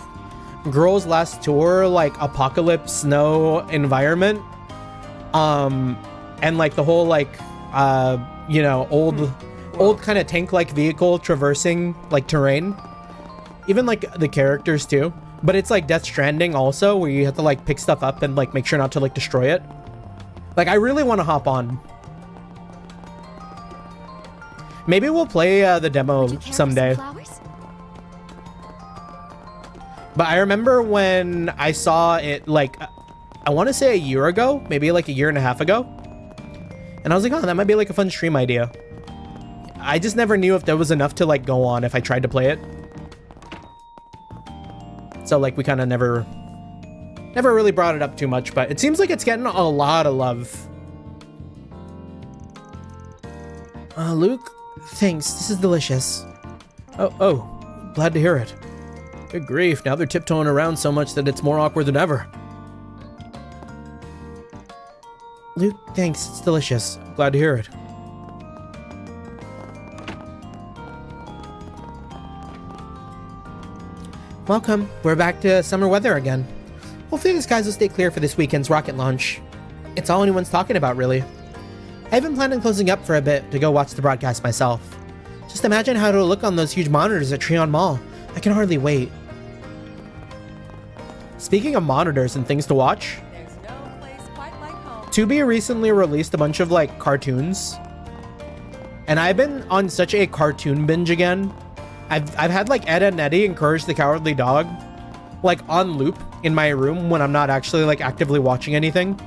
Girls Last Tour, like, apocalypse snow environment. And like the whole, like, you know, old kind of tank-like vehicle traversing, like, terrain. Even, like, the characters, too. But it's like Death Stranding also, where you have to like pick stuff up and like make sure not to like destroy it. Like, I really want to hop on. Maybe we'll play the demo someday. But I remember when I saw it, like, I want to say a year ago, maybe like a year and a half ago. And I was like, oh, that might be like a fun stream idea. I just never knew if there was enough to like go on if I tried to play it. So like we kind of never really brought it up too much, but it seems like it's getting a lot of love. Luke, Thanks, this is delicious. Oh, glad to hear it. Good grief, now they're tiptoeing around so much that it's more awkward than ever. Luke, thanks, it's delicious. Glad to hear it. Welcome, we're back to summer weather again. Hopefully the skies will stay clear for this weekend's rocket launch. It's all anyone's talking about, really. I haven't planned on closing up for a bit to go watch the broadcast myself. Just imagine how it'll look on those huge monitors at Treon Mall. I can hardly wait. Speaking of monitors and things to watch, There's no place quite like home. Tubi recently released a bunch of like cartoons, and I've been on such a cartoon binge again. I've had like Ed, Edd n Eddy and Courage the Cowardly Dog like on loop in my room when I'm not actually like actively watching anything.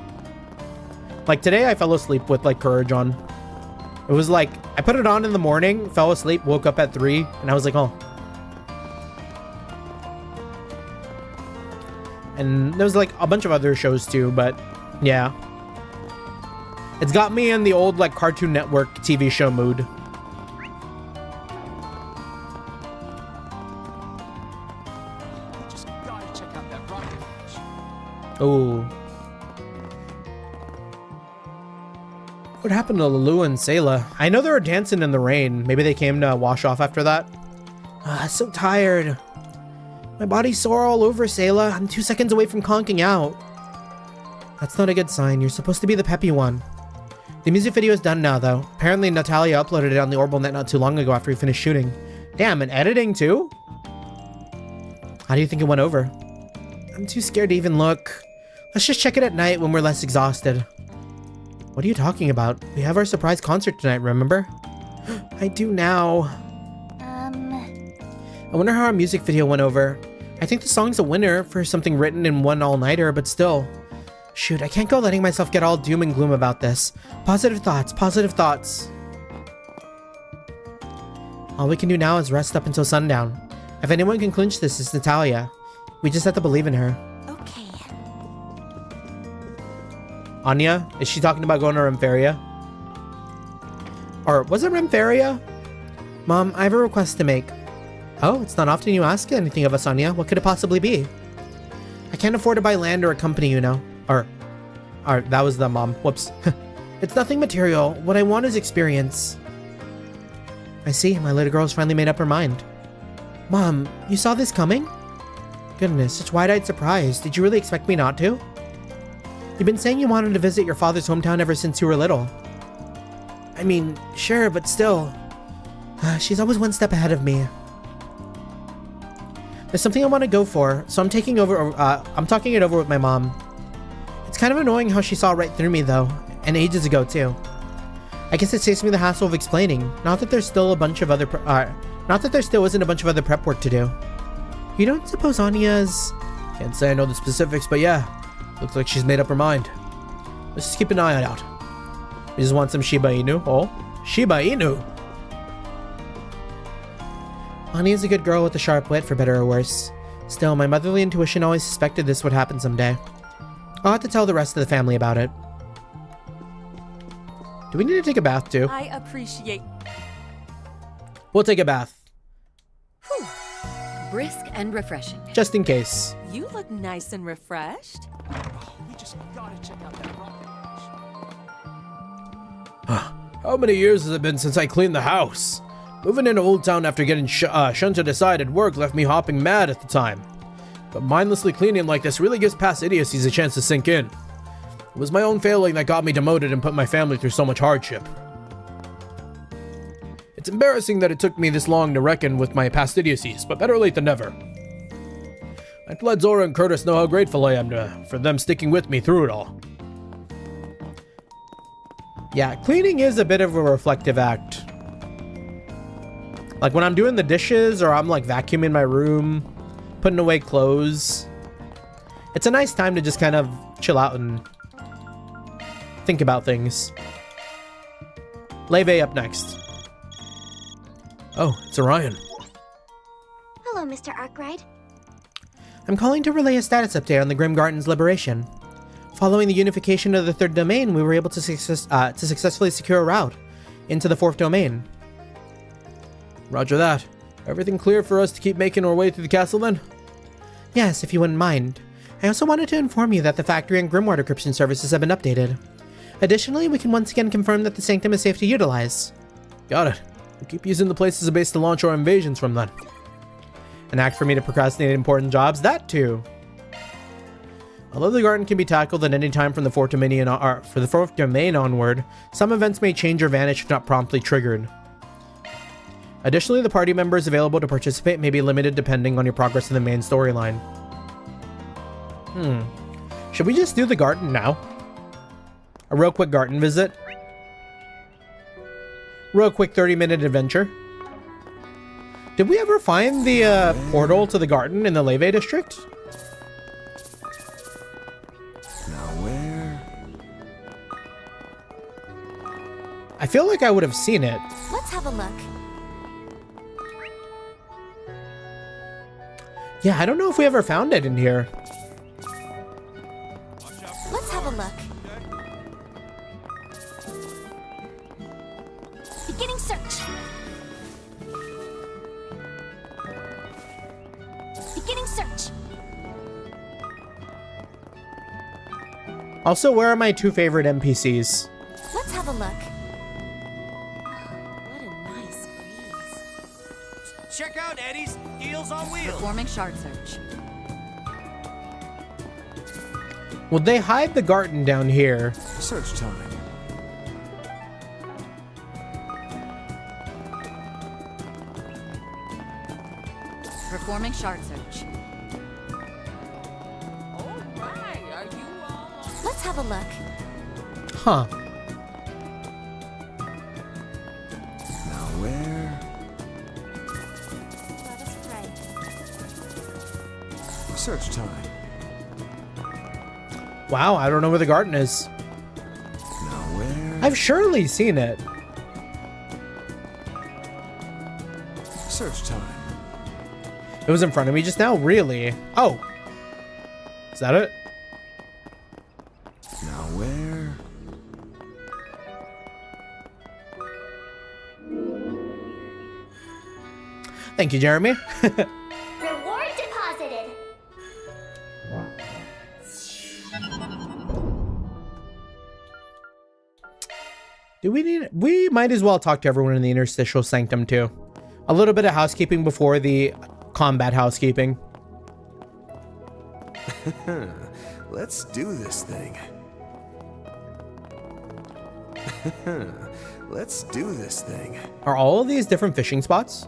Like today I fell asleep with like Courage on. It was like I put it on in the morning, fell asleep, woke up at 3, and I was like, oh. And there was like a bunch of other shows too, but yeah. It's got me in the old like Cartoon Network TV show mood. Just gotta check out that rocket launch. Oh. What happened to Lulu and Sayla? I know they were dancing in the rain. Maybe they came to wash off after that. So tired. My body's sore all over, Sayla. I'm 2 seconds away from conking out. That's not a good sign. You're supposed to be the peppy one. The music video is done now, though. Apparently, Natalia uploaded it on the Orbital Net not too long ago after we finished shooting. Damn, and editing too? How do you think it went over? I'm too scared to even look. Let's just check it at night when we're less exhausted. What are you talking about? We have our surprise concert tonight, remember? I do now. I wonder how our music video went over. I think the song's a winner for something written in one all-nighter, but still. Shoot, I can't go letting myself get all doom and gloom about this. Positive thoughts, positive thoughts. All we can do now is rest up until sundown. If anyone can clinch this, it's Natalia. We just have to believe in her. Okay. Anya? Is she talking about going to Remferia? Or was it Remferia? Mom, I have a request to make. Oh, it's not often you ask anything of us, Anya. What could it possibly be? I can't afford to buy land or a company, you know. Or that was the mom. Whoops. It's nothing material. What I want is experience. I see. My little girl's finally made up her mind. Mom, you saw this coming? Goodness, such wide-eyed surprise. Did you really expect me not to? You've been saying you wanted to visit your father's hometown ever since you were little. I mean, sure, but still. She's always one step ahead of me. There's something I want to go for, so I'm talking it over with my mom. It's kind of annoying how she saw right through me though, and ages ago too. I guess it saves me the hassle of explaining. Not that there still isn't a bunch of other prep work to do. You don't suppose Anya's... Can't say I know the specifics, but yeah, looks like she's made up her mind. Let's just keep an eye out. We just want some Shiba Inu. Oh, Shiba Inu. Anya's a good girl with a sharp wit, for better or worse. Still, my motherly intuition always suspected this would happen someday. I'll have to tell the rest of the family about it. Do we need to take a bath too? I appreciate... We'll take a bath. Whew. Brisk and refreshing. Just in case. You look nice and refreshed. Oh, we just gotta check out that rocket launch. How many years has it been since I cleaned the house? Moving into Old Town after getting shunted aside at work left me hopping mad at the time. But mindlessly cleaning like this really gives past idiocies a chance to sink in. It was my own failing that got me demoted and put my family through so much hardship. It's embarrassing that it took me this long to reckon with my past idiocies, but better late than never. I'm glad Zora and Curtis know how grateful I am for them sticking with me through it all. Yeah, cleaning is a bit of a reflective act. Like when I'm doing the dishes or I'm like vacuuming my room, putting away clothes. It's a nice time to just kind of chill out and think about things. Leve up next. Oh, it's Orion. Hello, Mr. Arkwright. I'm calling to relay a status update on the Grim Garden's liberation. Following the unification of the third domain, we were able to successfully secure a route into the fourth domain. Roger that. Everything clear for us to keep making our way through the castle then? Yes, if you wouldn't mind. I also wanted to inform you that the factory and grimoire decryption services have been updated. Additionally, we can once again confirm that the sanctum is safe to utilize. Got it. We'll keep using the place as a base to launch our invasions from then. An act for me to procrastinate important jobs? That too. Although the garden can be tackled at any time from the fourth domain onward, some events may change or vanish if not promptly triggered. Additionally, the party members available to participate may be limited depending on your progress in the main storyline. Should we just do the garden now? A real quick garden visit? Real quick 30-minute adventure? Did we ever find the portal to the garden in the Leve district? I feel like I would have seen it. Let's have a look. Yeah, I don't know if we ever found it in here. Let's have a look. Beginning search. Beginning search. Also, where are my two favorite NPCs? Let's have a look. Check out Eddie's Deals on Wheels. Performing shard search. Well, they hide the garden down here. Search time. Performing shard search. Let's have a look. Huh. Now where? Search time. Wow, I don't know where the garden is. Now where? I've surely seen it. Search time. It was in front of me just now? Really? Oh. Is that it? Now where? Thank you, Jeremy. Reward deposited. Do we need... We might as well talk to everyone in the interstitial sanctum too. A little bit of housekeeping before the combat housekeeping. Let's do this thing. Let's do this thing. Are all of these different fishing spots?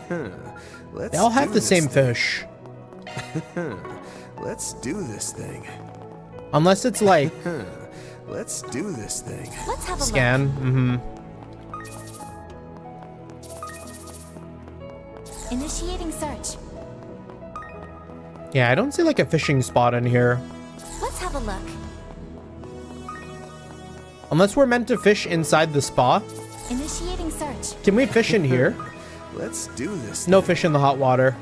They all have the same fish. Let's do this thing. Unless it's like... Let's do this thing. Let's have a scan. look. Initiating search. Yeah, I don't see like a fishing spot in here. Let's have a look. Unless we're meant to fish inside the spa. Initiating search. Can we fish in here? Let's do this. No fish in the hot water.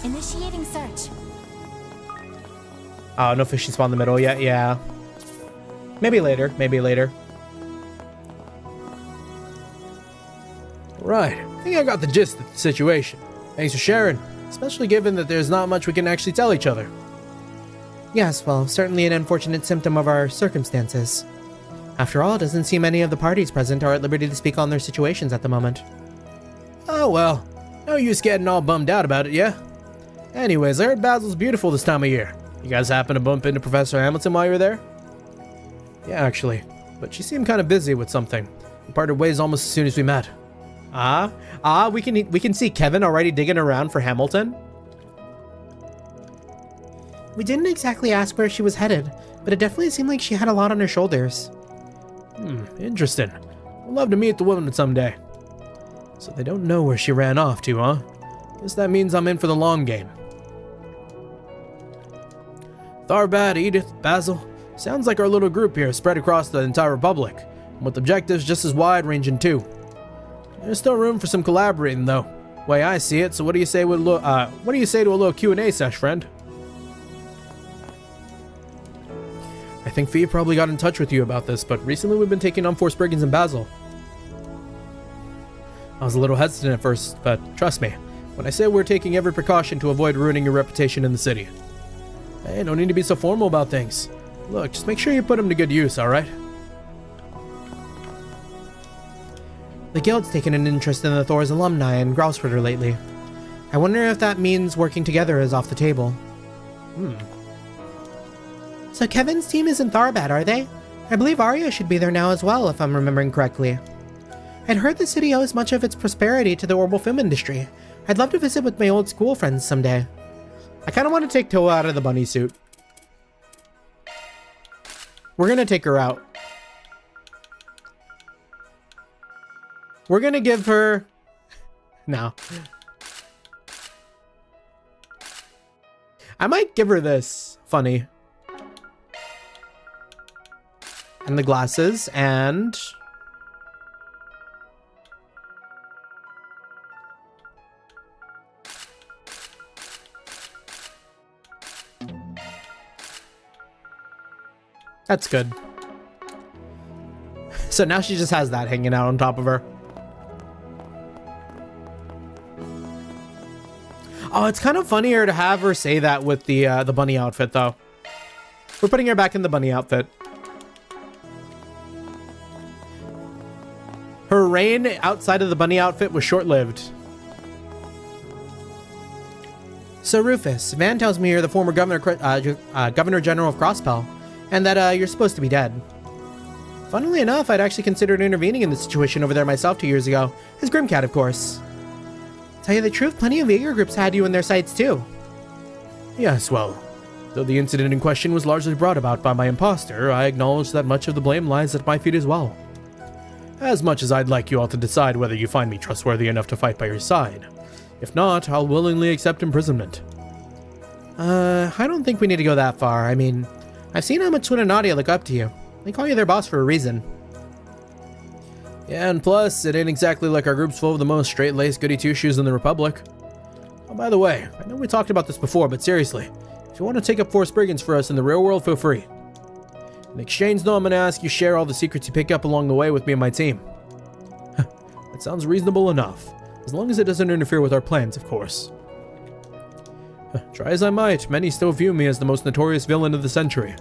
Initiating search. Oh, no fishing spot in the middle yet. Yeah. Maybe later. Maybe later. Right. I think I got the gist of the situation. Thanks for sharing. Especially given that there's not much we can actually tell each other. Yes, well, certainly an unfortunate symptom of our circumstances. After all, it doesn't seem any of the parties present are at liberty to speak on their situations at the moment. Oh well. No use getting all bummed out about it, yeah? Anyways, I heard Basil's beautiful this time of year. You guys happen to bump into Professor Hamilton while you were there? Yeah, actually. But she seemed kind of busy with something. We parted ways almost as soon as we met. We can see Kevin already digging around for Hamilton. We didn't exactly ask where she was headed, but it definitely seemed like she had a lot on her shoulders. Interesting. I'd love to meet the woman someday. So they don't know where she ran off to, huh? Guess that means I'm in for the long game. Tharbad, Edith, Basil. Sounds like our little group here is spread across the entire Republic, with objectives just as wide-ranging too. There's still room for some collaborating, though. Way I see it. So what do you say to a little Q&A sesh, friend? I think Fee probably got in touch with you about this, but recently we've been taking on Force Brigands in Basil. I was a little hesitant at first, but trust me, when I say we're taking every precaution to avoid ruining your reputation in the city. Hey, no need to be so formal about things. Look, just make sure you put them to good use, alright? The guild's taken an interest in the Thor's alumni and Growlspritter lately. I wonder if that means working together is off the table. So Kevin's team isn't Tharbad, are they? I believe Arya should be there now as well, if I'm remembering correctly. I'd heard the city owes much of its prosperity to the orbital film industry. I'd love to visit with my old school friends someday. I kind of want to take Toa out of the bunny suit. We're going to take her out. We're going to give her... No. I might give her this. Funny. And the glasses, and... That's good. So now she just has that hanging out on top of her. Oh, it's kind of funnier to have her say that with the bunny outfit, though. We're putting her back in the bunny outfit. Her reign outside of the bunny outfit was short-lived. So Rufus, Van tells me you're the former Governor General of Crosspell, and that you're supposed to be dead. Funnily enough, I'd actually considered intervening in the situation over there myself 2 years ago. As Grimcat, of course. Tell you the truth, plenty of Jaeger groups had you in their sights too. Yes, well, though the incident in question was largely brought about by my imposter, I acknowledge that much of the blame lies at my feet as well. As much as I'd like you all to decide whether you find me trustworthy enough to fight by your side. If not, I'll willingly accept imprisonment. I don't think we need to go that far. I mean, I've seen how much Twin and Nadia look up to you. They call you their boss for a reason. Yeah, and plus, it ain't exactly like our group's full of the most straight-laced goody-two-shoes in the Republic. Oh, by the way, I know we talked about this before, but seriously, if you want to take up 4 Spriggans for us in the real world, feel free. In exchange, though, I'm going to ask you share all the secrets you pick up along the way with me and my team. That sounds reasonable enough, as long as it doesn't interfere with our plans, of course. Try as I might, many still view me as the most notorious villain of the century.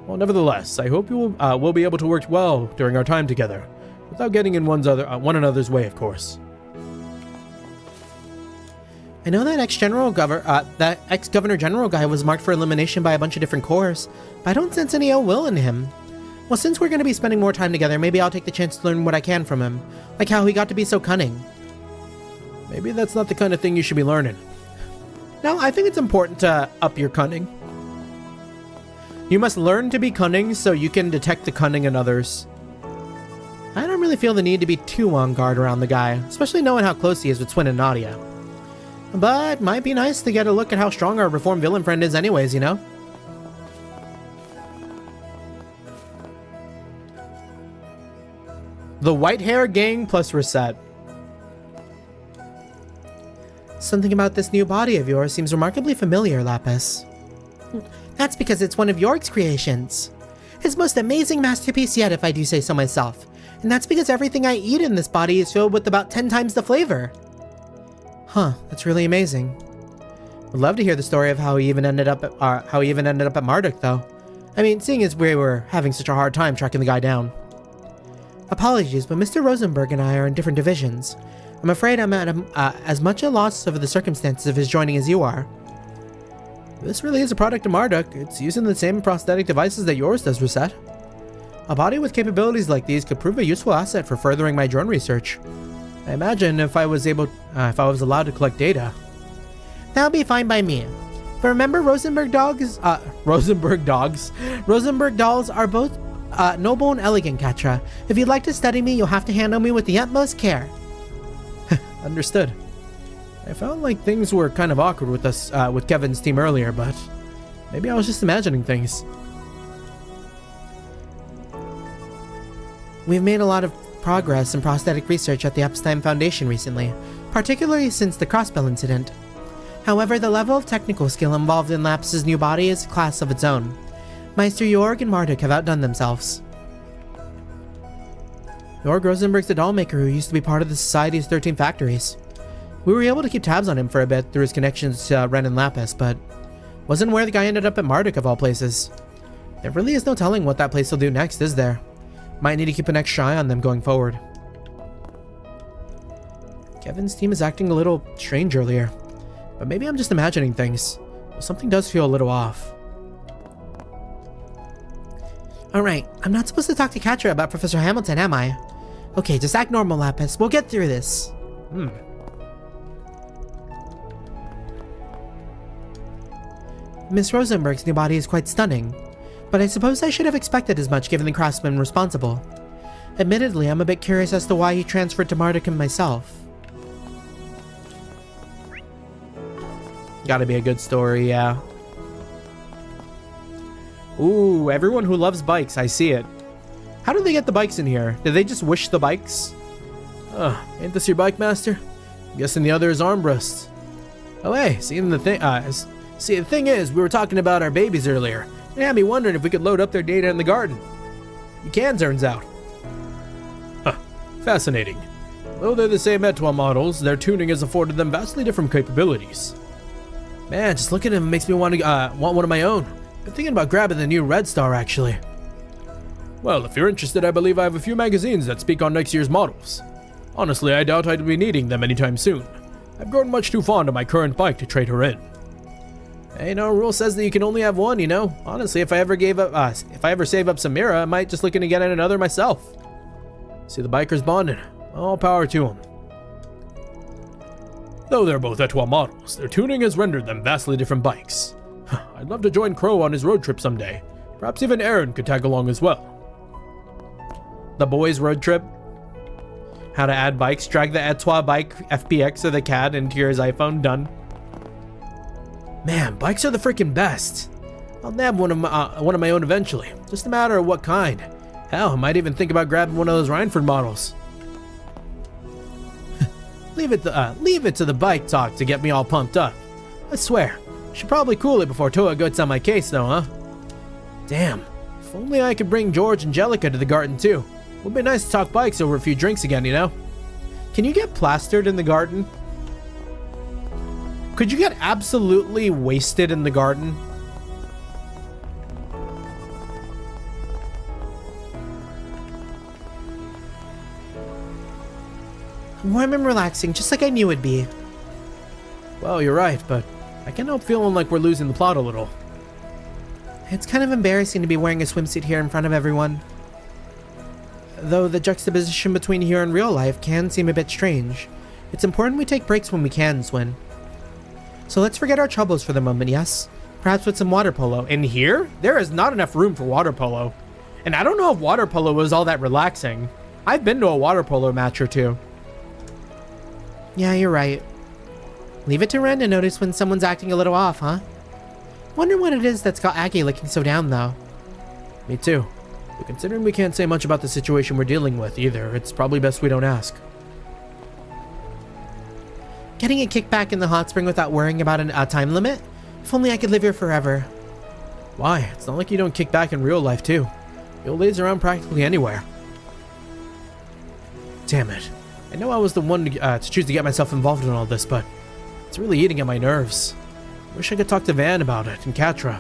Well, nevertheless, I hope you will be able to work well during our time together, without getting in one another's way, of course. I know that ex-Governor General guy was marked for elimination by a bunch of different corps, but I don't sense any ill will in him. Well, since we're going to be spending more time together, maybe I'll take the chance to learn what I can from him, like how he got to be so cunning. Maybe that's not the kind of thing you should be learning. No, I think it's important to up your cunning. You must learn to be cunning so you can detect the cunning in others. I don't really feel the need to be too on guard around the guy, especially knowing how close he is with Twin and Nadia. But might be nice to get a look at how strong our reformed villain friend is anyways, you know? The White Hair Gang plus Reset. Something about this new body of yours seems remarkably familiar, Lapis. That's because it's one of York's creations. His most amazing masterpiece yet, if I do say so myself. And that's because everything I eat in this body is filled with about 10 times the flavor. Huh, that's really amazing. Would love to hear the story of how he even ended up at Marduk, though. I mean, seeing as we were having such a hard time tracking the guy down. Apologies, but Mr. Rosenberg and I are in different divisions. I'm afraid I'm at as much a loss over the circumstances of his joining as you are. This really is a product of Marduk. It's using the same prosthetic devices that yours does, Reset. A body with capabilities like these could prove a useful asset for furthering my drone research. I imagine if I was allowed to collect data. That'll be fine by me. But remember, Rosenberg dolls are both noble and elegant, Katra. If you'd like to study me, you'll have to handle me with the utmost care. Understood. I felt like things were kind of awkward with us, with Kevin's team earlier, but maybe I was just imagining things. We've made a lot of progress in prosthetic research at the Epstein Foundation recently, particularly since the Crossbell incident. However, the level of technical skill involved in Lapis's new body is a class of its own. Meister Jorg and Marduk have outdone themselves. Jorg Rosenberg's the doll maker who used to be part of the Society's 13 factories. We were able to keep tabs on him for a bit through his connections to Ren and Lapis, but wasn't where the guy ended up at Marduk of all places. There really is no telling what that place will do next, is there? Might need to keep an extra eye on them going forward. Kevin's team is acting a little strange earlier, but maybe I'm just imagining things. Something does feel a little off. Alright, I'm not supposed to talk to Catra about Professor Hamilton, am I? Okay, just act normal, Lapis. We'll get through this. Miss Rosenberg's new body is quite stunning, but I suppose I should have expected as much given the craftsman responsible. Admittedly, I'm a bit curious as to why he transferred to Marduk myself. Gotta be a good story, yeah. Ooh, everyone who loves bikes, I see it. How do they get the bikes in here? Did they just wish the bikes? Ain't this your bike, Master? I'm guessing the other is armbrusts. Oh hey, the thing is, we were talking about our babies earlier. It had me wondering if we could load up their data in the garden. You can, turns out. Fascinating. Though they're the same Etoile models, their tuning has afforded them vastly different capabilities. Man, just looking at them makes me want one of my own. Been thinking about grabbing the new Red Star, actually. Well, if you're interested, I believe I have a few magazines that speak on next year's models. Honestly, I doubt I'd be needing them anytime soon. I've grown much too fond of my current bike to trade her in. Hey, no rule says that you can only have one, you know. Honestly, if I ever save up Zemuria, I might just looking to get another myself. See the bikers bonding. All power to them. Though they're both Etoile models, their tuning has rendered them vastly different bikes. I'd love to join Crow on his road trip someday. Perhaps even Aaron could tag along as well. The boys' road trip? How to add bikes? Drag the Etoile bike FPX or the CAD into your iPhone. Done. Man, bikes are the freaking best. I'll nab one of my own eventually. Just a matter of what kind. Hell, I might even think about grabbing one of those Reinford models. Leave it to the bike talk to get me all pumped up. I swear, should probably cool it before Toa gets on my case though, huh? Damn, if only I could bring George and Jellica to the garden too. Would be nice to talk bikes over a few drinks again, you know? Can you get plastered in the garden? Could you get absolutely wasted in the garden? Warm and relaxing, just like I knew it'd be. Well, you're right, but I can't help feeling like we're losing the plot a little. It's kind of embarrassing to be wearing a swimsuit here in front of everyone. Though the juxtaposition between here and real life can seem a bit strange, it's important we take breaks when we can, Swin. So let's forget our troubles for the moment, yes? Perhaps with some water polo. In here? There is not enough room for water polo. And I don't know if water polo was all that relaxing. I've been to a water polo match or two. Yeah, you're right. Leave it to Ren to notice when someone's acting a little off, huh? Wonder what it is that's got Aggie looking so down, though. Me too. But considering we can't say much about the situation we're dealing with either, it's probably best we don't ask. Getting a kickback in the hot spring without worrying about a time limit? If only I could live here forever. Why? It's not like you don't kick back in real life too. The old lady's around practically anywhere. Damn it. I know I was the one to choose to get myself involved in all this, but it's really eating at my nerves. Wish I could talk to Van about it, and Catra.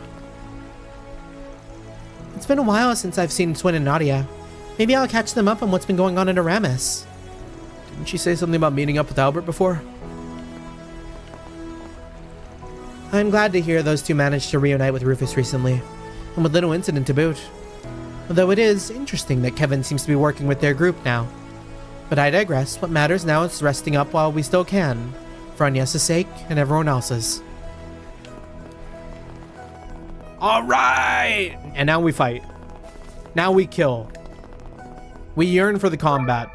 It's been a while since I've seen Swin and Nadia. Maybe I'll catch them up on what's been going on in Aramis. Didn't she say something about meeting up with Albert before? I'm glad to hear those two managed to reunite with Rufus recently, and with little incident to boot. Although it is interesting that Kevin seems to be working with their group now. But I digress. What matters now is resting up while we still can, for Agnes' sake and everyone else's. Alright! And now we fight. Now we kill. We yearn for the combat.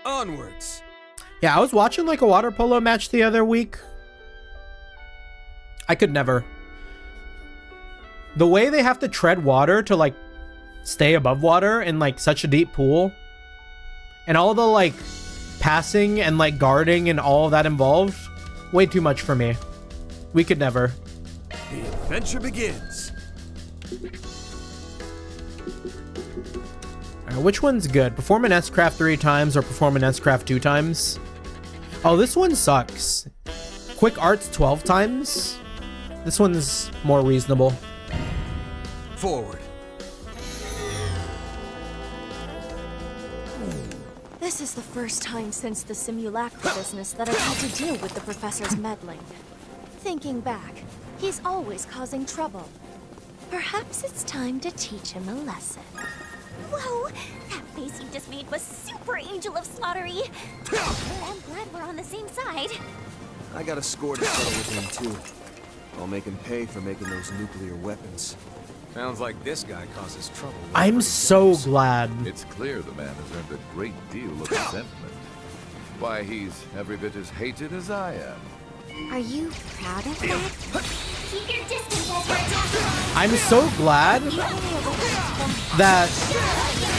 Onwards. Yeah, I was watching like a water polo match the other week. I could never. The way they have to tread water to like stay above water in like such a deep pool, and all the like passing and like guarding and all that involved, way too much for me. We could never. The adventure begins. Alright, which one's good? Perform an S-Craft 3 times or perform an S-Craft 2 times? Oh, this one sucks. Quick Arts 12 times? This one's more reasonable. Forward. This is the first time since the simulacra business that I've had to deal with the professor's meddling. Thinking back, he's always causing trouble. Perhaps it's time to teach him a lesson. Whoa! That face you just made was super Angel of Slaughtery. I'm glad we're on the same side. I got a score to settle with him, too. I'll make him pay for making those nuclear weapons. Sounds like this guy causes trouble. I'm so glad. It's clear the man has earned a great deal of resentment. Why, he's every bit as hated as I am. Are you proud of that? Keep your distance, Ezra. I'm so glad that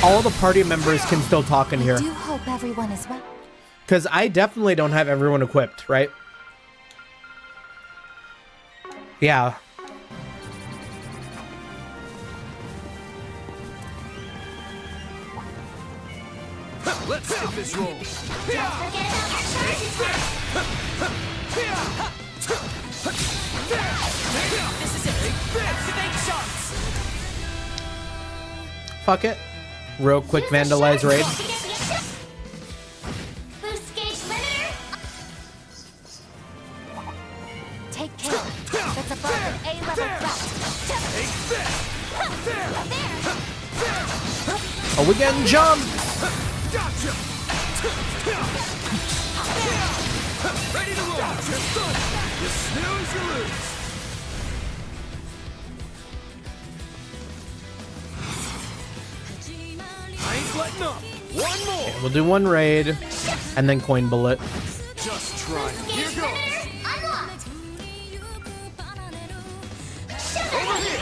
all the party members can still talk in here. I do hope everyone is well. Because I definitely don't have everyone equipped, right? Yeah. Let's get this roll. This is it. Activate shots. Fuck it. Real quick vandalize raid. Boost gauge limiter. Take care. That's above an A-level threat. Oh, we getting jumped. Gotcha. Ready to roll. You snooze, you lose. I ain't letting up. One more. Okay, we'll do one raid and then coin bullet. Just try it. Here goes. Unlocked. Over here.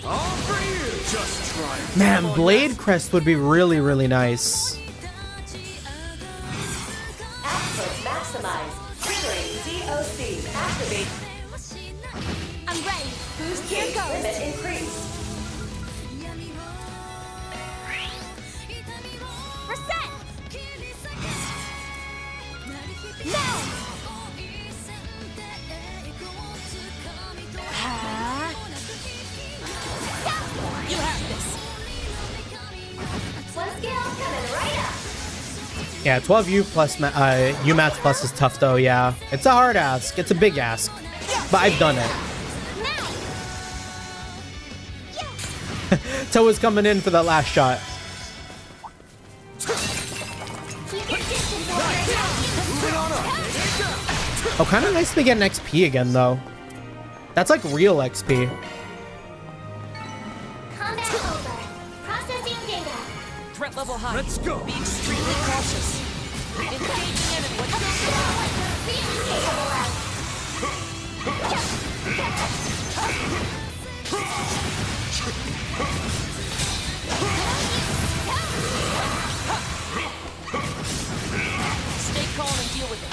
All for you. Just try it. Man, Blade Crest would be really, really nice. Maximize. Triggering DOC. Activate. I'm ready. Boost here goes. Limit increase. Reset. No. You have this. One skill coming right up. Yeah, 12 UMATs plus is tough though, yeah. It's a hard ask. It's a big ask. But I've done it. Toa's coming in for that last shot. Oh, kind of nice to get an XP again though. That's like real XP. Combat over. Processing data. Threat level high. Let's go. Be extremely cautious. Engaging enemy. Stay calm and deal with it.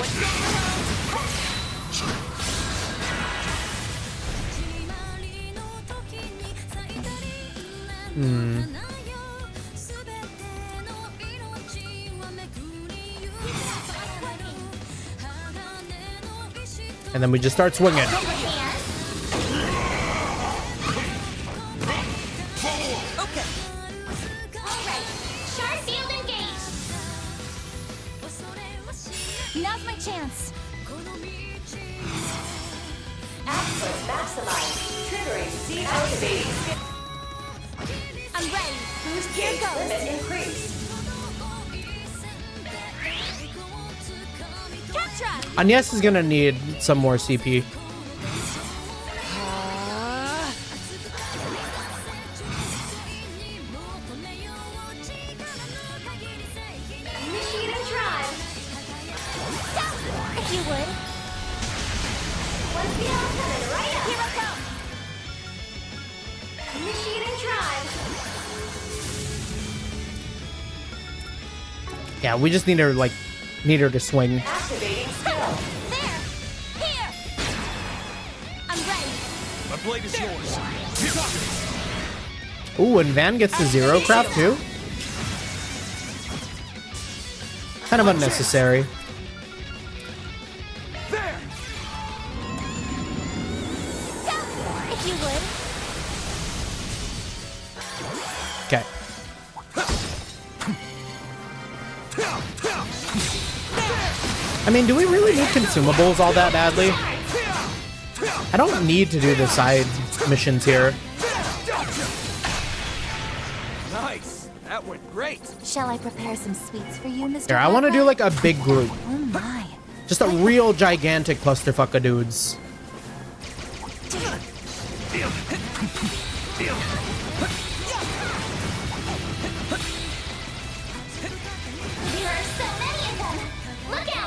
And then we just start swinging. Now's my chance. Access maximize. Triggering deactivating. I'm ready. Boost here goes. Limit increase. Capture. Agnes is gonna need some more CP. Initiating drive. If you would. One skill coming right up. Here I come. Initiating drive. Yeah, we just need her to swing. Activating skill. There. Here. I'm ready. My blade is yours. Ooh, and Van gets the zero craft too. Kind of unnecessary. There. If you would. Okay. I mean, do we really need consumables all that badly? I don't need to do the side missions here. Nice. That went great. Shall I prepare some sweets for you, Mr. Here, I want to do like a big group. Oh my. Just a real gigantic clusterfuck of dudes.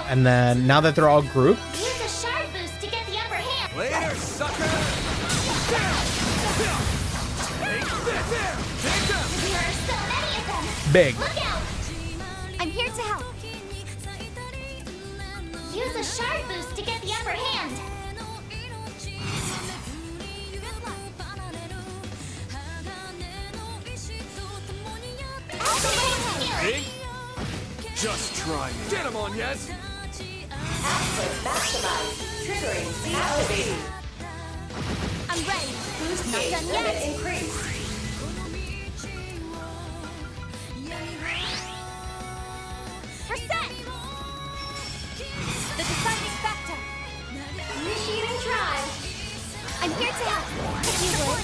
And then, now that they're all grouped, Use a shard boost to get the upper hand. Later, sucker. There are so many of them. big. Look out! I'm here to help. Use a shard boost to get the upper hand. Big? Just try it. Get him on, yes. Activating. I'm ready. Boost not done yet. Increase. We're set. The deciding factor. Initiating drive. I'm here to help. If you would.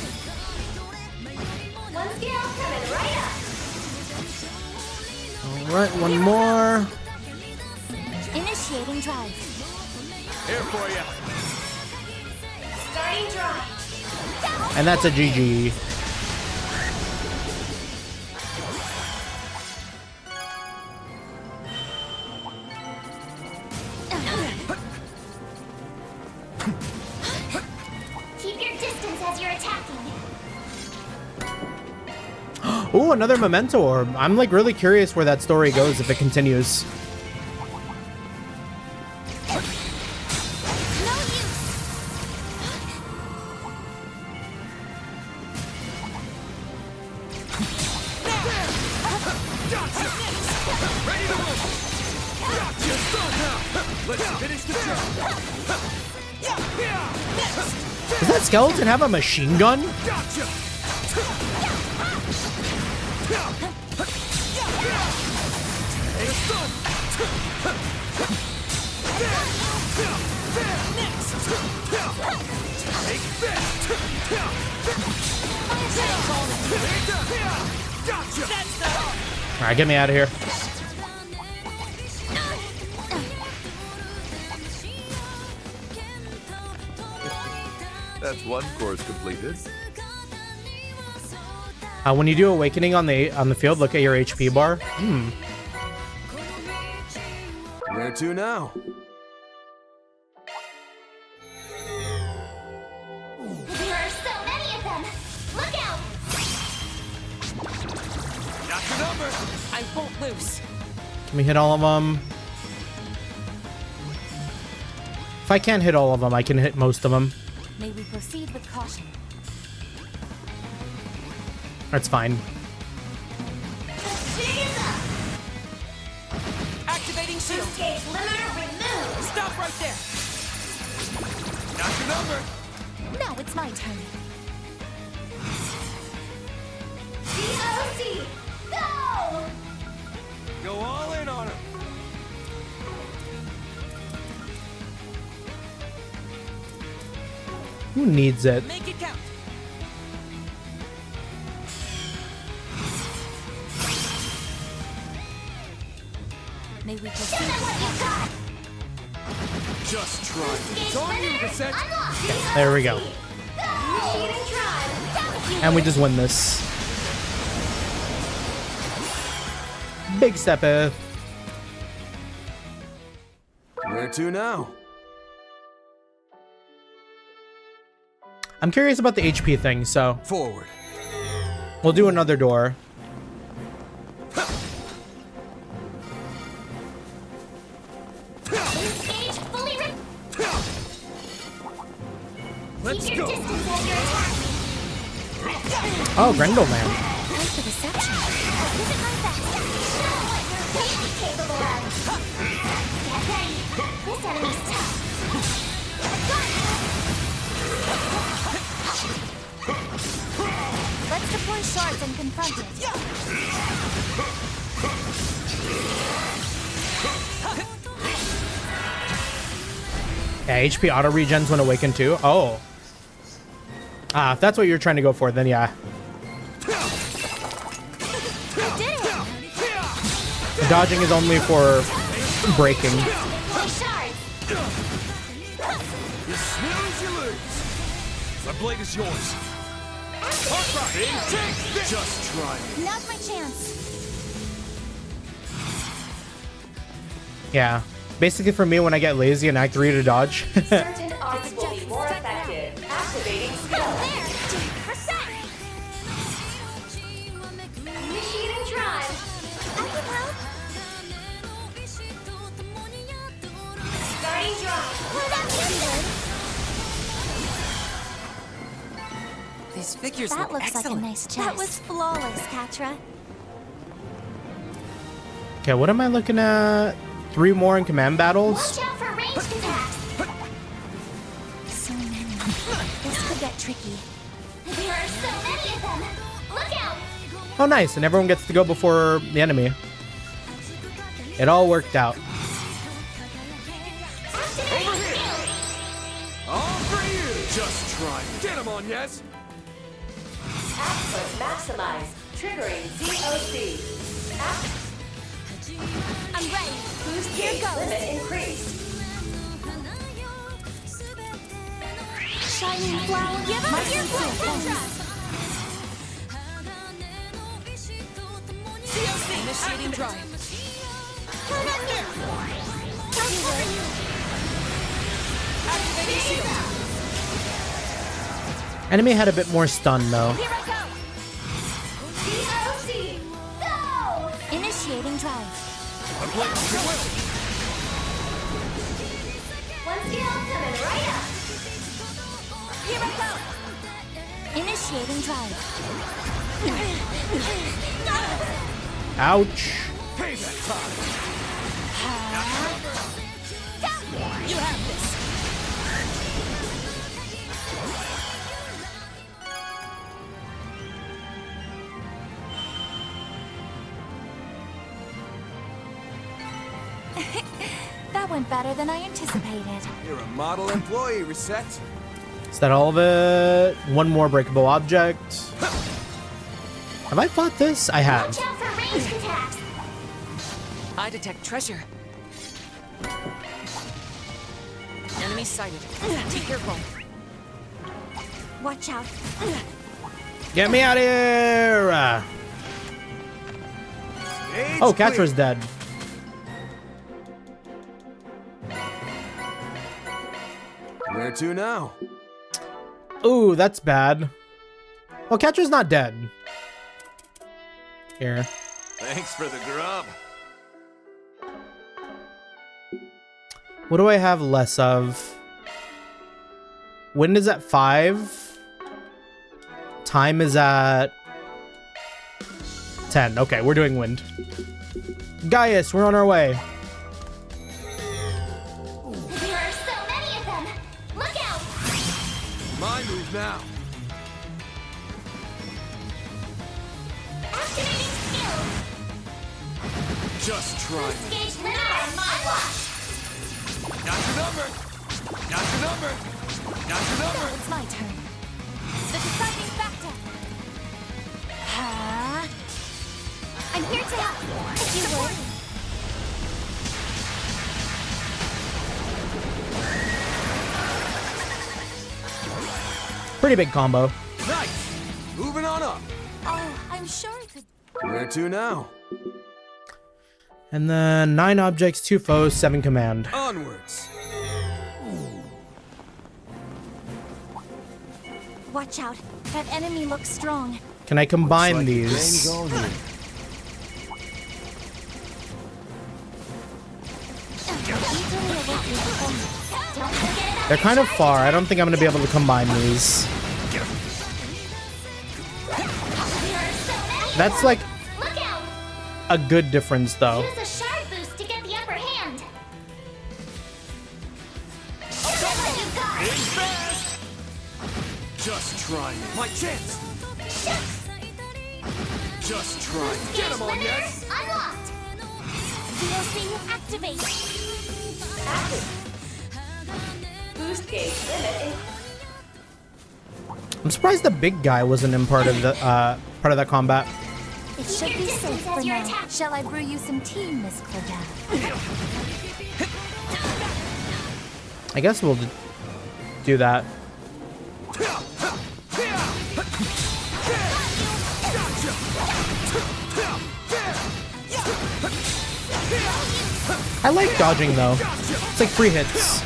One skill coming right up. Alright, one more. Initiating drive. Here for you. Starting drive. And that's a GG. Keep your distance as you're attacking. Ooh, another memento orb. I'm like really curious where that story goes if it continues. Does that skeleton have a machine gun? Alright, get me out of here. That's one course completed. When you do awakening on the field, look at your HP bar. Where to now? There are so many of them. Look out! Got your number. I won't lose. Can we hit all of them? If I can't hit all of them, I can hit most of them. May we proceed with caution. That's fine. Activating shield. Gauge limiter removed. Stop right there. Got your number. Now it's my turn. DOC, go! Go all in on him. Who needs it? Make it count. May we proceed Show them what you got. Just try it. It's on you, Reset. There we go. Initiating drive. And we just win this. Big stepeth. Where to now? I'm curious about the HP thing, so Forward. we'll do another door. Gauge fully re- Let's Keep your go. distance as you're attacking. Oh, Grendel man. Quite the reception. Visit my best. Show what you're capable capable of. Get ready. This enemy's tough. Let's deploy shards and confront it. Yeah, HP auto regens when awakened too. Oh. Ah, if that's what you're trying to go for, then yeah. The dodging is only for breaking. You snooze, you lose. My blade is yours. Just try me. Now's my chance. Yeah. Basically for me, when I get lazy and Act 3 to dodge. Certain arts will be more effective. Activating skill. Initiating drive. Starting drive. These figures That look looks excellent. like a nice chest. That was flawless, Katra. Okay, what am I looking at? 3 more in command battles? Watch out for ranged attacks. So many. This could get tricky. There are so many of them. Look out. Oh, nice. And everyone gets to go before the enemy. It all worked out. All for you. Just try me. Get him on, yes. Output maximized. Triggering ZOC. I'm ready. Boost Here gauge goes. limit increased. Shining flower. Give up your blessings. Initiating drive. Turn on you. Activating shield. Enemy had a bit more stun though. Here I go. DOC. Go. Initiating drive. I'm playing with your will. One skill coming right up. Here I go. Initiating drive. Ouch. Payback time. You have this. That went better than I anticipated. You're a model employee, Reset. Is that all of it? One more breakable object. Have I fought this? I have. Watch out for ranged attacks. I detect treasure. Enemy sighted. Be careful. Watch out. Get me out of here! Oh, Katra's dead. Where to now? Ooh, that's bad. Well, Katra's not dead. Here. Thanks for the grub. What do I have less of? Wind is at 5. Time is at 10. Okay, we're doing wind. Gaius, we're on our way. There are so many of them. Look out. My move now. Activating skill. Just try me. Gauge limit on my watch. Not your number. Not your number. Not your number. It's my turn. The deciding factor. I'm here to help. If you would. Pretty big combo. Nice. Moving on up. Oh, I'm sure I could. Where to now? And then 9 objects, 2 foes, 7 command. Onwards. Watch out. That enemy looks strong. Can I combine Looks like the these? gang's all here. They're kind of far. I don't think I'm going to be able to combine these. That's like Look out. a good difference though. Use a shard fast! Just try me. My chance! Just try me. Get him on, yes! Unlocked! VOC activate! Boost gauge limit. I'm surprised the big guy wasn't in part of that combat. It should be safe for now. Shall I brew you some tea, Miss Claudette? I guess we'll do that. I like dodging though. It's like free hits.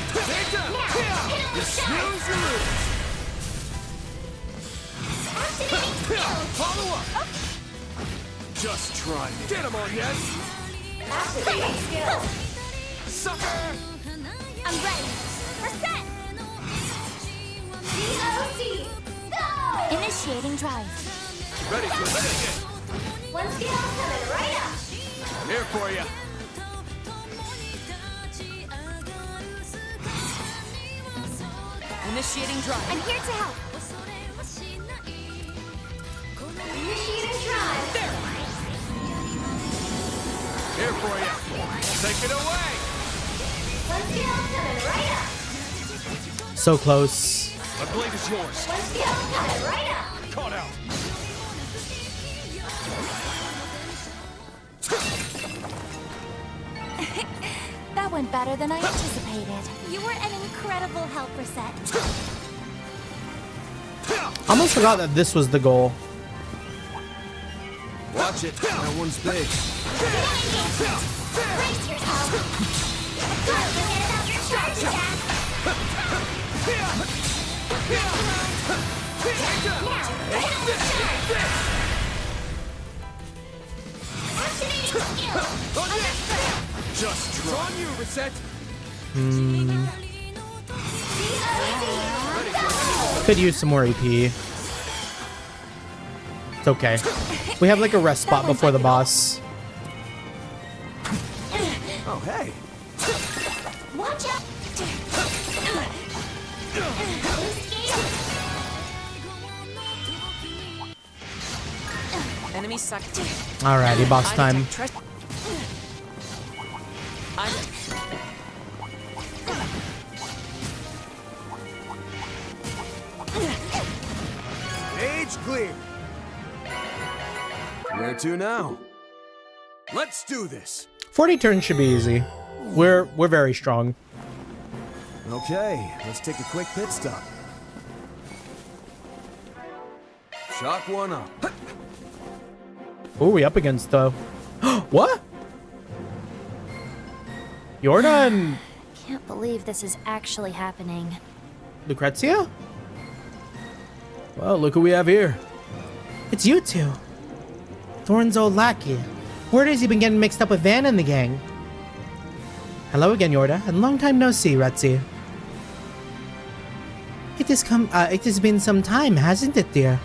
Follow up! Just try me. Get him on, yes! Activating skill. Sucker! I'm ready. We're set! VOC! Go! Initiating drive. Ready to investigate. One skill coming right up. I'm here for you. Initiating drive. I'm here to help. Initiating drive. There. Here for you. Take it away. One skill coming right up. So close. The blade is yours. One skill coming right up. Caught out. That went better than I anticipated. You were an incredible help, Reset. I almost forgot that this was the goal. Watch it. That one's big. Brace yourself. Don't forget about your charge attack. Now, hit him with charge. Activating skill. Understood. Just try. On you, Reset. Could use some more AP. It's okay. We have like a rest spot before the boss. Oh, hey. Watch out. Enemy sucked. Alrighty, boss time. Stage clear. Where to now? Let's do this. 40 turns should be easy. We're very strong. Okay, let's take a quick pit stop. Shock one up. Who are we up against though? What? Jordan. Can't believe this is actually happening. Lucrezia? Well, look who we have here. It's you two. Thorn's old lackey. Where has he been getting mixed up with Van and the gang? Hello again, Yorda, and long time no see, Retzi. It has been some time, hasn't it, dear?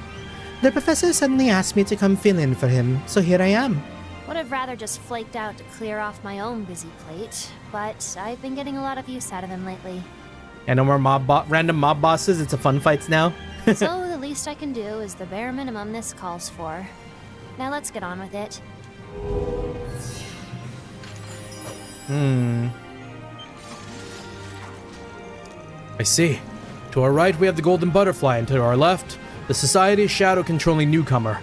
The professor suddenly asked me to come fill in for him, so here I am. Would have rather just flaked out to clear off my own busy plate, but I've been getting a lot of use out of him lately. And no more random mob bosses. It's a fun fights now. So the least I can do is the bare minimum this calls for. Now let's get on with it. I see. To our right, we have the Golden Butterfly, and to our left, the Society's shadow-controlling newcomer.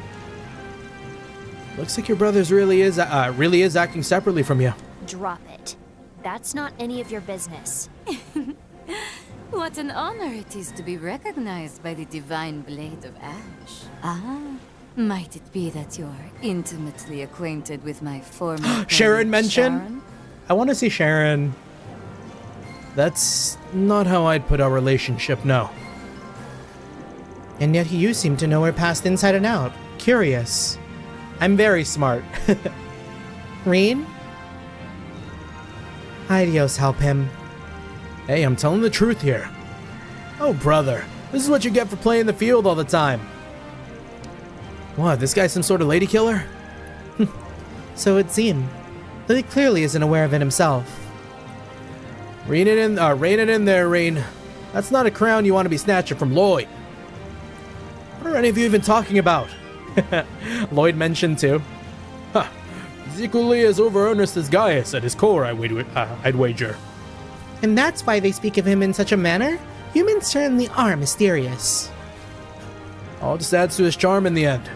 Looks like your brother's really is acting separately from you. Drop it. That's not any of your business. What an honor it is to be recognized by the divine blade of ash. Ah, might it be that you're intimately acquainted with my former Sharon colleague, mention? Sharon? I want to see Sharon. That's not how I'd put our relationship, no. And yet you seem to know her past inside and out. Curious. I'm very smart. Reen? Adios, help him. Hey, I'm telling the truth here. Oh, brother. This is what you get for playing the field all the time. What, this guy's some sort of lady killer? So it seemed. But he clearly isn't aware of it himself. Rein it in there, Rein. That's not a crown you want to be snatching from Lloyd. What are any of you even talking about? Lloyd mentioned too. Huh. He's equally as over-earnest as Gaius at his core, I'd wager. And that's why they speak of him in such a manner? Humans certainly are mysterious. All just adds to his charm in the end.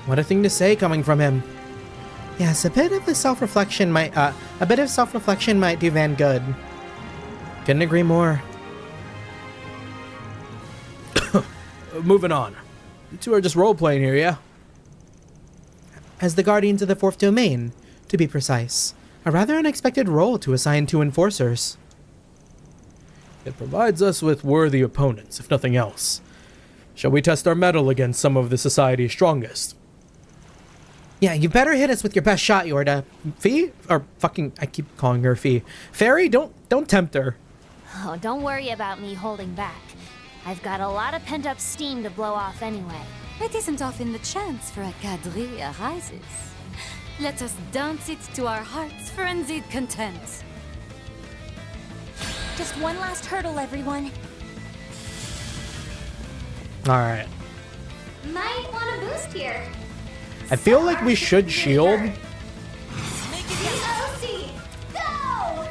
What a thing to say coming from him. Yes, a bit of self-reflection might do Van good. Couldn't agree more. Moving on. You two are just role-playing here, yeah? As the Guardians of the Fourth Domain, to be precise. A rather unexpected role to assign to enforcers. It provides us with worthy opponents, if nothing else. Shall we test our mettle against some of the society's strongest? Yeah, you better hit us with your best shot, Yorda. Fee? Or fucking, I keep calling her Fee. Fairy, don't tempt her. Oh, don't worry about me holding back. I've got a lot of pent-up steam to blow off anyway. It isn't often the chance for a quadrille arises. Let us dance it to our heart's frenzied content. Just one last hurdle, everyone. Alright. Might want a boost here. I feel like we should shield. DOC, go!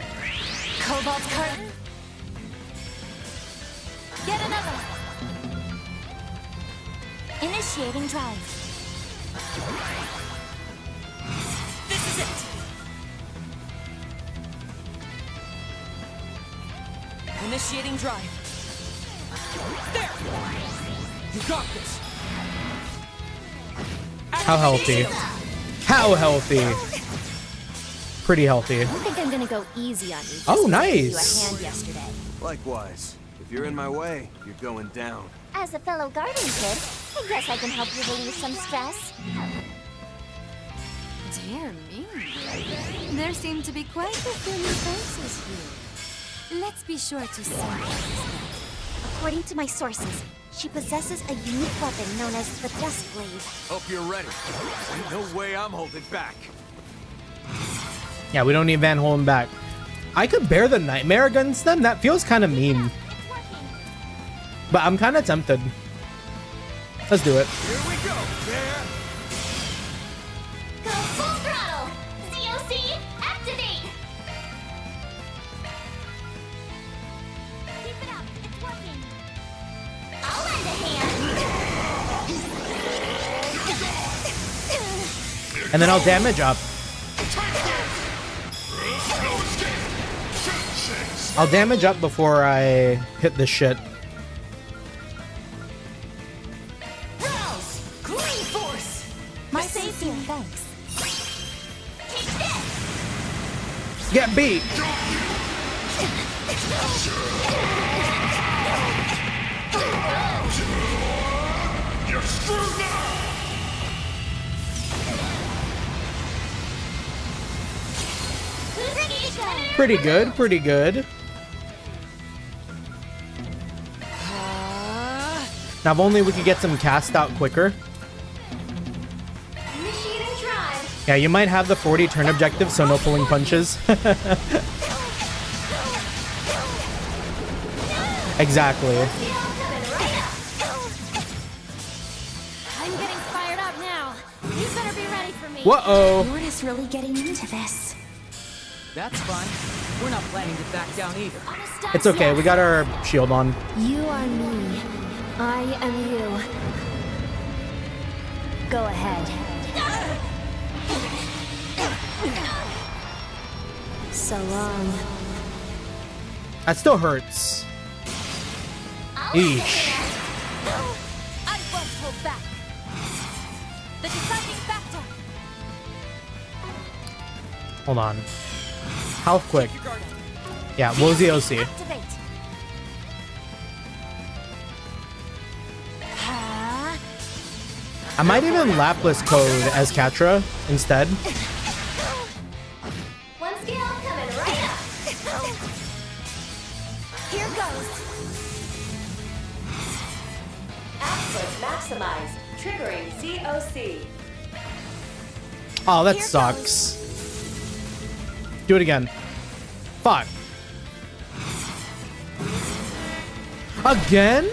Cobalt curtain. Get another. Initiating drive. This is it. Initiating drive. There. You got this. How healthy? How healthy? Pretty healthy. I think I'm gonna go easy on you. Just Oh, because I gave nice. you a hand yesterday. Likewise. If you're in my way, you're going down. As a fellow Guardian kid, I guess I can help you relieve some stress. Dear me. There seem to be quite a few new faces here. Let's be sure to see. According to my sources, she possesses a unique weapon known as the Dust Blade. Hope you're ready. Ain't no way I'm holding back. Yeah, we don't need Van holding back. I could bear the nightmare against them. That feels kind of mean. But I'm kind of tempted. Let's do it. Here we go. There. Go full throttle! ZOC, activate! Keep it up, it's working. I'll lend a hand! And then I'll damage up. I'll damage up before I hit this shit. Green force! My sincere thanks. Take this! Get beat! You're screwed now! Pretty good, pretty good. Now, if only we could get some cast out quicker. Initiating drive! Yeah, you might have the 40 turn objective, so no pulling punches. Exactly. I'm getting fired up now. You better be ready for me. Whoa-oh. Yorda's really getting into this. That's fine. We're not planning to back down either. It's okay, we got our shield on. You are me. I am you. Go ahead. So long. That still hurts. Eesh. I won't hold back. The deciding factor. Hold on. Health quick. Yeah, what was the OC? Activate. I might even Laplace code as Catra instead. One skill coming right up. Here goes. Output maximized. Triggering COC. Oh, that sucks. Do it again. Fuck. Again?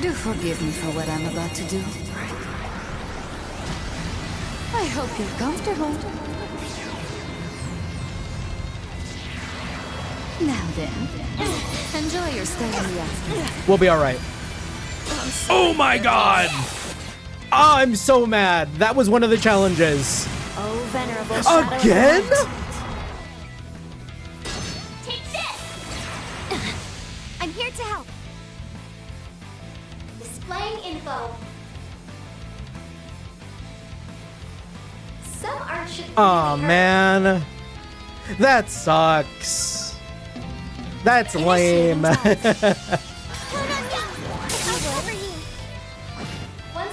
Do forgive me for what I'm about to do. I hope you're comfortable. Now then, enjoy your stay in the afternoon. We'll be all right. Oh my god! Oh, I'm so mad. That was one of the challenges. Oh, venerable shadow. Again? Take this! I'm here to help. Displaying info. Some art should Oh man. That sucks. That's lame. One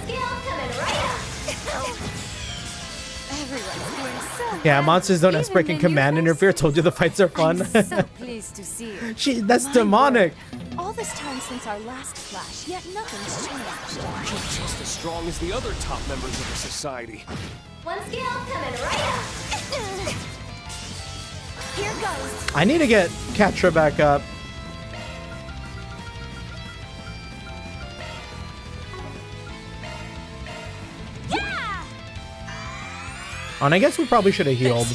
skill coming right up. Everyone's doing so Yeah, monsters don't have freaking command interfere. Told you the fights are fun. I'm so pleased to see you. That's demonic. All this time since our last clash, yet nothing's changed. You're just as strong as the other top members of the society. One skill coming right up. Here goes. I need to get Katra back up. Yeah! Oh, and I guess we probably should have healed.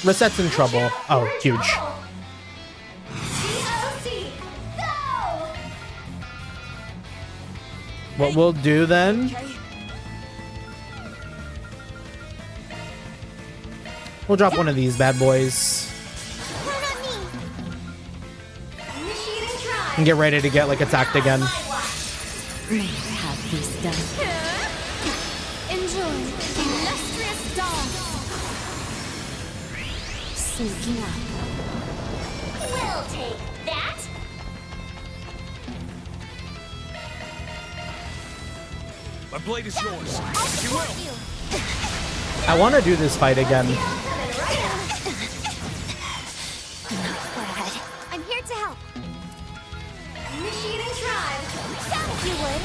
Reset's in trouble. Oh, huge. DOC, go! What we'll do then, we'll drop one of these bad boys Initiating try. and get ready to get like attacked again. May I have this done? Enjoy illustrious dance. Sinking up. We'll take that. My blade is yours. I'll If you support will. you. I want to do this fight again. Coming right up. I'm here to help. Initiating try. If you would.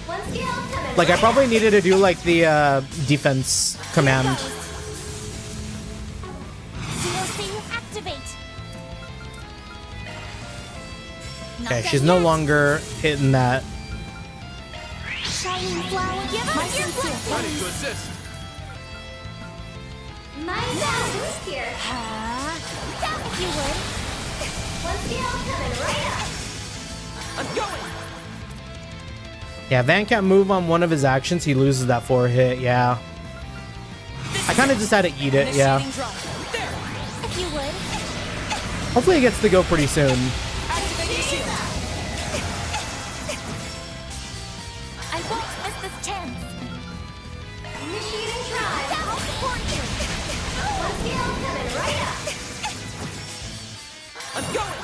One skill coming Like I right probably up. needed to do like the defense command. DOC activate. Okay, she's no longer hitting that. Shining flower, give us your blessing. Ready to assist. My boost here. Stop if you would. One skill coming right up. I'm going. Yeah, Van can't move on one of his actions. He loses that 4-hit. Yeah. I kind of just had to eat it. Yeah. Initiating drive. There. If you would. Hopefully it gets to go pretty soon. Activate your shield. I won't miss this chance. Initiating try. I'll support you. One skill coming right up. I'm going.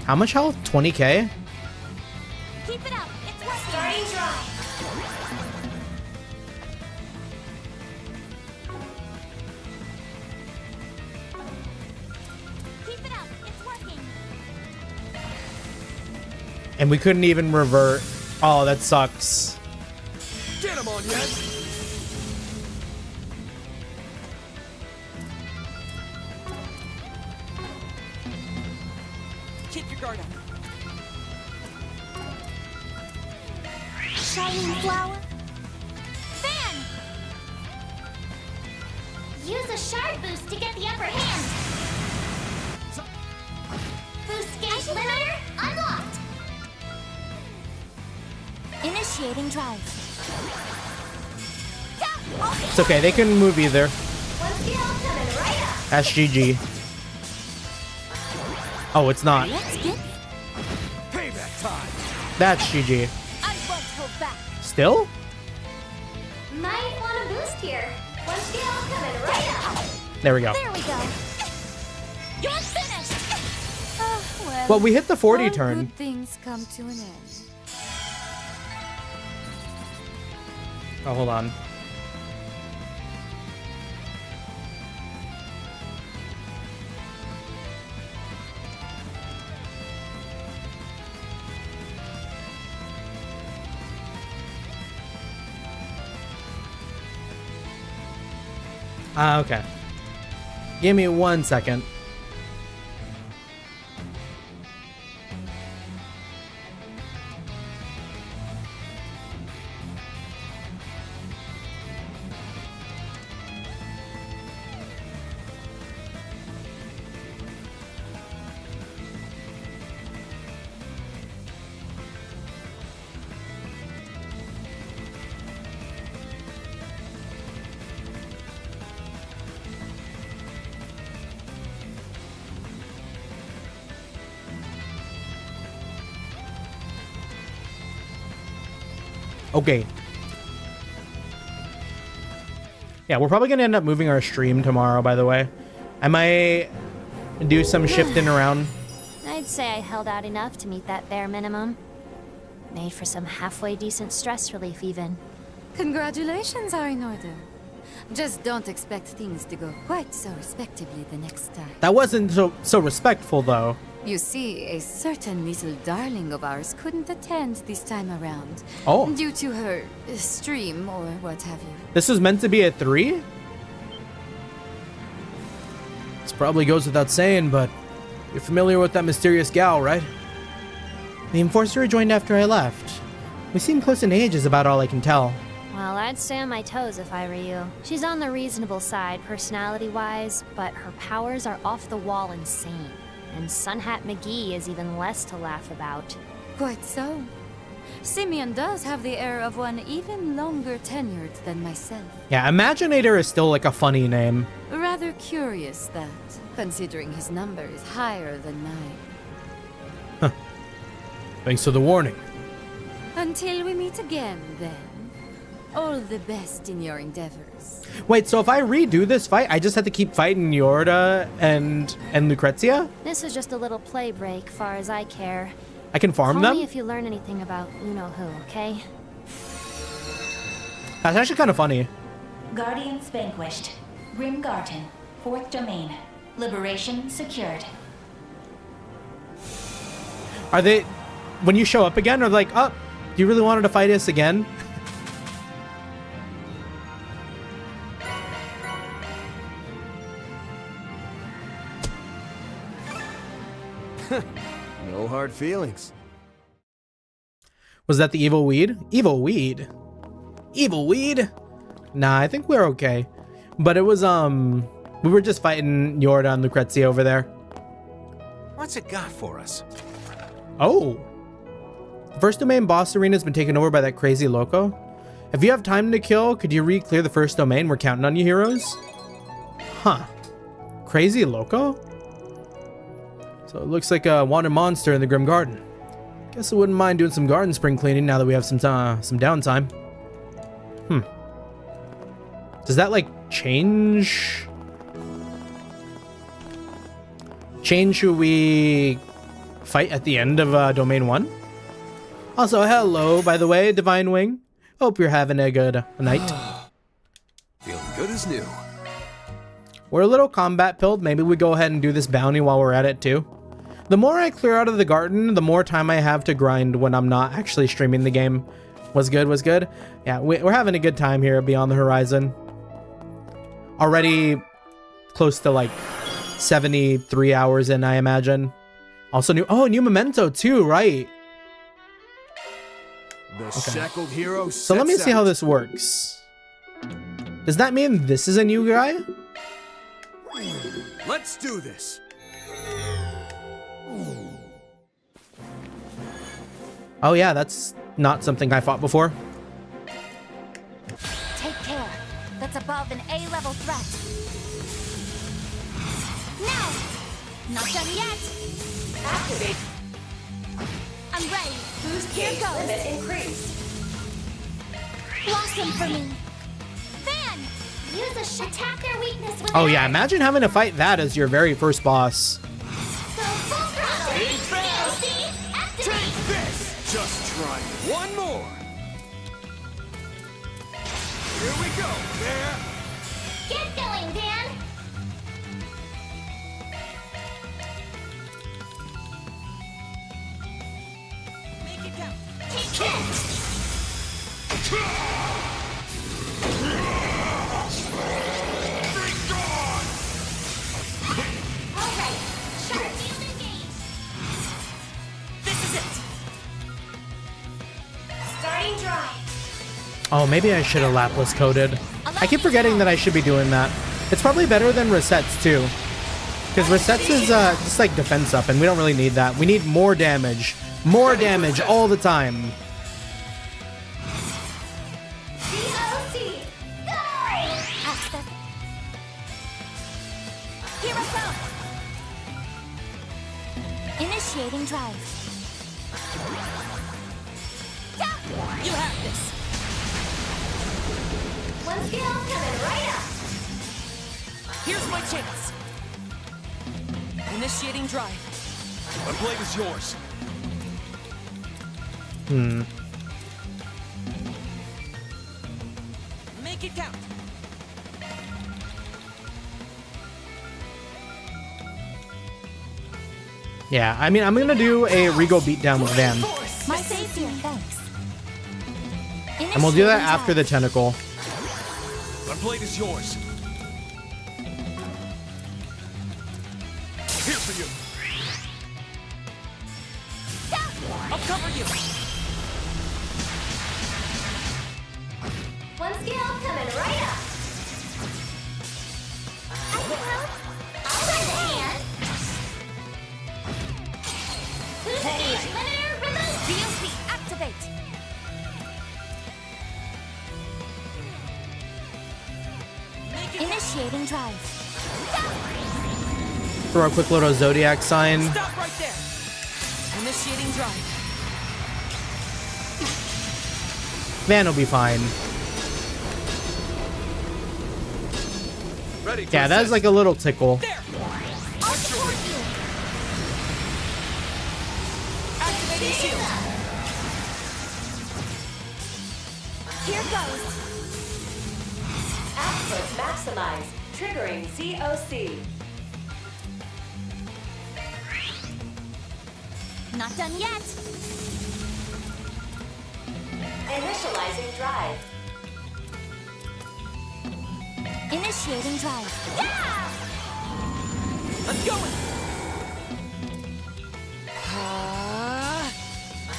How much health? 20k? Keep it up. It's working. Starting try. Keep it up. It's working. And we couldn't even revert. Oh, that sucks. Get him on, yet. Keep your guard up. Shining flower. Fan. Use a shard boost to get the upper hand. Boost gauge limiter unlocked. Initiating drive. It's okay. They can move either. One skill coming right up. That's GG. Oh, it's not. Let's get. Payback time. That's GG. I won't hold back. Still? Might want a boost here. One skill coming right up. There we go. There we go. You're finished. Well, Well, we hit the 40 all turn. Good things come to an end. Oh, hold on. Okay. Give me 1 second. Okay. Yeah, we're probably gonna end up moving our stream tomorrow, by the way. I might do some shifting around. I'd say I held out enough to meet that bare minimum. Made for some halfway decent stress relief, even. Congratulations are in order. Just don't expect things to go quite so respectably the next time. That wasn't so respectful, though. You see, a certain little darling of ours couldn't attend this time around. Oh. Due to her stream or what have you. This was meant to be a 3? This probably goes without saying, but you're familiar with that mysterious gal, right? The Enforcer joined after I left. We seem close in age is about all I can tell. Well, I'd stay on my toes if I were you. She's on the reasonable side, personality-wise, but her powers are off the wall insane. And Sunhat McGee is even less to laugh about. Quite so. Simeon does have the air of one even longer tenured than myself. Yeah, Imaginator is still like a funny name. Rather curious that, considering his number is higher than mine. Huh. Thanks for the warning. Until we meet again, then. All the best in your endeavors. Wait, so if I redo this fight, I just have to keep fighting Yorda and Lucrezia? This is just a little play break, far as I care. I can farm Call them? me if you learn anything about you-know-who, okay? That's actually kind of funny. Guardians vanquished. Grim Garden, 4th domain. Liberation secured. Are they, when you show up again, are they like, oh, you really wanted to fight us again? No hard feelings. Was that the evil weed? Evil weed? Evil weed? Nah, I think we're okay. But it was, we were just fighting Yorda and Lucrezia over there. What's it got for us? Oh. The first domain boss arena has been taken over by that crazy loco. If you have time to kill, could you re-clear the first domain? We're counting on you, heroes. Huh. Crazy loco? So it looks like a wanted monster in the Grim Garden. Guess I wouldn't mind doing some garden spring cleaning now that we have some downtime. Does that like change who we fight at the end of domain 1? Also, hello, by the way, Divine Wing. Hope you're having a good night. Feeling good as new. We're a little combat pilled. Maybe we go ahead and do this bounty while we're at it too. The more I clear out of the garden, the more time I have to grind when I'm not actually streaming the game. Was good. Yeah, we're having a good time here Beyond the Horizon. Already close to like 73 hours in, I imagine. Also new Memento too, right? The shackled hero. So let me see how this works. Does that mean this is a new guy? Let's do this. Oh yeah, that's not something I fought before. Take care. That's above an A-level threat. Now! Not done yet! Activate. I'm ready. Boost Here gauge goes. limit increased. Blossom for me. Fan! Use attack their weakness with Oh yeah, imagine having to fight that as your very first boss. Take this! Just try one more. Here we go, there. Get going, Dan! Make it count. Take this! Oh, maybe I should have Lapis coated. I keep forgetting that I should be doing that. It's probably better than resets too. Because resets is just like defense up, and we don't really need that. We need more damage. More damage all the time. Initiating drive. You have this. One skill coming right up. Here's my chance. Initiating drive. My blade is yours. Make it count. Yeah, I mean, I'm gonna do a Regal beatdown with Van. My safety, thanks. And we'll do that after the tentacle. My blade is yours. Here for you. I'll cover you. One skill coming right up. I can help. I'll lend a hand. Hey. Linear rhythm. DLC activate. Initiating drive. Throw a quick little Zodiac sign. Stop right there. Initiating drive. Van will be fine. Ready to Yeah, that's like a little tickle. There. I'll support you. Activating shield. Here goes. Output maximize. Triggering COC. Not done yet. Initializing drive. Initiating drive. I'm going.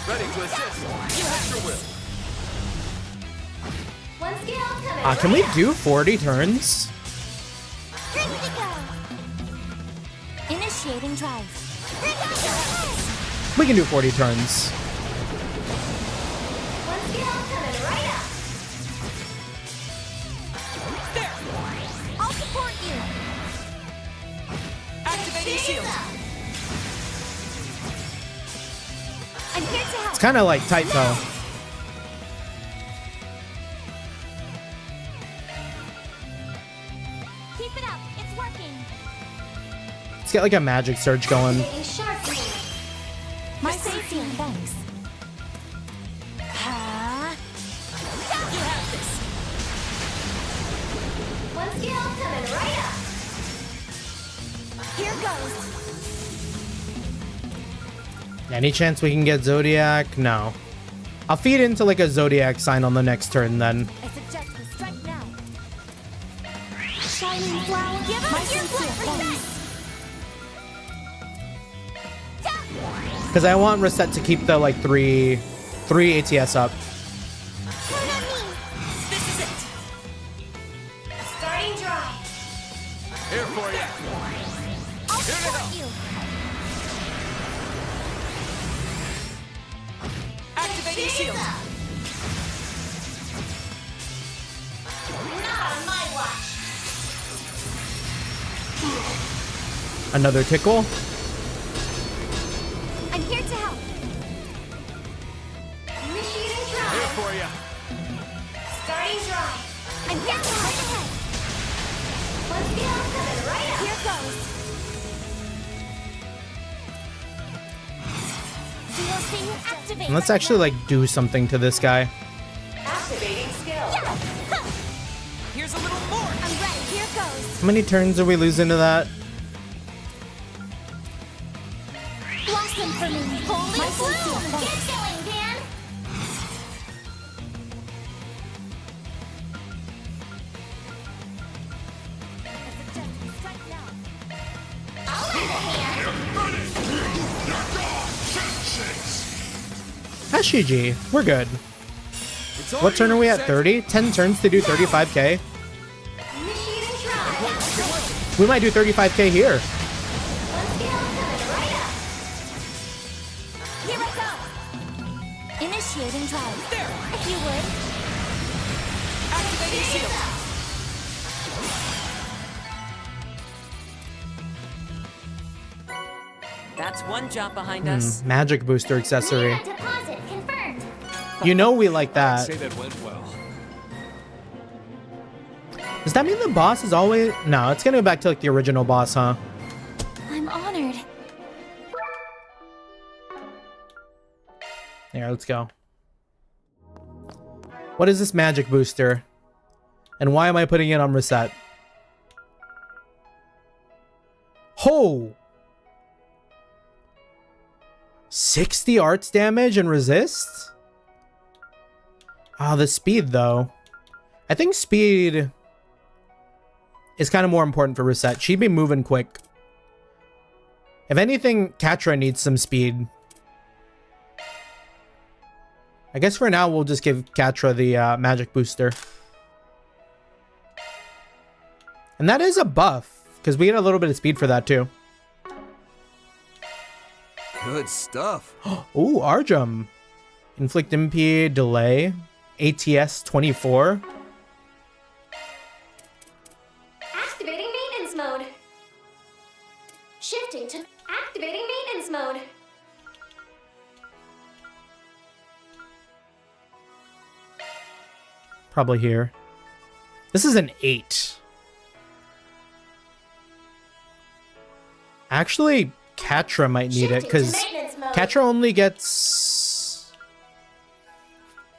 Ready to assist. You have your will. One skill coming Can we right up. do 40 turns? Ready to go. Initiating drive. Bring out your head. We can do 40 turns. One skill coming right up. There. I'll support you. Activating shield. I'm here to help. It's kind of like tight though. Keep it up. It's working. Let's get like a magic surge going. Activating sharpening. My safety, thanks. You have this. One skill coming right up. Here goes. Any chance we can get Zodiac? No. I'll feed into like a Zodiac sign on the next turn then. I suggest we strike now. Shining flower. Give us your blessing. Because I want Reset to keep the like three ATS up. Count on me. This is it. Starting drive. Here for you. I'll support you. Activating shield. Not on my watch. Another tickle. I'm here to help. Initiating Here drive. for you. Starting drive. I'm here to right ahead. One skill coming right up. Here goes. DLC activate. And let's actually like do something to this guy. Activating skill. Here's a little more. I'm ready. Here goes. How many turns are we losing to that? Blossom for me. Holy My bloom. bloom. Get going, Dan. I'll lend a hand. SGG. We're good. It's What turn are we at? 30? 10 turns to do 35k? Initiating drive. We might do 35k here. One skill coming right up. Here I go. Initiating drive. There. If you would. Activating shield. That's one job behind us. Magic booster accessory. Mana deposit confirmed. You know we like that. Say that went well. Does that mean the boss is always... No, it's gonna go back to like the original boss, huh? I'm honored. There, let's go. What is this magic booster? And why am I putting it on reset? Ho! 60 arts damage and resist? Ah, the speed though. I think speed is kind of more important for reset. She'd be moving quick. If anything, Catra needs some speed. I guess for now we'll just give Catra the magic booster. And that is a buff, because we get a little bit of speed for that too. Good stuff. Ooh, Arjum. Inflict MP, delay. ATS 24. Activating maintenance mode. Shifting to activating maintenance mode. Probably here. This is an 8. Actually, Catra might need it, because Catra only gets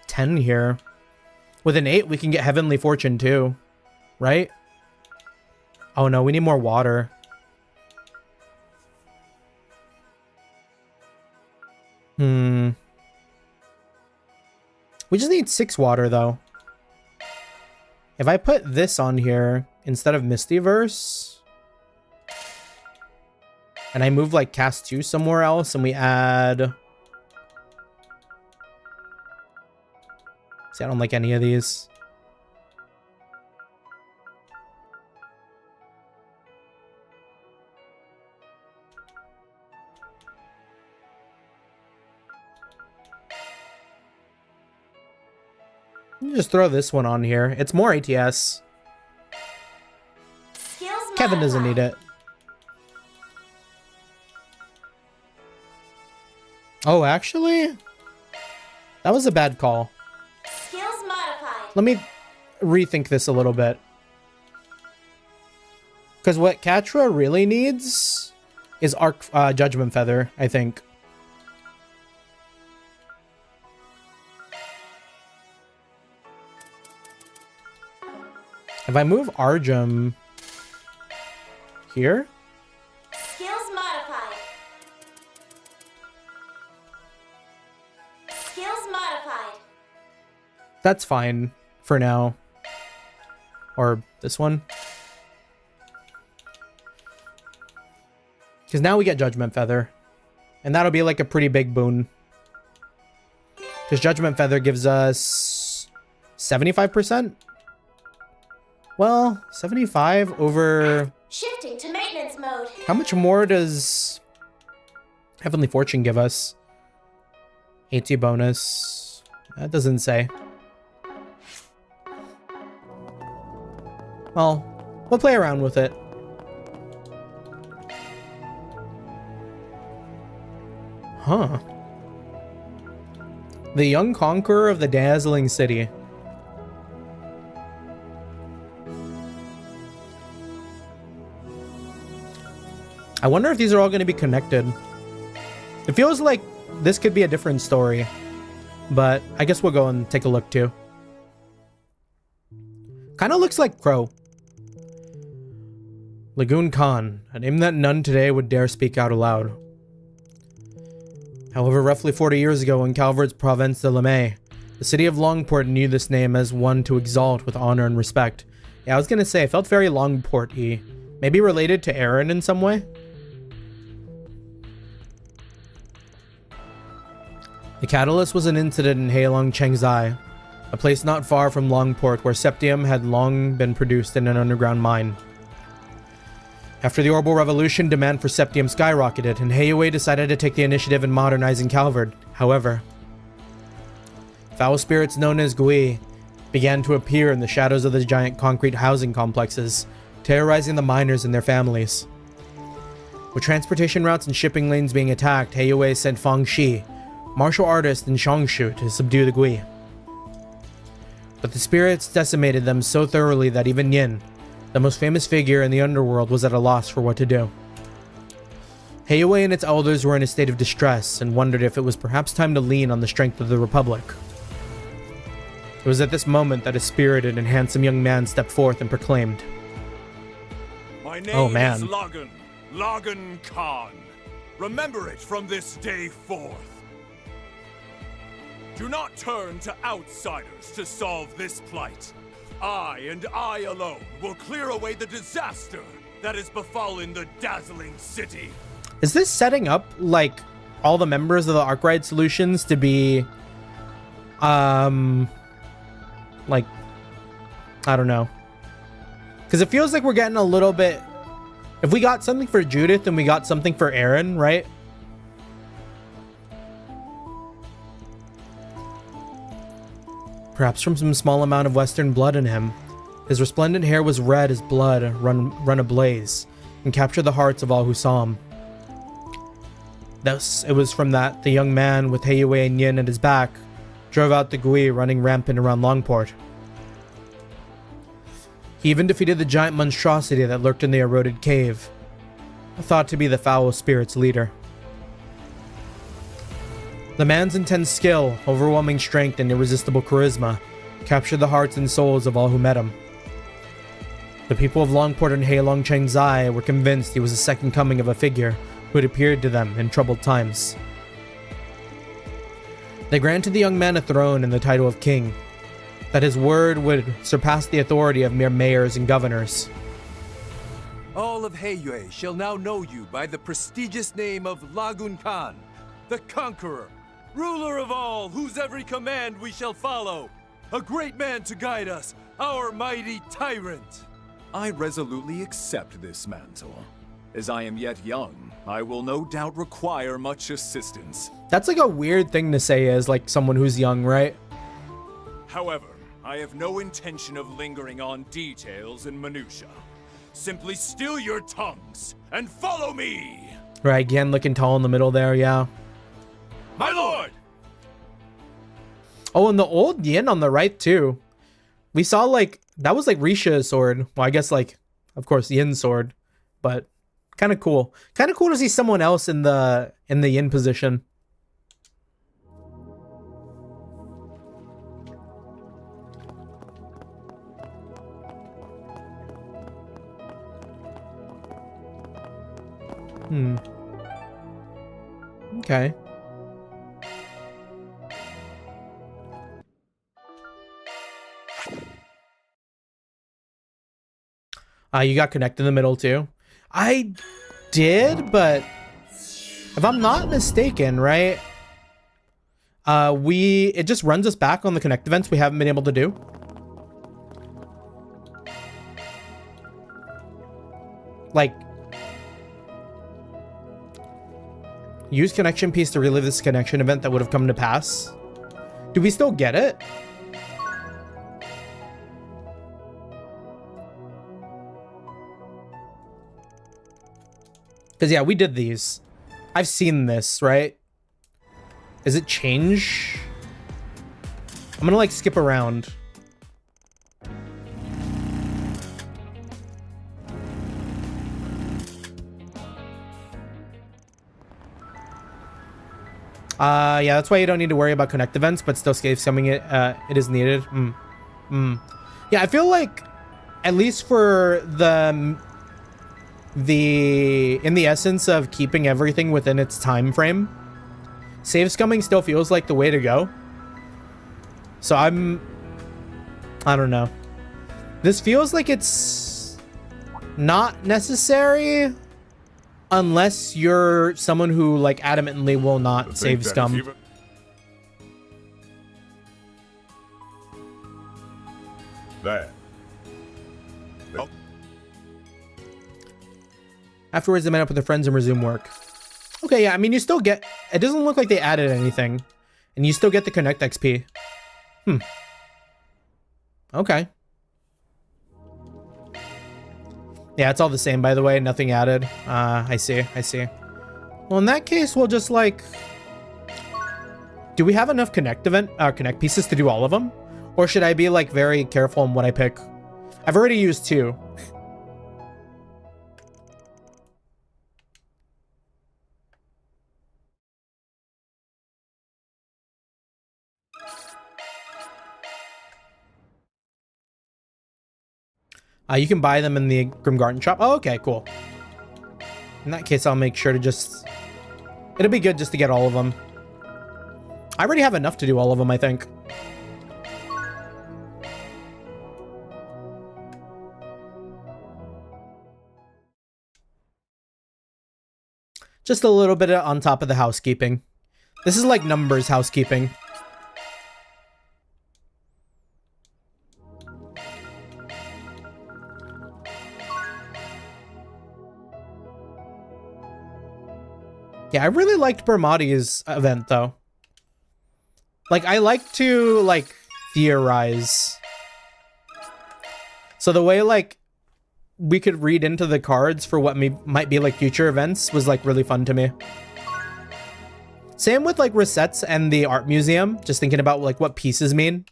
10 here. With an 8, we can get Heavenly Fortune too, right? Oh no, we need more water. We just need 6 water though. If I put this on here instead of Mistyverse, and I move like Cast 2 somewhere else, and we add... See, I don't like any of these. Just throw this one on here. It's more ATS. Kevin doesn't need it. Oh, actually? That was a bad call. Skills modified. Let me rethink this a little bit. Because what Catra really needs is Judgment Feather, I think. If I move Arjum here, Skills modified. Skills modified. that's fine for now. Or this one. Because now we get Judgment Feather. And that'll be like a pretty big boon. Because Judgment Feather gives us 75%? Well, 75 over... Shifting to maintenance mode. How much more does Heavenly Fortune give us? 80 bonus. That doesn't say. Well, we'll play around with it. Huh. The young conqueror of the dazzling city. I wonder if these are all going to be connected. It feels like this could be a different story, but I guess we'll go and take a look too. Kind of looks like Crow. Lagoon Khan, a name that none today would dare speak out aloud. However, roughly 40 years ago in Calvard's province de Lemay, the city of Longport knew this name as one to exalt with honor and respect. Yeah, I was gonna say, it felt very Longport-y. Maybe related to Aaron in some way? The catalyst was an incident in Heilong Chengzai, a place not far from Longport where septium had long been produced in an underground mine. After the Orbital Revolution, demand for septium skyrocketed, and Heiyue decided to take the initiative in modernizing Calvard. However, foul spirits known as Gui began to appear in the shadows of the giant concrete housing complexes, terrorizing the miners and their families. With transportation routes and shipping lanes being attacked, Heiyue sent Fang Shi, martial artist in Changshu, to subdue the Gui. But the spirits decimated them so thoroughly that even Yin, the most famous figure in the underworld, was at a loss for what to do. Heiyue and its elders were in a state of distress and wondered if it was perhaps time to lean on the strength of the Republic. It was at this moment that a spirited and handsome young man stepped forth and proclaimed, My name "Oh man. is Lagan Khan. Remember it from this day forth. Do not turn to outsiders to solve this plight. I and I alone will clear away the disaster that has befallen the dazzling city." Is this setting up, like, all the members of the Arkwright Solutions to be, like, I don't know. Because it feels like we're getting a little bit... If we got something for Judith and we got something for Aaron, right? Perhaps from some small amount of Western blood in him. His resplendent hair was red as blood run ablaze, and captured the hearts of all who saw him. Thus, it was from that the young man with Heiyue and Yin at his back drove out the Gui running rampant around Longport. He even defeated the giant monstrosity that lurked in the eroded cave, thought to be the foul spirit's leader. The man's intense skill, overwhelming strength, and irresistible charisma captured the hearts and souls of all who met him. The people of Longport and Heilong Chengzai were convinced he was the second coming of a figure who had appeared to them in troubled times. They granted the young man a throne and the title of king, that his word would surpass the authority of mere mayors and governors. All of Heiyue shall now know you by the prestigious name of Lagun Khan, the Conqueror, ruler of all, whose every command we shall follow, a great man to guide us, our mighty tyrant. I resolutely accept this mantle. As I am yet young, I will no doubt require much assistance. That's like a weird thing to say as like someone who's young, right? However, I have no intention of lingering on details and minutia. Simply still your tongues and follow me! Right, again, looking tall in the middle there, yeah. My lord! Oh, and the old Yin on the right, too. We saw, like, that was like Risha's sword. Well, I guess, like, of course, Yin's sword. But kind of cool. Kind of cool to see someone else in the Yin position. Okay. You got connected in the middle too. I did, but if I'm not mistaken, right? It just runs us back on the connect events we haven't been able to do. Like, use connection piece to relive this connection event that would have come to pass. Do we still get it? Because, yeah, we did these. I've seen this, right? Does it change? I'm gonna, like, skip around. Yeah, that's why you don't need to worry about connect events, but still save summing it, it is needed. Yeah, I feel like, at least for in the essence of keeping everything within its time frame, save scumming still feels like the way to go. So I don't know. This feels like it's not necessary unless you're someone who, like, adamantly will not save scum. That. Afterwards, they met up with their friends and resume work. Okay, yeah, I mean, you still get... It doesn't look like they added anything. And you still get the Connect XP. Okay. Yeah, it's all the same, by the way. Nothing added. I see. Well, in that case, we'll just, like... Do we have enough Connect pieces to do all of them? Or should I be, like, very careful on what I pick? I've already used 2. You can buy them in the Grim Garden shop. Oh, okay, cool. In that case, I'll make sure to just... It'll be good just to get all of them. I already have enough to do all of them, I think. Just a little bit on top of the housekeeping. This is like numbers housekeeping. Yeah, I really liked Bermati's event, though. Like, I like to, like, theorize. So the way, like, we could read into the cards for what might be, like, future events was, like, really fun to me. Same with, like, Resets and the art museum. Just thinking about, like, what pieces mean.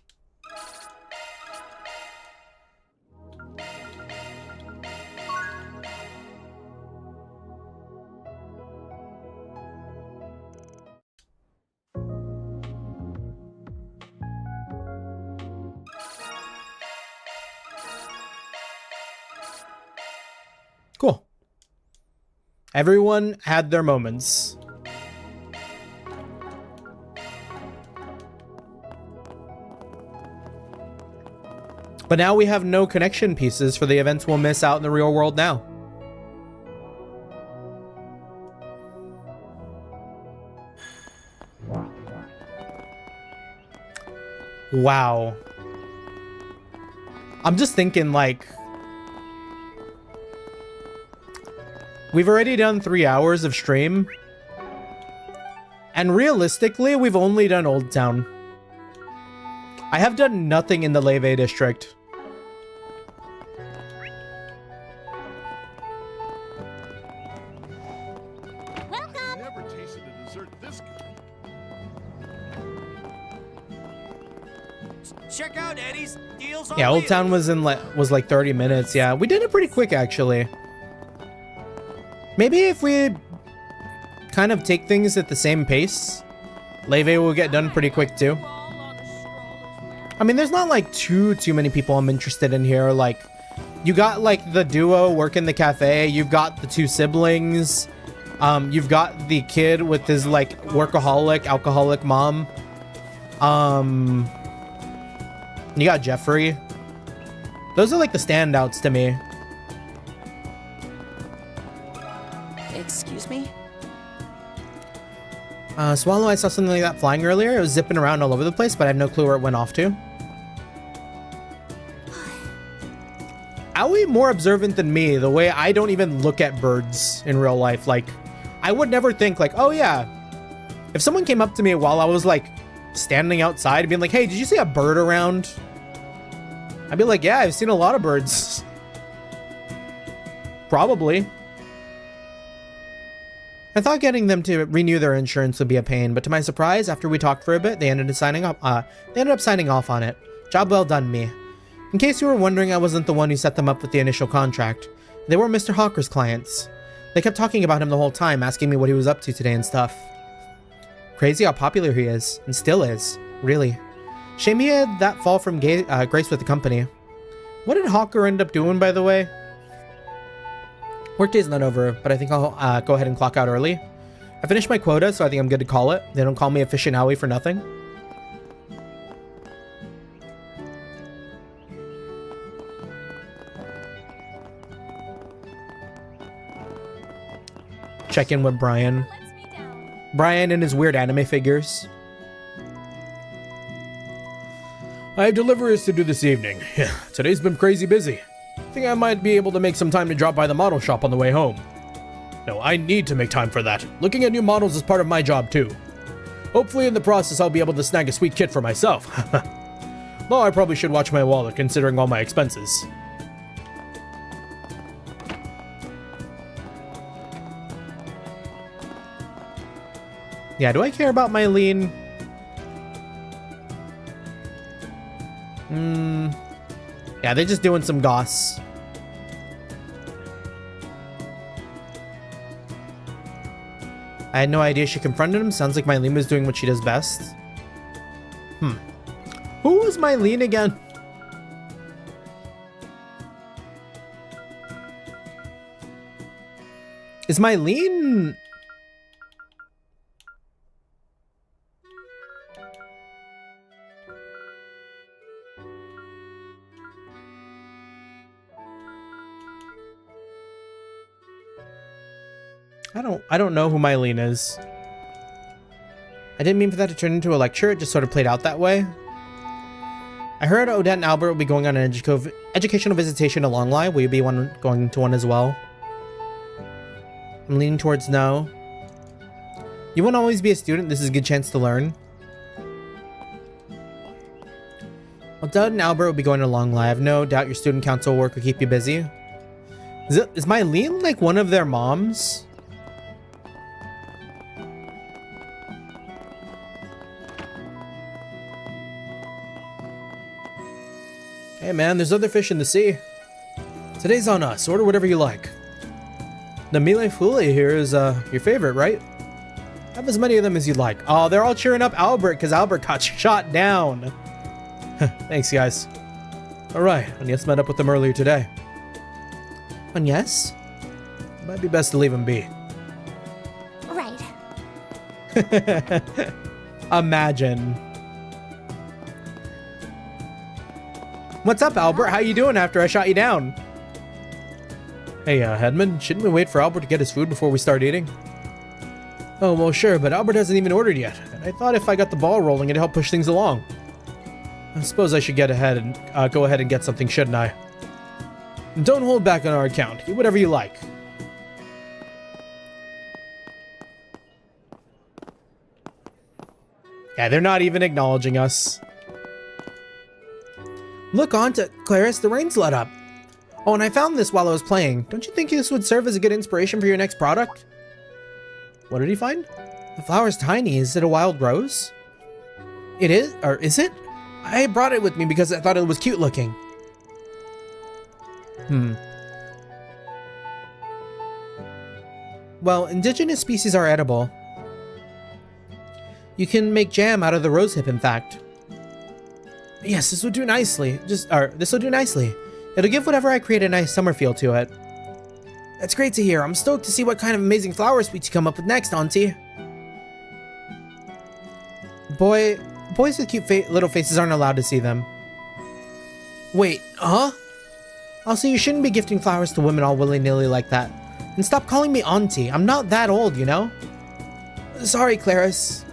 Cool. Everyone had their moments. But now we have no connection pieces for the events we'll miss out in the real world now. Wow. I'm just thinking, like... We've already done 3 hours of stream. And realistically, we've only done Old Town. I have done nothing in the Leve district. Welcome. Never tasted a dessert this good. Check out Eddie's deals on Yeah, Old wheels. Town was like 30 minutes. Yeah, we did it pretty quick, actually. Maybe if we kind of take things at the same pace, Leve will get done pretty quick too. I mean, there's not like too many people I'm interested in here. Like, you got like the duo working the cafe. You've got the 2 siblings. You've got the kid with his like workaholic, alcoholic mom. You got Jeffrey. Those are like the standouts to me. Excuse me? Swallow, I saw something like that flying earlier. It was zipping around all over the place, but I have no clue where it went off to. Aoi more observant than me, the way I don't even look at birds in real life. Like, I would never think like, oh yeah. If someone came up to me while I was like standing outside being like, hey, did you see a bird around? I'd be like, yeah, I've seen a lot of birds. Probably. I thought getting them to renew their insurance would be a pain, but to my surprise, after we talked for a bit, they ended up signing off on it. Job well done, me. In case you were wondering, I wasn't the one who set them up with the initial contract. They were Mr. Hawker's clients. They kept talking about him the whole time, asking me what he was up to today and stuff. Crazy how popular he is, and still is, really. Shame he had that fall from grace with the company. What did Hawker end up doing, by the way? Workday's not over, but I think I'll go ahead and clock out early. I finished my quota, so I think I'm good to call it. They don't call me efficient Aoi for nothing. Check in with Brian. Brian and his weird anime figures. I have deliveries to do this evening. Today's been crazy busy. Think I might be able to make some time to drop by the model shop on the way home. No, I need to make time for that. Looking at new models is part of my job too. Hopefully in the process I'll be able to snag a sweet kit for myself. Though I probably should watch my wallet considering all my expenses. Yeah, do I care about Mylene? Yeah, they're just doing some goss. I had no idea she confronted him. Sounds like Mylene was doing what she does best. Who was Mylene again? Is Mylene... I don't know who Mylene is. I didn't mean for that to turn into a lecture, it just sort of played out that way. I heard Odette and Albert will be going on an educational visitation to Longley. Will you be going to one as well? I'm leaning towards no. You won't always be a student, this is a good chance to learn. Odette and Albert will be going to Longley. I have no doubt your student council work will keep you busy. Is Mylene like one of their moms? Hey man, there's other fish in the sea. Today's on us. Order whatever you like. The mille foulet here is your favorite, right? Have as many of them as you'd like. Oh, they're all cheering up Albert because Albert got shot down. Thanks, guys. All right, Agnes met up with them earlier today. Agnes? Might be best to leave him be. Right. Imagine. What's up, Albert? How you doing after I shot you down? Hey, Hedman, shouldn't we wait for Albert to get his food before we start eating? Oh, well, sure, but Albert hasn't even ordered yet. And I thought if I got the ball rolling, it'd help push things along. I suppose I should get ahead and go ahead and get something, shouldn't I? And don't hold back on our account. Eat whatever you like. Yeah, they're not even acknowledging us. Look, Aunt Clarice, the rain's let up. Oh, and I found this while I was playing. Don't you think this would serve as a good inspiration for your next product? What did he find? The flower's tiny. Is it a wild rose? It is? Or is it? I brought it with me because I thought it was cute looking. Well, indigenous species are edible. You can make jam out of the rosehip, in fact. Yes, this would do nicely. This will do nicely. It'll give whatever I create a nice summer feel to it. That's great to hear. I'm stoked to see what kind of amazing flower sweets you come up with next, Auntie. Boys with cute little faces aren't allowed to see them. Wait, huh? Also, you shouldn't be gifting flowers to women all willy-nilly like that. And stop calling me Auntie. I'm not that old, you know? Sorry, Clarice.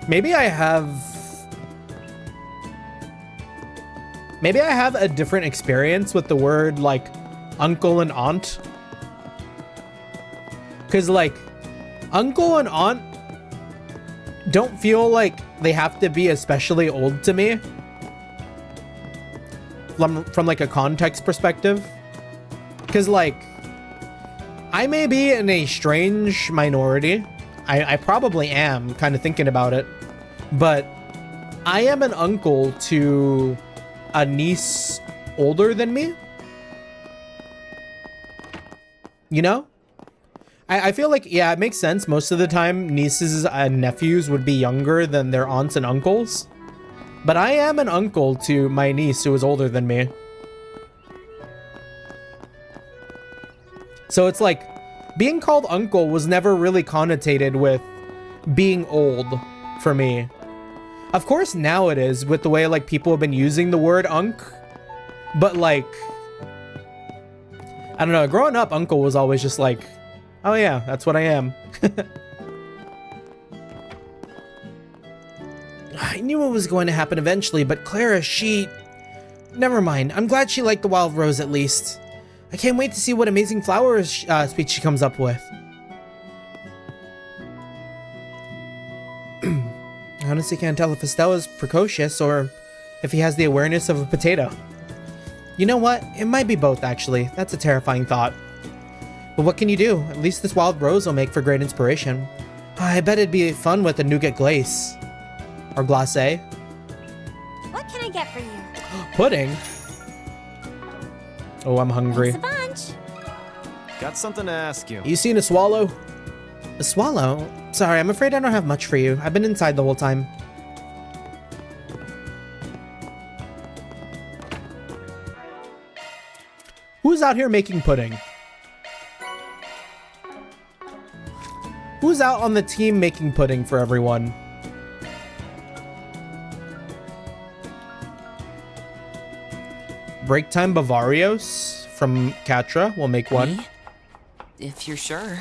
Maybe I have a different experience with the word, like, uncle and aunt. Because, like, uncle and aunt don't feel like they have to be especially old to me. From like, a context perspective. Because, like, I may be in a strange minority. I probably am, kind of thinking about it. But I am an uncle to a niece older than me. You know? I feel like, yeah, it makes sense. Most of the time, nieces and nephews would be younger than their aunts and uncles. But I am an uncle to my niece who is older than me. So it's like, being called uncle was never really connotated with being old for me. Of course now it is, with the way like people have been using the word unk. But like, I don't know, growing up, uncle was always just like, oh yeah, that's what I am. I knew it was going to happen eventually, but Clara, she... Never mind. I'm glad she liked the wild rose at least. I can't wait to see what amazing flowers speech she comes up with. I honestly can't tell if Estella's precocious or if he has the awareness of a potato. You know what? It might be both, actually. That's a terrifying thought. But what can you do? At least this wild rose will make for great inspiration. I bet it'd be fun with a nougat glace. Or glacé. What can I get for you? Pudding? Oh, I'm hungry. Thanks a bunch. Got something to ask you. You seen a swallow? A swallow? Sorry, I'm afraid I don't have much for you. I've been inside the whole time. Who's out here making pudding? Who's out on the team making pudding for everyone? Break time Bavarios from Catra will make one. Me? If you're sure.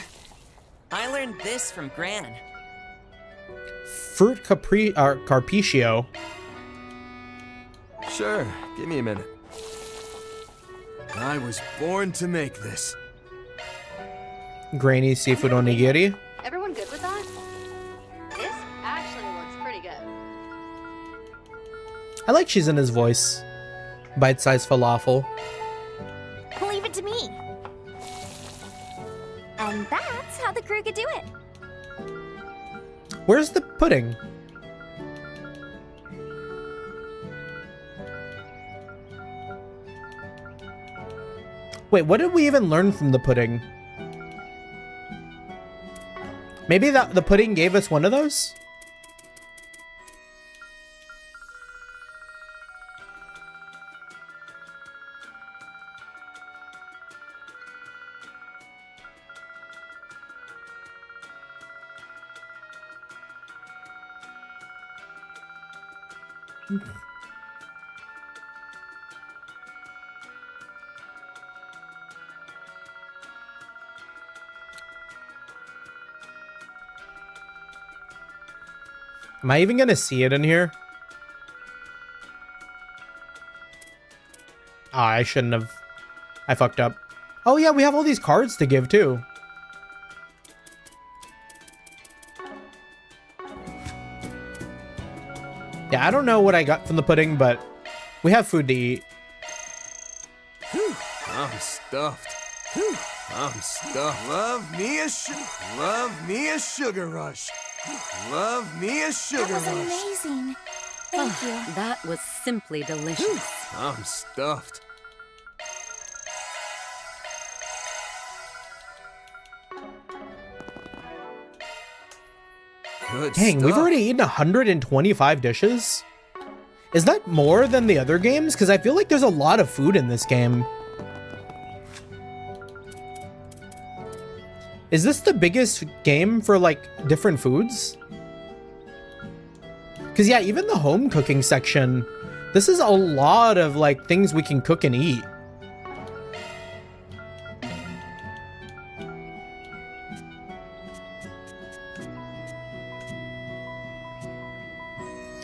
I learned this from Gran. Fruit Carpaccio. Sure, give me a minute. I was born to make this. Grainy seafood onigiri. Everyone good with that? This actually looks pretty good. I like Shizuna's voice. Bite-sized falafel. Leave it to me. And that's how the crew could do it. Where's the pudding? Wait, what did we even learn from the pudding? Maybe the pudding gave us one of those? Am I even gonna see it in here? Oh, I shouldn't have. I fucked up. Oh yeah, we have all these cards to give too. Yeah, I don't know what I got from the pudding, but we have food to eat. Whew, I'm stuffed. Whew, I'm stuffed. Love me a sugar rush. Love me a sugar That was rush. amazing. Thank you. That was simply delicious. I'm stuffed. Good Dang, stuff. we've already eaten 125 dishes? Is that more than the other games? Because I feel like there's a lot of food in this game. Is this the biggest game for, like, different foods? Because, yeah, even the home cooking section, this is a lot of, like, things we can cook and eat.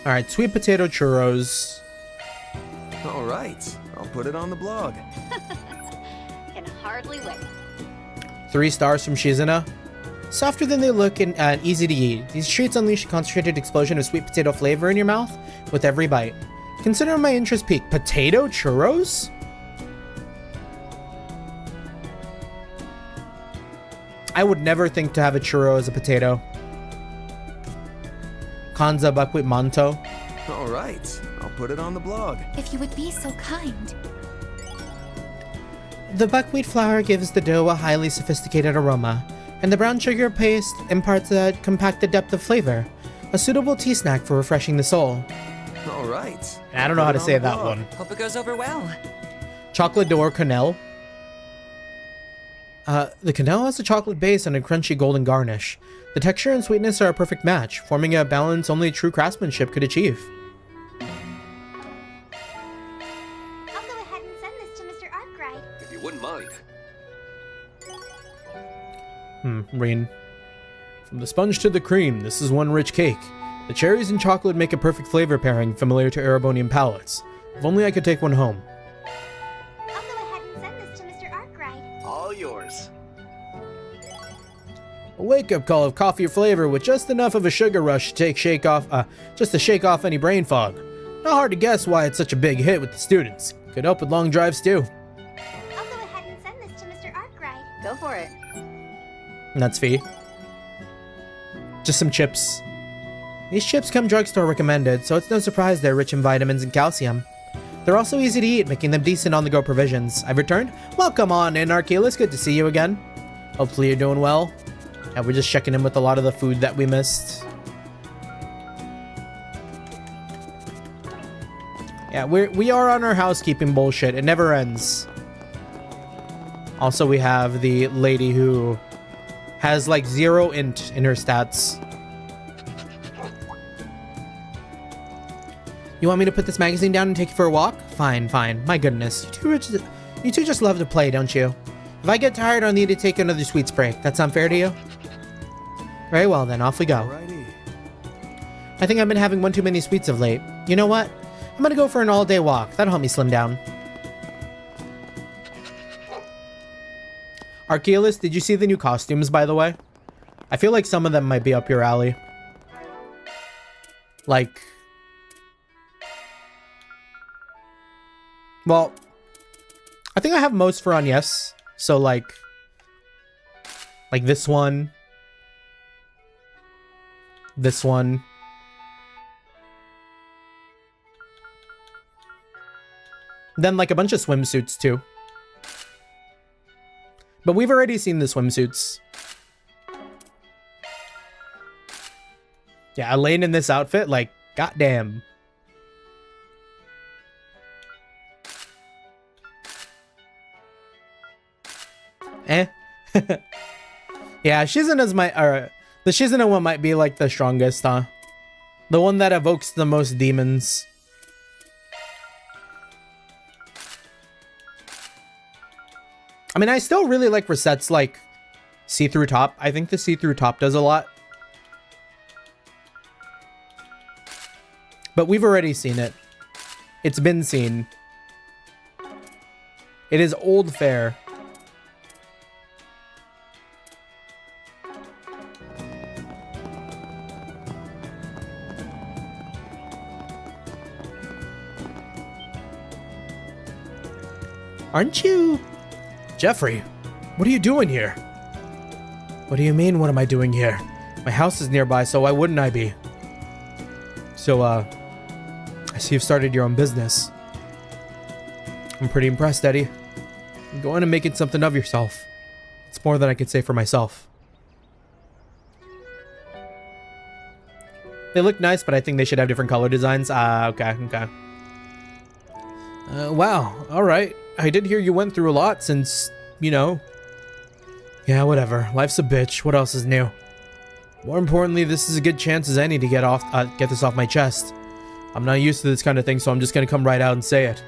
All right, sweet potato churros. All right, I'll put it on the blog. Can hardly wait. 3 stars from Shizuna. Softer than they look and easy to eat. These treats unleash a concentrated explosion of sweet potato flavor in your mouth with every bite. Consider my interest peaked. Potato churros? I would never think to have a churro as a potato. Kanza buckwheat manto. All right, I'll put it on the blog. If you would be so kind. The buckwheat flour gives the dough a highly sophisticated aroma, and the brown sugar paste imparts a compacted depth of flavor, a suitable tea snack for refreshing the soul. All right. I don't know how to say that one. Hope it goes over well. Chocolate d'or quenelle. The quenelle has a chocolate base and a crunchy golden garnish. The texture and sweetness are a perfect match, forming a balance only true craftsmanship could achieve. I'll go ahead and send this to Mr. Arkwright. If you wouldn't mind. Rain. From the sponge to the cream, this is one rich cake. The cherries and chocolate make a perfect flavor pairing familiar to Erebonian palates. If only I could take one home. I'll go ahead and send this to Mr. Arkwright. All yours. A wake-up call of coffee flavor with just enough of a sugar rush to shake off any brain fog. Not hard to guess why it's such a big hit with the students. Could help with long drives too. I'll go ahead and send this to Mr. Arkwright. Go for it. And that's fee. Just some chips. These chips come drugstore recommended, so it's no surprise they're rich in vitamins and calcium. They're also easy to eat, making them decent on-the-go provisions. I've returned. Welcome on in, Archelaus. Good to see you again. Hopefully you're doing well. Yeah, we're just checking in with a lot of the food that we missed. Yeah, we are on our housekeeping bullshit. It never ends. Also, we have the lady who has like 0 int in her stats. You want me to put this magazine down and take you for a walk? Fine, fine. My goodness. You two just love to play, don't you? If I get tired, I'll need to take another sweets break. That sound fair to you? Very well then, off we go. Alrighty. I think I've been having one too many sweets of late. You know what? I'm gonna go for an all-day walk. That'll help me slim down. Archelaus, did you see the new costumes, by the way? I feel like some of them might be up your alley. Like... Well, I think I have most for Agnes. So like this one. This one. Then like a bunch of swimsuits too. But we've already seen the swimsuits. Yeah, Elaine in this outfit, like, goddamn. Yeah, Shizuna the Shizuna one might be like the strongest, huh? The one that evokes the most demons. I mean, I still really like Rosette's like see-through top. I think the see-through top does a lot. But we've already seen it. It's been seen. It is old fare. Aren't you... Jeffrey, what are you doing here? What do you mean, what am I doing here? My house is nearby, so why wouldn't I be? So, I see you've started your own business. I'm pretty impressed, Eddie. You're going and making something of yourself. It's more than I could say for myself. They look nice, but I think they should have different color designs. Okay. Wow, alright. I did hear you went through a lot since, you know. Yeah, whatever. Life's a bitch. What else is new? More importantly, this is a good chance as any to get this off my chest. I'm not used to this kind of thing, so I'm just gonna come right out and say it.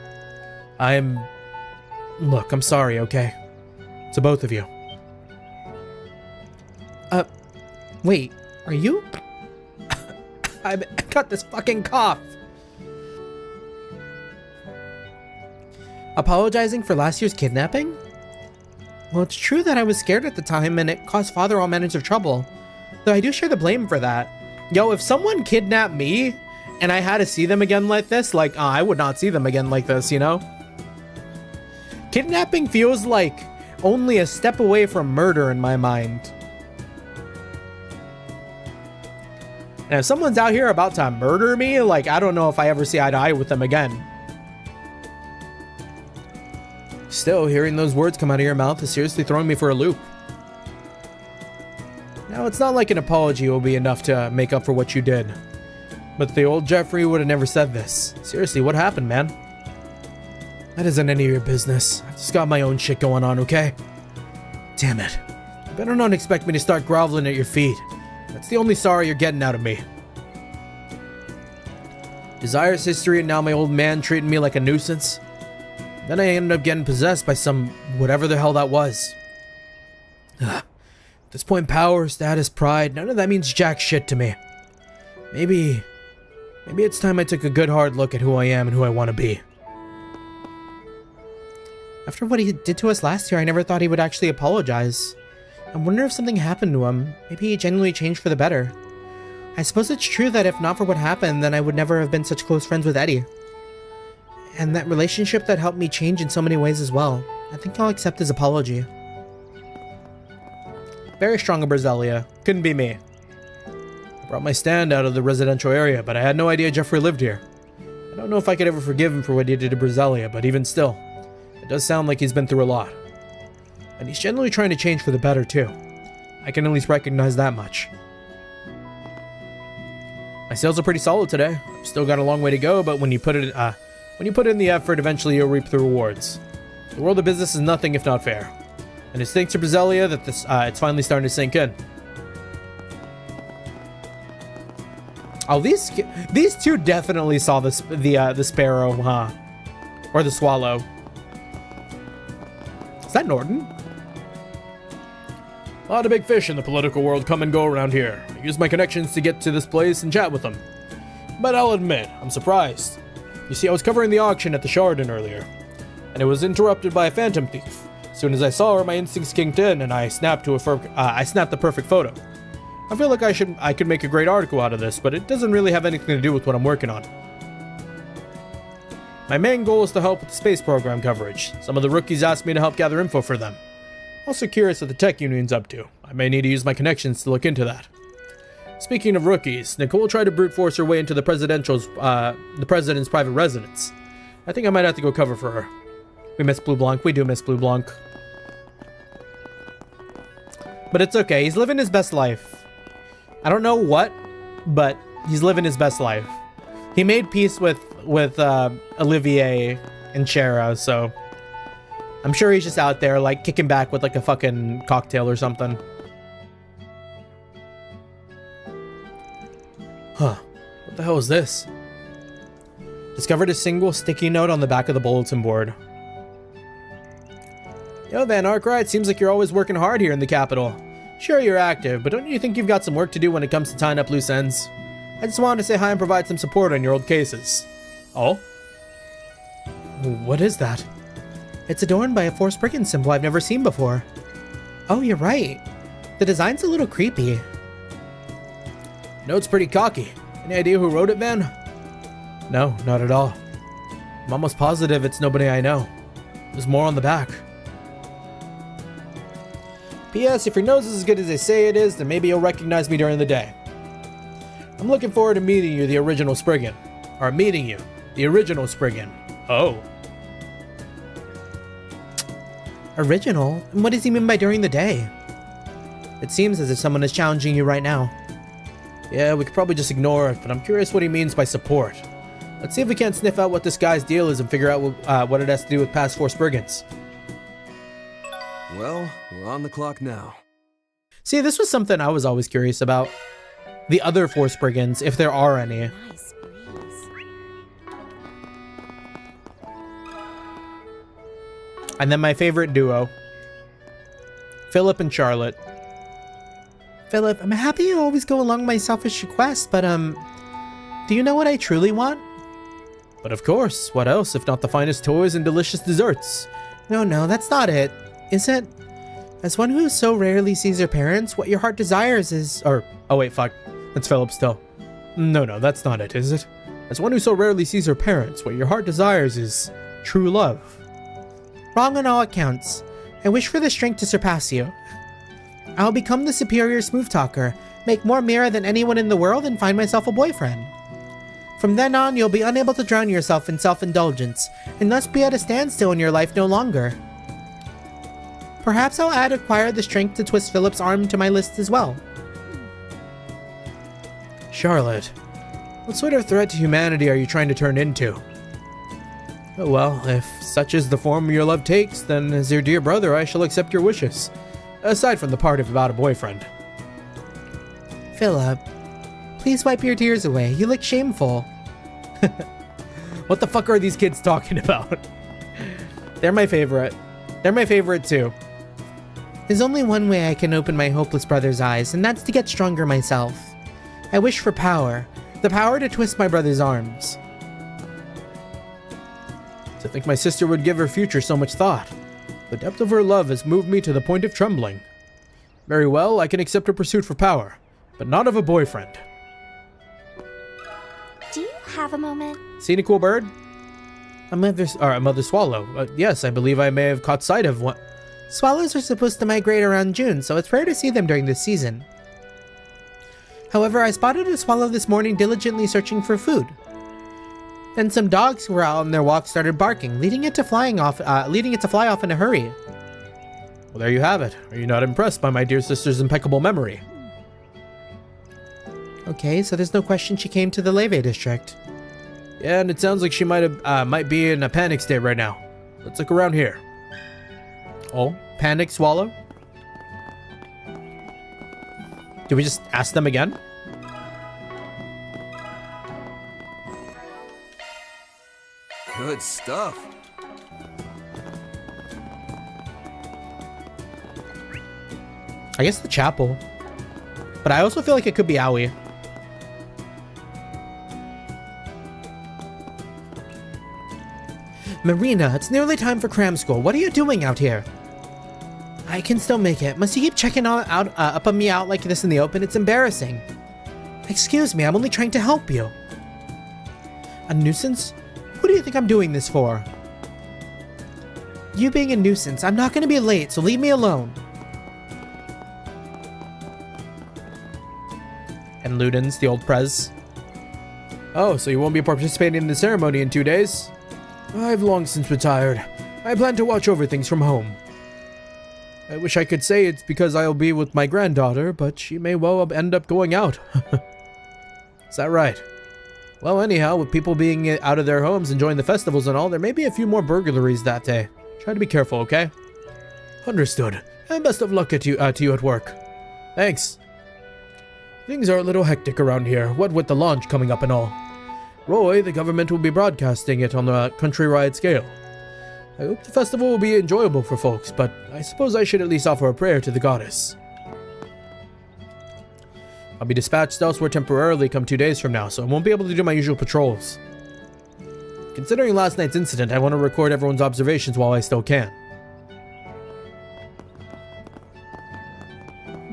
Look, I'm sorry, okay? To both of you. Wait, are you? I got this fucking cough. Apologizing for last year's kidnapping? Well, it's true that I was scared at the time and it caused Father all manner of trouble. Though I do share the blame for that. Yo, if someone kidnapped me and I had to see them again like this, like, I would not see them again like this, you know? Kidnapping feels like only a step away from murder in my mind. And if someone's out here about to murder me, like, I don't know if I ever see eye to eye with them again. Still, hearing those words come out of your mouth is seriously throwing me for a loop. Now, it's not like an apology will be enough to make up for what you did. But the old Jeffrey would have never said this. Seriously, what happened, man? That isn't any of your business. I've just got my own shit going on, okay? Damn it. You better not expect me to start groveling at your feet. That's the only sorry you're getting out of me. Desire's history and now my old man treating me like a nuisance. Then I ended up getting possessed by some whatever the hell that was. At this point, power, status, pride, none of that means jack shit to me. Maybe it's time I took a good hard look at who I am and who I want to be. After what he did to us last year, I never thought he would actually apologize. I wonder if something happened to him. Maybe he genuinely changed for the better. I suppose it's true that if not for what happened, then I would never have been such close friends with Eddie. And that relationship that helped me change in so many ways as well. I think I'll accept his apology. Very strong of Brasilia. Couldn't be me. I brought my stand out of the residential area, but I had no idea Jeffrey lived here. I don't know if I could ever forgive him for what he did to Brasilia, but even still, it does sound like he's been through a lot. And he's generally trying to change for the better, too. I can at least recognize that much. My sales are pretty solid today. I've still got a long way to go, but when you put in the effort, eventually you'll reap the rewards. The world of business is nothing if not fair. And it's thanks to Brasilia that it's finally starting to sink in. Oh, these two definitely saw the sparrow, huh? Or the swallow. Is that Norton? A lot of big fish in the political world come and go around here. I use my connections to get to this place and chat with them. But I'll admit, I'm surprised. You see, I was covering the auction at the Shardon earlier, and it was interrupted by a phantom thief. As soon as I saw her, my instincts kicked in, and I snapped the perfect photo. I feel like I could make a great article out of this, but it doesn't really have anything to do with what I'm working on. My main goal is to help with the space program coverage. Some of the rookies asked me to help gather info for them. Also curious what the tech union's up to. I may need to use my connections to look into that. Speaking of rookies, Nicole tried to brute force her way into the president's private residence. I think I might have to go cover for her. We miss Blue Blanc. We do miss Blue Blanc. But it's okay. He's living his best life. I don't know what, but he's living his best life. He made peace with Olivier and Shara, so I'm sure he's just out there like kicking back with like a fucking cocktail or something. Huh. What the hell is this? Discovered a single sticky note on the back of the bulletin board. Yo, Van Arkwright, seems like you're always working hard here in the capital. Sure, you're active, but don't you think you've got some work to do when it comes to tying up loose ends? I just wanted to say hi and provide some support on your old cases. Oh? What is that? It's adorned by a Force Brigand symbol I've never seen before. Oh, you're right. The design's a little creepy. Note's pretty cocky. Any idea who wrote it, Van? No, not at all. I'm almost positive it's nobody I know. There's more on the back. P.S. If your nose is as good as they say it is, then maybe you'll recognize me during the day. I'm looking forward to meeting you, the original Spriggan. Or meeting you, the original Spriggan. Oh. Original? What does he mean by during the day? It seems as if someone is challenging you right now. Yeah, we could probably just ignore it, but I'm curious what he means by support. Let's see if we can't sniff out what this guy's deal is and figure out what it has to do with past Force Brigands. Well, we're on the clock now. See, this was something I was always curious about. The other Force Brigands, if there are any. Nice breeze. And then my favorite duo. Philip and Charlotte. Philip, I'm happy you always go along my selfish requests, but do you know what I truly want? But of course, what else if not the finest toys and delicious desserts? No, that's not it. Is it? As one who so rarely sees her parents, what your heart desires is... Oh wait, fuck. That's Philip still. No, that's not it, is it? As one who so rarely sees her parents, what your heart desires is true love. Wrong on all accounts. I wish for the strength to surpass you. I'll become the superior smooth talker, make more mirror than anyone in the world, and find myself a boyfriend. From then on, you'll be unable to drown yourself in self-indulgence, and thus be at a standstill in your life no longer. Perhaps I'll add acquire the strength to twist Philip's arm to my list as well. Charlotte, what sort of threat to humanity are you trying to turn into? Oh well, if such is the form your love takes, then as your dear brother I shall accept your wishes. Aside from the part about a boyfriend. Philip, please wipe your tears away. You look shameful. What the fuck are these kids talking about? They're my favorite. They're my favorite too. There's only one way I can open my hopeless brother's eyes, and that's to get stronger myself. I wish for power, The power to twist my brother's arms. To think my sister would give her future so much thought. The depth of her love has moved me to the point of trembling. Very well, I can accept her pursuit for power, but not of a boyfriend. Do you have a moment? Seen a cool bird? A mother swallow. Yes, I believe I may have caught sight of one. Swallows are supposed to migrate around June, so it's rare to see them during this season. However, I spotted a swallow this morning diligently searching for food. Then some dogs who were out on their walk started barking, leading it to fly off in a hurry. Well, there you have it. Are you not impressed by my dear sister's impeccable memory? Okay, so there's no question she came to the Leve district. Yeah, and it sounds like she might be in a panic state right now. Let's look around here. Oh, panic swallow? Do we just ask them again? Good stuff. I guess the chapel. But I also feel like it could be Aoi. Marina, it's nearly time for cram school. What are you doing out here? I can still make it. Must you keep checking up on me out like this in the open? It's embarrassing. Excuse me, I'm only trying to help you. A nuisance? Who do you think I'm doing this for? You being a nuisance. I'm not going to be late, so leave me alone. And Ludens, the old prez. Oh, so you won't be participating in the ceremony in 2 days? I've long since retired. I plan to watch over things from home. I wish I could say it's because I'll be with my granddaughter, but she may well end up going out. Is that right? Well, anyhow, with people being out of their homes enjoying the festivals and all, there may be a few more burglaries that day. Try to be careful, okay? Understood. And best of luck to you at work. Thanks. Things are a little hectic around here, what with the launch coming up and all. Roy, the government will be broadcasting it on a countrywide scale. I hope the festival will be enjoyable for folks, but I suppose I should at least offer a prayer to the goddess. I'll be dispatched elsewhere temporarily come 2 days from now, so I won't be able to do my usual patrols. Considering last night's incident, I want to record everyone's observations while I still can.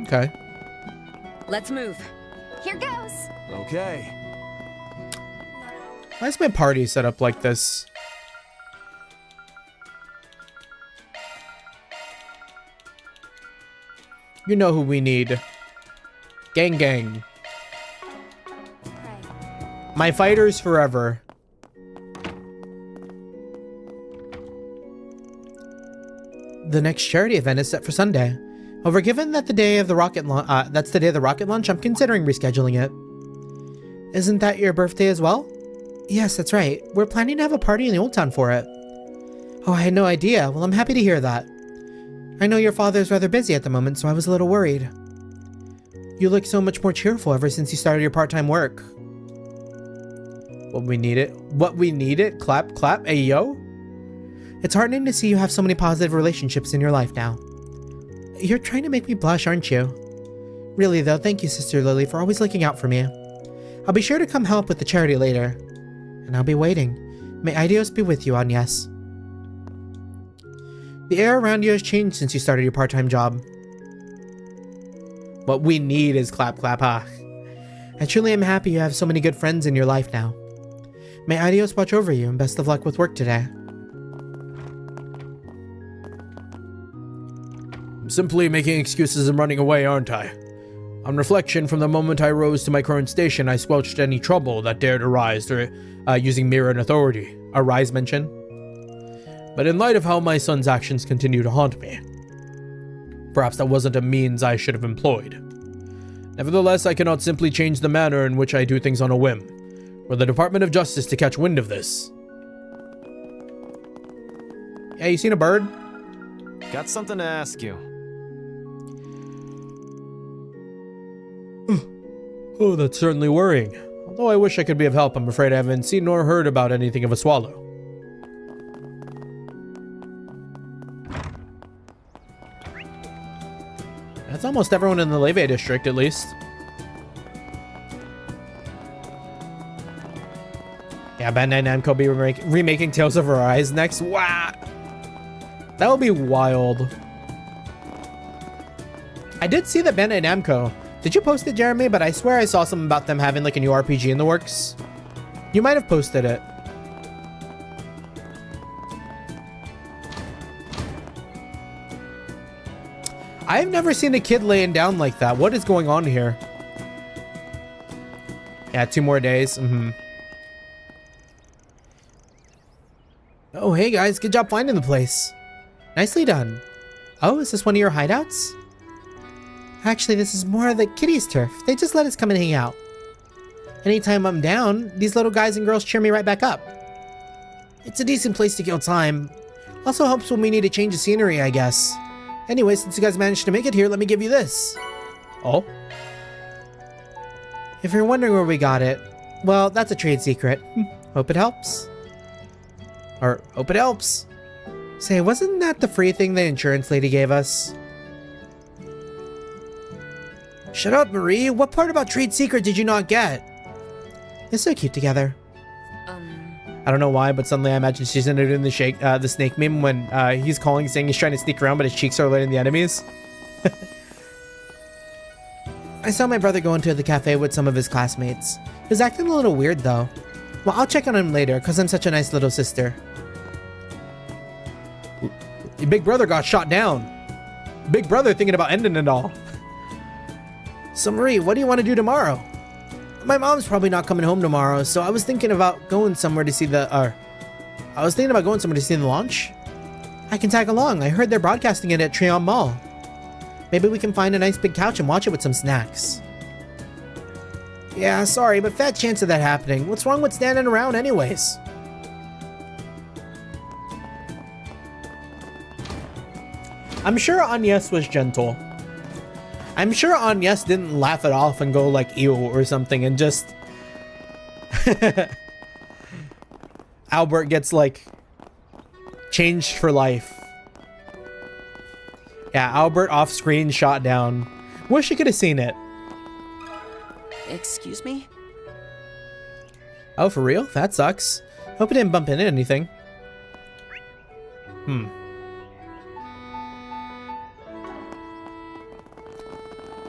Okay. Let's move. Here goes. Okay. Why is my party set up like this? You know who we need. Gang gang. My fighters forever. The next charity event is set for Sunday. However, given that that's the day of the rocket launch, I'm considering rescheduling it. Isn't that your birthday as well? Yes, that's right. We're planning to have a party in the Old Town for it. Oh, I had no idea. Well, I'm happy to hear that. I know your father's rather busy at the moment, so I was a little worried. You look so much more cheerful ever since you started your part-time work. What we need it. Clap, clap. Hey, yo. It's heartening to see you have so many positive relationships in your life now. You're trying to make me blush, aren't you? Really, though, thank you, Sister Lily, for always looking out for me. I'll be sure to come help with the charity later. And I'll be waiting. May Idios be with you, Agnes. The air around you has changed since you started your part-time job. What we need is clap, clap, ha. I truly am happy you have so many good friends in your life now. May Idios watch over you, and best of luck with work today. I'm simply making excuses and running away, aren't I? On reflection, from the moment I rose to my current station, I squelched any trouble that dared arise using mirror and authority. Arise mention? But in light of how my son's actions continue to haunt me, perhaps that wasn't a means I should have employed. Nevertheless, I cannot simply change the manner in which I do things on a whim. Were the Department of Justice to catch wind of this. Yeah, you seen a bird? Got something to ask you. Oh, that's certainly worrying. Although I wish I could be of help, I'm afraid I haven't seen nor heard about anything of a swallow. That's almost everyone in the Leve district, at least. Yeah, Bandai Namco be remaking Tales of Arise next. Wow. That would be wild. I did see that Bandai Namco. Did you post it, Jeremy? But I swear I saw something about them having like a new RPG in the works. You might have posted it. I've never seen a kid laying down like that. What is going on here? Yeah, 2 more days. Oh, hey guys. Good job finding the place. Nicely done. Oh, is this one of your hideouts? Actually, this is more of the kiddies' turf. They just let us come and hang out. Anytime I'm down, these little guys and girls cheer me right back up. It's a decent place to kill time. Also helps when we need to change the scenery, I guess. Anyway, since you guys managed to make it here, let me give you this. Oh? If you're wondering where we got it, well, that's a trade secret. Hope it helps. Or, hope it helps. Say, wasn't that the free thing the insurance lady gave us? Shut up, Marie. What part about trade secret did you not get? They're so cute together. I don't know why, but suddenly I imagine she's doing the snake meme when he's calling, saying he's trying to sneak around, but his cheeks are letting the enemies. I saw my brother go into the cafe with some of his classmates. He was acting a little weird, though. Well, I'll check on him later, because I'm such a nice little sister. Your big brother got shot down. Big brother thinking about ending it all. So, Marie, what do you want to do tomorrow? My mom's probably not coming home tomorrow, so I was thinking about going somewhere to see the, launch. I can tag along. I heard they're broadcasting it at Trion Mall. Maybe we can find a nice big couch and watch it with some snacks. Yeah, sorry, but fat chance of that happening. What's wrong with standing around anyways? I'm sure Agnes was gentle. I'm sure Agnes didn't laugh it off and go like ew or something and just Albert gets like changed for life. Yeah, Albert off screen shot down. Wish you could have seen it. Excuse me? Oh, for real? That sucks. Hope it didn't bump into anything.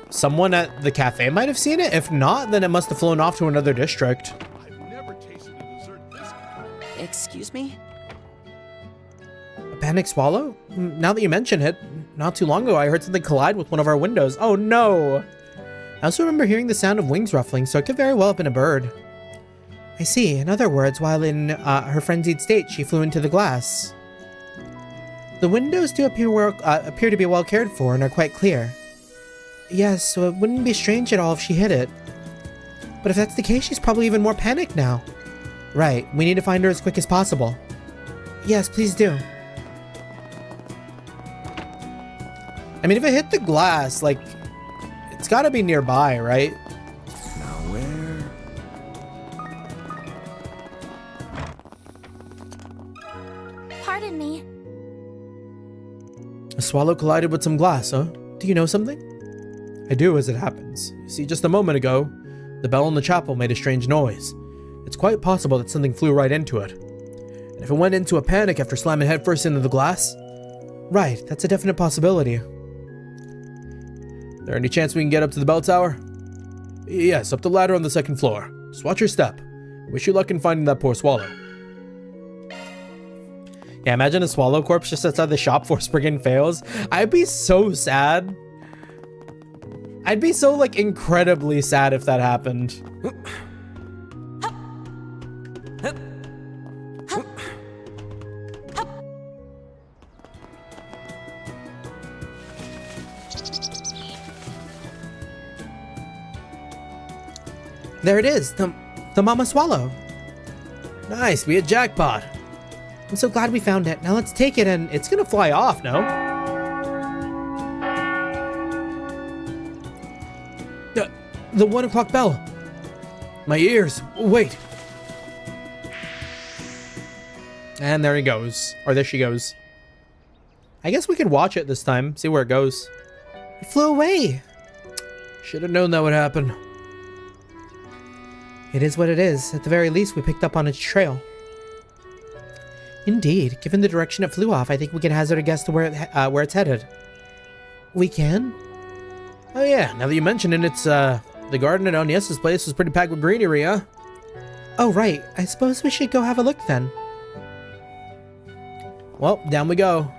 Someone at the cafe might have seen it. If not, then it must have flown off to another district. Excuse me? A panic swallow? Now that you mention it, not too long ago I heard something collide with one of our windows. Oh no! I also remember hearing the sound of wings ruffling, so it could very well have been a bird. I see. In other words, while in her frenzied state, she flew into the glass. The windows do appear to be well cared for and are quite clear. Yes, so it wouldn't be strange at all if she hit it. But if that's the case, she's probably even more panicked now. Right, we need to find her as quick as possible. Yes, please do. I mean, if it hit the glass, like, it's gotta be nearby, right? Now where? Pardon me. A swallow collided with some glass, huh? Do you know something? I do, as it happens. You see, just a moment ago, the bell in the chapel made a strange noise. It's quite possible that something flew right into it. And if it went into a panic after slamming headfirst into the glass? Right, that's a definite possibility. There any chance we can get up to the bell tower? Yes, up the ladder on the 2nd floor. Just watch your step. Wish you luck in finding that poor swallow. Yeah, imagine a swallow corpse just outside the shop before Spriggan fails. I'd be so sad. I'd be so, like, incredibly sad if that happened. There it is, the mama swallow. Nice, we hit jackpot. I'm so glad we found it. Now let's take it and it's gonna fly off, no? The 1 o'clock bell. My ears, wait. And there he goes, or there she goes. I guess we could watch it this time, see where it goes. It flew away. Should have known that would happen. It is what it is. At the very least, we picked up on its trail. Indeed. Given the direction it flew off, I think we can hazard a guess to where it's headed. We can? Oh yeah, now that you mention it, it's, the garden at Agnes's place was pretty packed with greenery, huh? Oh, right. I suppose we should go have a look then. Well, down we go.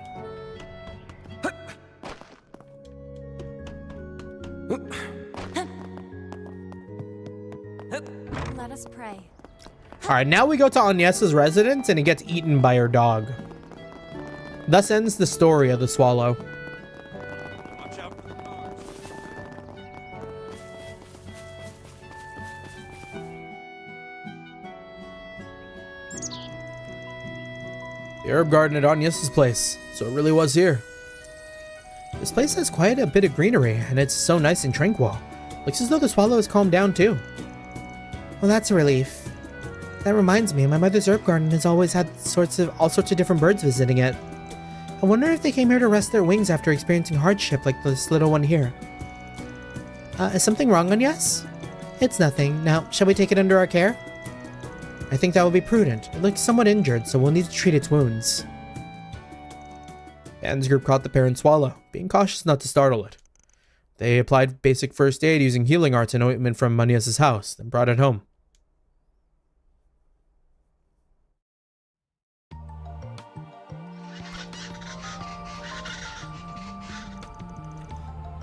Let us pray. Alright, now we go to Agnes's residence and he gets eaten by her dog. Thus ends the story of the swallow. The herb garden at Agnes's place. So it really was here. This place has quite a bit of greenery, and it's so nice and tranquil. Looks as though the swallow has calmed down too. Well, that's a relief. That reminds me, my mother's herb garden has always had all sorts of different birds visiting it. I wonder if they came here to rest their wings after experiencing hardship like this little one here. Is something wrong, Agnes? It's nothing. Now, shall we take it under our care? I think that would be prudent. It looks somewhat injured, so we'll need to treat its wounds. Anne's group caught the parent swallow, being cautious not to startle it. They applied basic first aid using healing arts and ointment from Agnes's house, then brought it home.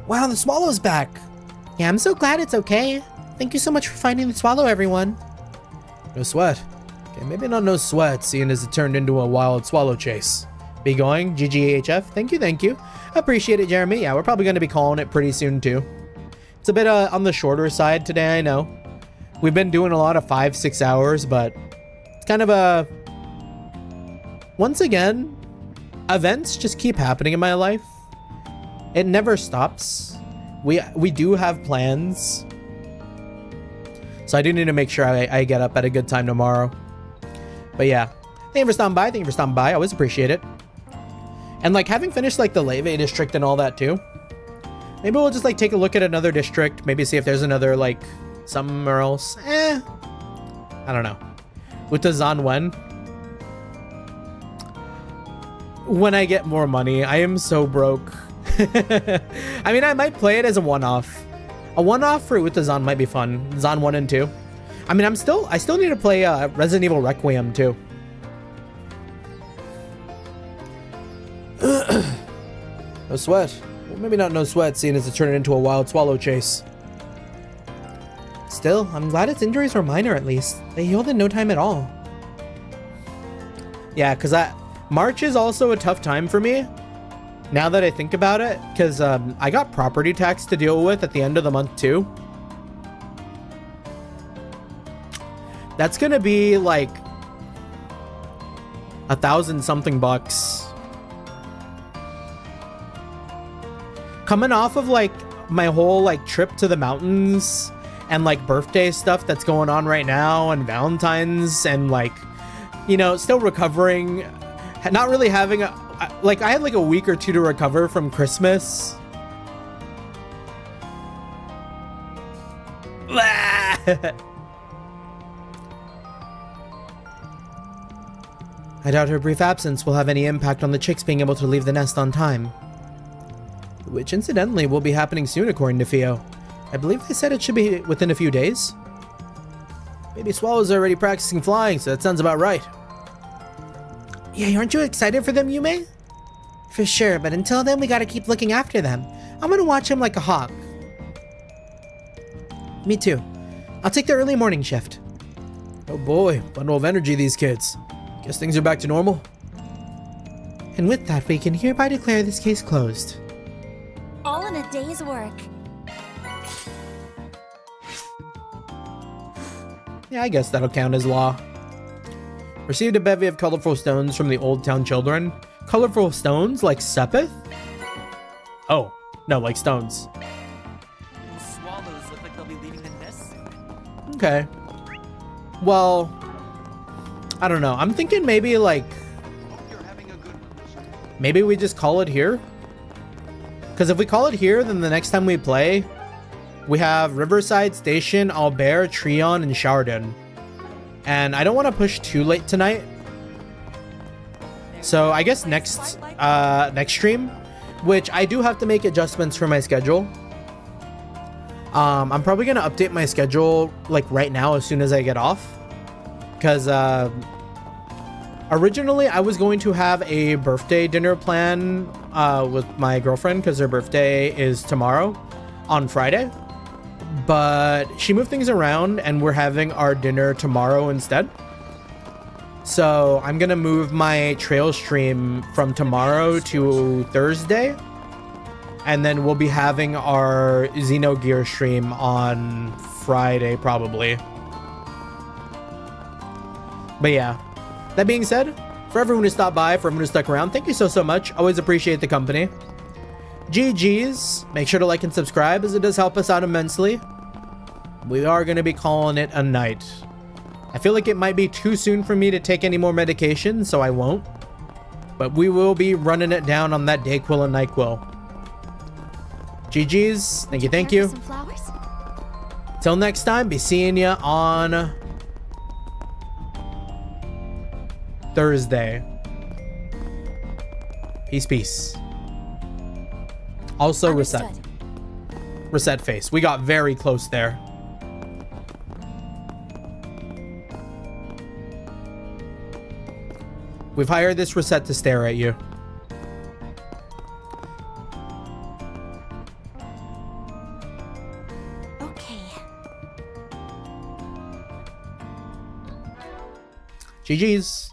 Wow, the swallow's back! Yeah, I'm so glad it's okay. Thank you so much for finding the swallow, everyone. No sweat. Okay, maybe not no sweat, seeing as it turned into a wild swallow chase. Be going, GGHF. Thank you. Appreciate it, Jeremy. Yeah, we're probably going to be calling it pretty soon, too. It's a bit on the shorter side today, I know. We've been doing a lot of 5-6 hours, but it's kind of a... Once again, events just keep happening in my life. It never stops. We do have plans. So I do need to make sure I get up at a good time tomorrow. But yeah, thank you for stopping by. I always appreciate it. And like having finished like the Leve district and all that too. Maybe we'll just like take a look at another district. Maybe see if there's another like somewhere else. I don't know. With the Zanwen. When I get more money, I am so broke. I mean, I might play it as a one-off. A one-off for Utazan might be fun. Zan 1 and 2. I mean, I still need to play Resident Evil Requiem too. No sweat. Well, maybe not no sweat, seeing as it turned into a wild swallow chase. Still, I'm glad its injuries were minor at least. They healed in no time at all. Yeah, because March is also a tough time for me. Now that I think about it, because I got property tax to deal with at the end of the month too. That's gonna be like $1,000-something bucks. Coming off of like my whole like trip to the mountains and like birthday stuff that's going on right now and Valentine's and like, you know, still recovering, not really having like I had like a week or two to recover from Christmas. I doubt her brief absence will have any impact on the chicks being able to leave the nest on time. Which incidentally will be happening soon according to Fio. I believe they said it should be within a few days. Baby swallows are already practicing flying, so that sounds about right. Yeah, aren't you excited for them, Yume? For sure, but until then we gotta keep looking after them. I'm gonna watch them like a hawk. Me too. I'll take the early morning shift. Oh boy, bundle of energy these kids. Guess things are back to normal. And with that, we can hereby declare this case closed. All in a day's work. Yeah, I guess that'll count as law. Received a bevy of colorful stones from the Old Town children. Colorful stones? Like Sepith? Oh, no, like stones. The swallows look like they'll be leaving the nest soon. Okay. Well, I don't know. I'm thinking maybe like... Maybe we just call it here? Because if we call it here, then the next time we play, We have Riverside Station, Albert, Treon, and Chardon. And I don't want to push too late tonight. So I guess next stream, which I do have to make adjustments for my schedule. I'm probably going to update my schedule like right now as soon as I get off. Because originally I was going to have a birthday dinner plan with my girlfriend because her birthday is tomorrow on Friday. But she moved things around and we're having our dinner tomorrow instead. So I'm going to move my trail stream from tomorrow to Thursday. And then we'll be having our Xenogear stream on Friday probably. But yeah, that being said, for everyone who stopped by, for everyone who stuck around, thank you so much. Always appreciate the company. GG's. Make sure to like and subscribe as it does help us out immensely. We are going to be calling it a night. I feel like it might be too soon for me to take any more medication, so I won't. But we will be running it down on that Dayquil and NyQuil. GG's. Thank you. Till next time, be seeing ya on Thursday. Peace. Also, reset face. We got very close there. We've hired this reset to stare at you. Okay. GG's.